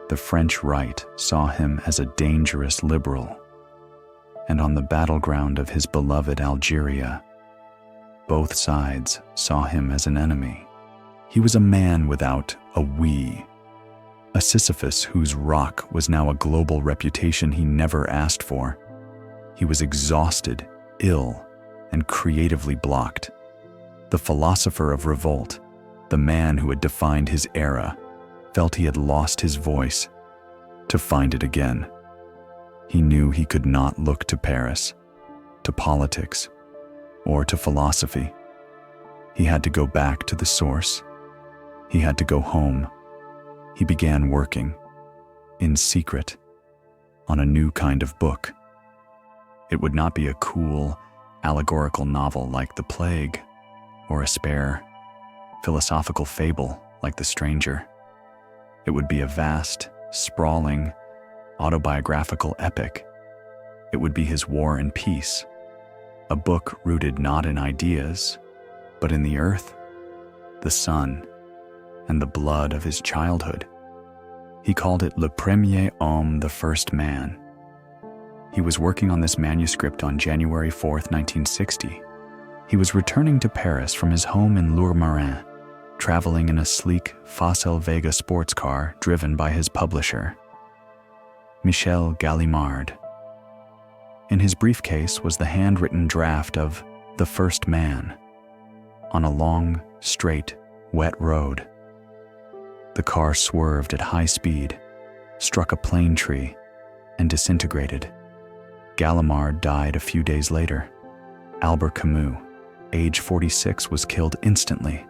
The French right saw him as a dangerous liberal. And on the battleground of his beloved Algeria, both sides saw him as an enemy. He was a man without a we, a Sisyphus whose rock was now a global reputation he never asked for. He was exhausted, ill, and creatively blocked. The philosopher of revolt, the man who had defined his era, felt he had lost his voice. To find it again, he knew he could not look to Paris, to politics, or to philosophy. He had to go back to the source. He had to go home. He began working, in secret, on a new kind of book. It would not be a cool, allegorical novel like The Plague, or a spare, philosophical fable like The Stranger. It would be a vast, sprawling, autobiographical epic. It would be his War and Peace, a book rooted not in ideas, but in the earth, the sun, and the blood of his childhood. He called it Le Premier Homme, the First Man. He was working on this manuscript on January 4th, 1960. He was returning to Paris from his home in Lourmarin, traveling in a sleek Facel Vega sports car driven by his publisher, Michel Gallimard. In his briefcase was the handwritten draft of The First Man. On a long, straight, wet road, the car swerved at high speed, struck a plane tree, and disintegrated. Gallimard died a few days later. Albert Camus, age 46, was killed instantly.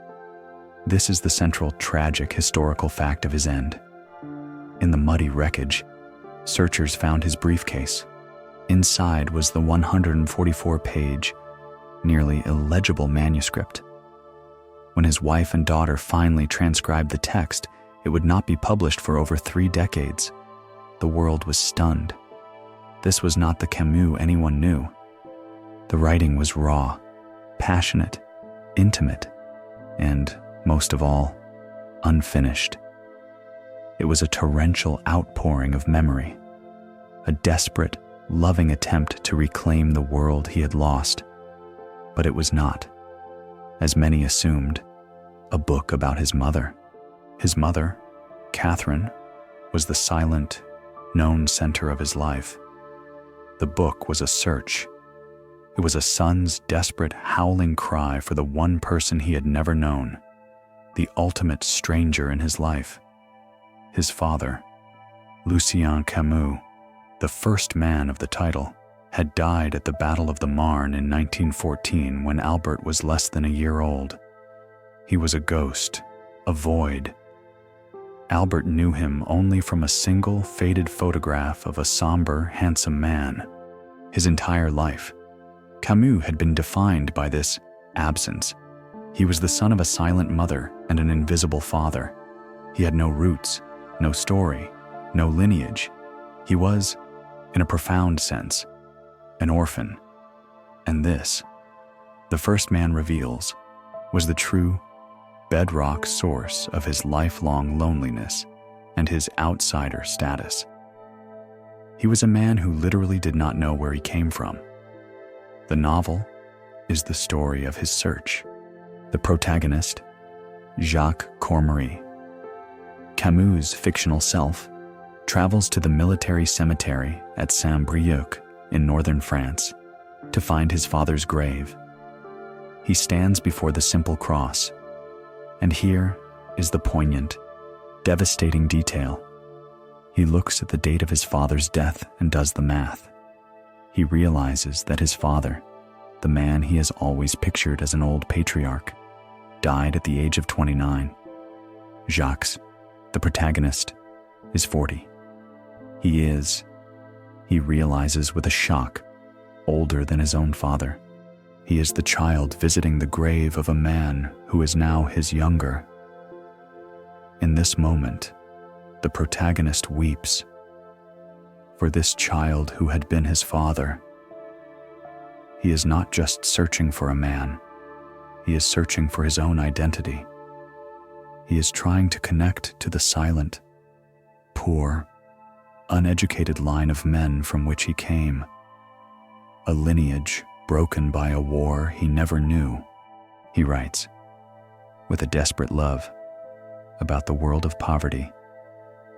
This is the central tragic historical fact of his end. In the muddy wreckage, searchers found his briefcase. Inside was the 144-page, nearly illegible manuscript. When his wife and daughter finally transcribed the text, it would not be published for over 3 decades. The world was stunned. This was not the Camus anyone knew. The writing was raw, passionate, intimate, and, most of all, unfinished. It was a torrential outpouring of memory, a desperate, loving attempt to reclaim the world he had lost. But it was not, as many assumed, a book about his mother. His mother, Catherine, was the silent, known center of his life. The book was a search. It was a son's desperate, howling cry for the one person he had never known, the ultimate stranger in his life. His father, Lucien Camus, the first man of the title, had died at the Battle of the Marne in 1914 when Albert was less than a year old. He was a ghost, a void. Albert knew him only from a single faded photograph of a somber, handsome man. His entire life, Camus had been defined by this absence. He was the son of a silent mother and an invisible father. He had no roots, no story, no lineage. He was, in a profound sense, an orphan. And this, The First Man reveals, was the true bedrock source of his lifelong loneliness and his outsider status. He was a man who literally did not know where he came from. The novel is the story of his search. The protagonist, Jacques Cormery, Camus' fictional self, travels to the military cemetery at Saint-Brieuc in northern France to find his father's grave. He stands before the simple cross, and here is the poignant, devastating detail. He looks at the date of his father's death and does the math. He realizes that his father, the man he has always pictured as an old patriarch, died at the age of 29. Jacques, the protagonist, is 40. He realizes with a shock, older than his own father. He is the child visiting the grave of a man who is now his younger. In this moment, the protagonist weeps. For this child who had been his father, he is not just searching for a man, he is searching for his own identity. He is trying to connect to the silent, poor, uneducated line of men from which he came, a lineage broken by a war he never knew. He writes, with a desperate love, about the world of poverty,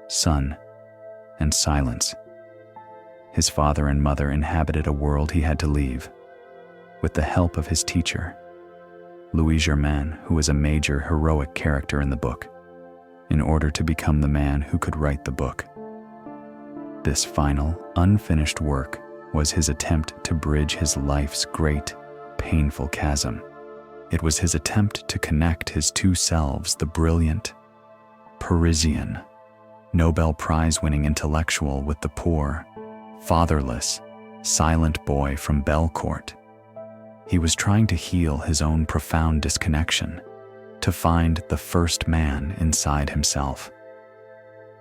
sun, and silence. His father and mother inhabited a world he had to leave, with the help of his teacher, Louis Germain, who is a major heroic character in the book, in order to become the man who could write the book. This final, unfinished work was his attempt to bridge his life's great, painful chasm. It was his attempt to connect his two selves, the brilliant, Parisian, Nobel Prize-winning intellectual with the poor, fatherless, silent boy from Belcourt. He was trying to heal his own profound disconnection, to find the first man inside himself.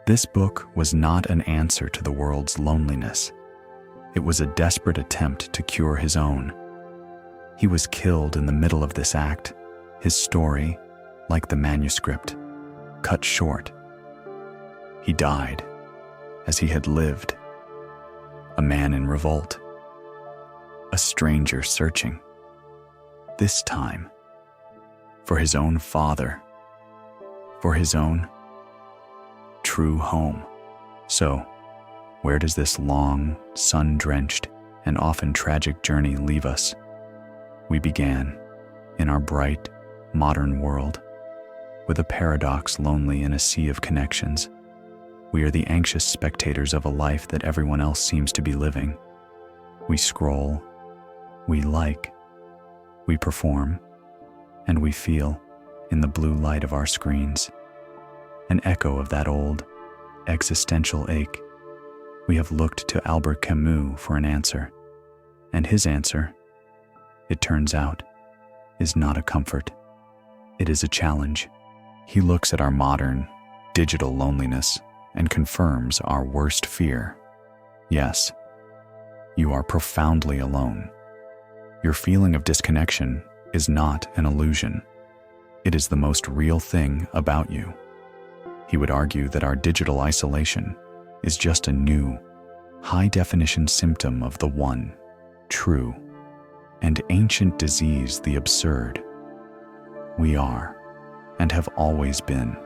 This book was not an answer to the world's loneliness. It was a desperate attempt to cure his own. He was killed in the middle of this act, his story, like the manuscript, cut short. He died as he had lived, a man in revolt, a stranger searching, this time for his own father, for his own true home. So, where does this long, sun-drenched, and often tragic journey leave us? We began, in our bright, modern world, with a paradox lonely in a sea of connections. We are the anxious spectators of a life that everyone else seems to be living. We scroll, we like, we perform, and we feel, in the blue light of our screens, an echo of that old, existential ache. We have looked to Albert Camus for an answer, and his answer, it turns out, is not a comfort. It is a challenge. He looks at our modern, digital loneliness and confirms our worst fear. Yes, you are profoundly alone. Your feeling of disconnection is not an illusion. It is the most real thing about you. He would argue that our digital isolation is just a new, high-definition symptom of the one, true, and ancient disease, the absurd. We are, and have always been,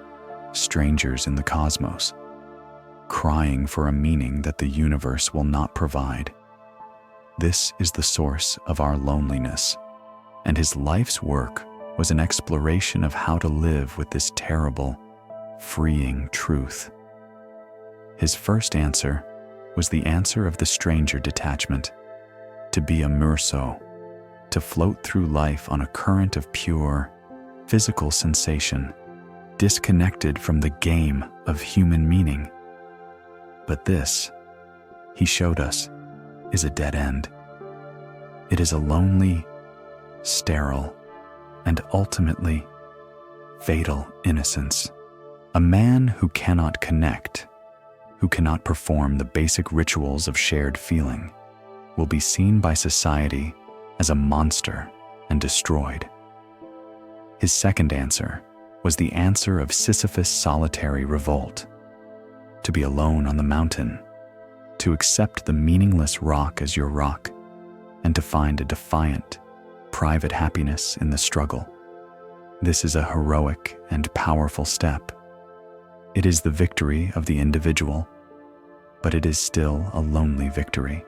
strangers in the cosmos, crying for a meaning that the universe will not provide. This is the source of our loneliness, and his life's work was an exploration of how to live with this terrible, freeing truth. His first answer was the answer of the stranger detachment, to be a merceau, to float through life on a current of pure, physical sensation, disconnected from the game of human meaning. But this, he showed us, is a dead end. It is a lonely, sterile, and ultimately fatal innocence. A man who cannot connect, who cannot perform the basic rituals of shared feeling, will be seen by society as a monster and destroyed. His second answer was the answer of Sisyphus' solitary revolt, to be alone on the mountain, to accept the meaningless rock as your rock, and to find a defiant, private happiness in the struggle. This is a heroic and powerful step. It is the victory of the individual but it is still a lonely victory.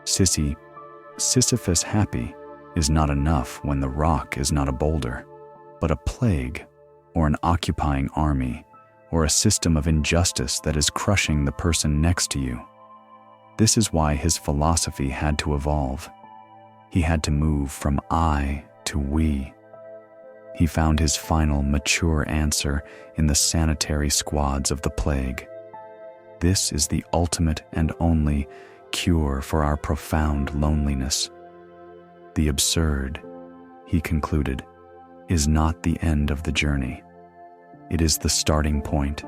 Sisyphus happy is not enough when the rock is not a boulder, but a plague, or an occupying army, or a system of injustice that is crushing the person next to you. This is why his philosophy had to evolve. He had to move from I to we. He found his final mature answer in the sanitary squads of the plague. This is the ultimate and only cure for our profound loneliness. The absurd, he concluded, is not the end of the journey. It is the starting point.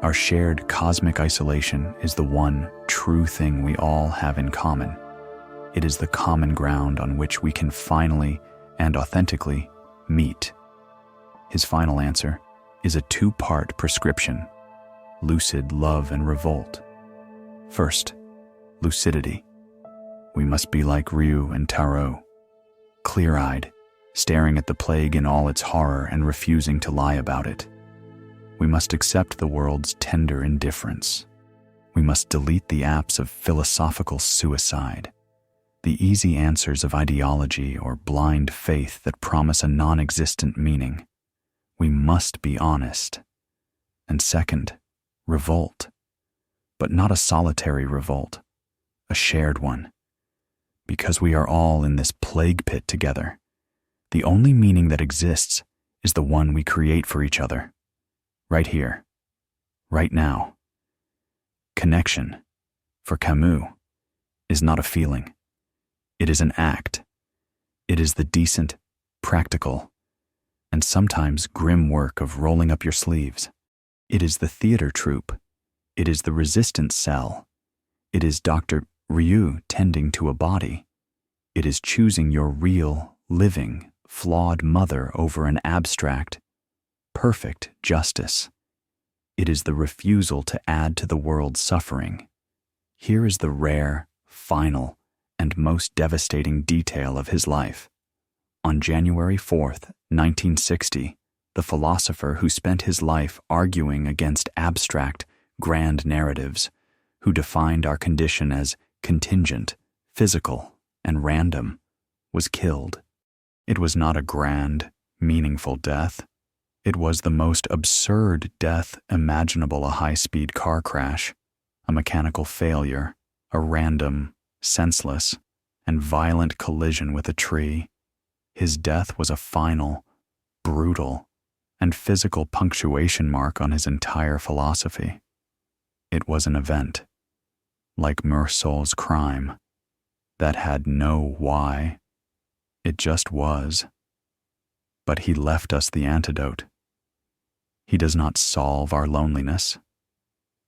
Our shared cosmic isolation is the one true thing we all have in common. It is the common ground on which we can finally and authentically meet. His final answer is a two-part prescription: lucid love and revolt. First, lucidity. We must be like Ryu and Taro, clear-eyed, staring at the plague in all its horror and refusing to lie about it. We must accept the world's tender indifference. We must delete the apps of philosophical suicide, the easy answers of ideology or blind faith that promise a non-existent meaning. We must be honest. And second, revolt. But not a solitary revolt, a shared one. Because we are all in this plague pit together. The only meaning that exists is the one we create for each other. Right here, right now. Connection, for Camus, is not a feeling. It is an act. It is the decent, practical, and sometimes grim work of rolling up your sleeves. It is the theater troupe. It is the resistance cell. It is Dr. Ryu tending to a body. It is choosing your real, living, flawed mother over an abstract, perfect justice. It is the refusal to add to the world's suffering. Here is the rare, final, and most devastating detail of his life. On January 4th, 1960, the philosopher who spent his life arguing against abstract, grand narratives, who defined our condition as contingent, physical, and random, was killed. It was not a grand, meaningful death. It was the most absurd death imaginable: a high-speed car crash, a mechanical failure, a random, senseless, and violent collision with a tree. His death was a final, brutal, and physical punctuation mark on his entire philosophy. It was an event, like Meursault's crime, that had no why. It just was. But he left us the antidote. He does not solve our loneliness.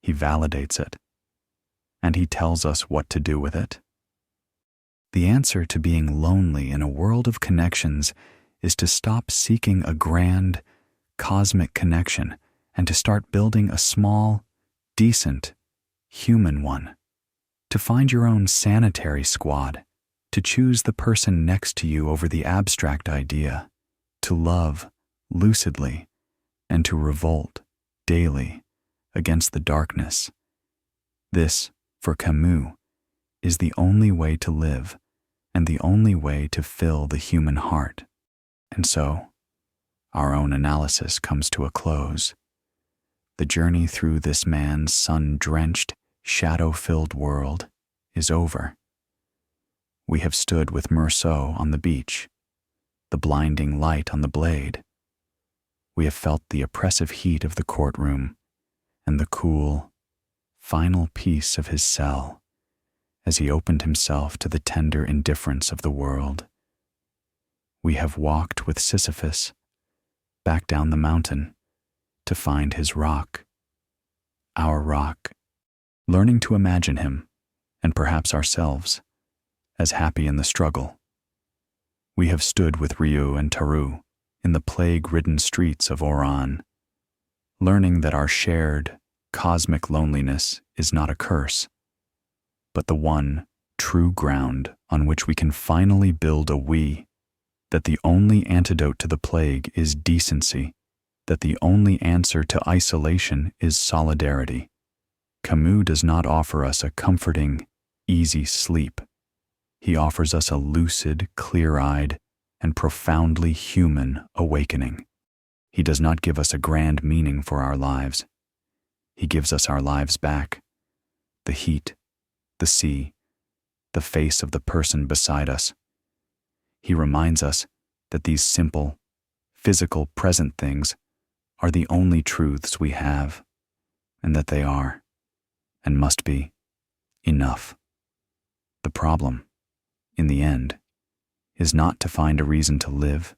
He validates it. And he tells us what to do with it. The answer to being lonely in a world of connections is to stop seeking a grand, cosmic connection and to start building a small, decent, human one. To find your own sanitary squad, to choose the person next to you over the abstract idea, to love lucidly, and to revolt daily against the darkness. This, for Camus, is the only way to live and the only way to fill the human heart. And so, our own analysis comes to a close. The journey through this man's sun-drenched, shadow-filled world is over. We have stood with Meursault on the beach, the blinding light on the blade. We have felt the oppressive heat of the courtroom and the cool, final peace of his cell as he opened himself to the tender indifference of the world. We have walked with Sisyphus back down the mountain to find his rock, our rock, learning to imagine him, and perhaps ourselves, as happy in the struggle. We have stood with Ryu and Taru in the plague-ridden streets of Oran, learning that our shared, cosmic loneliness is not a curse, but the one true ground on which we can finally build a we, that the only antidote to the plague is decency, that the only answer to isolation is solidarity, Camus does not offer us a comforting, easy sleep. He offers us a lucid, clear-eyed, and profoundly human awakening. He does not give us a grand meaning for our lives. He gives us our lives back, the heat, the sea, the face of the person beside us. He reminds us that these simple, physical, present things are the only truths we have, and that they are, and must be, enough. The problem, in the end, is not to find a reason to live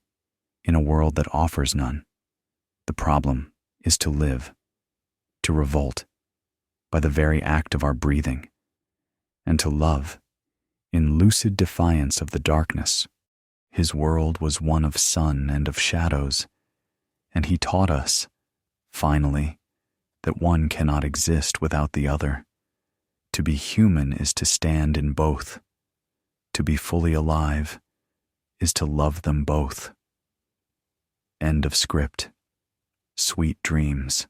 in a world that offers none. The problem is to live, to revolt by the very act of our breathing, and to love in lucid defiance of the darkness. His world was one of sun and of shadows, and he taught us, finally, that one cannot exist without the other. To be human is to stand in both. To be fully alive is to love them both. End of script. Sweet dreams.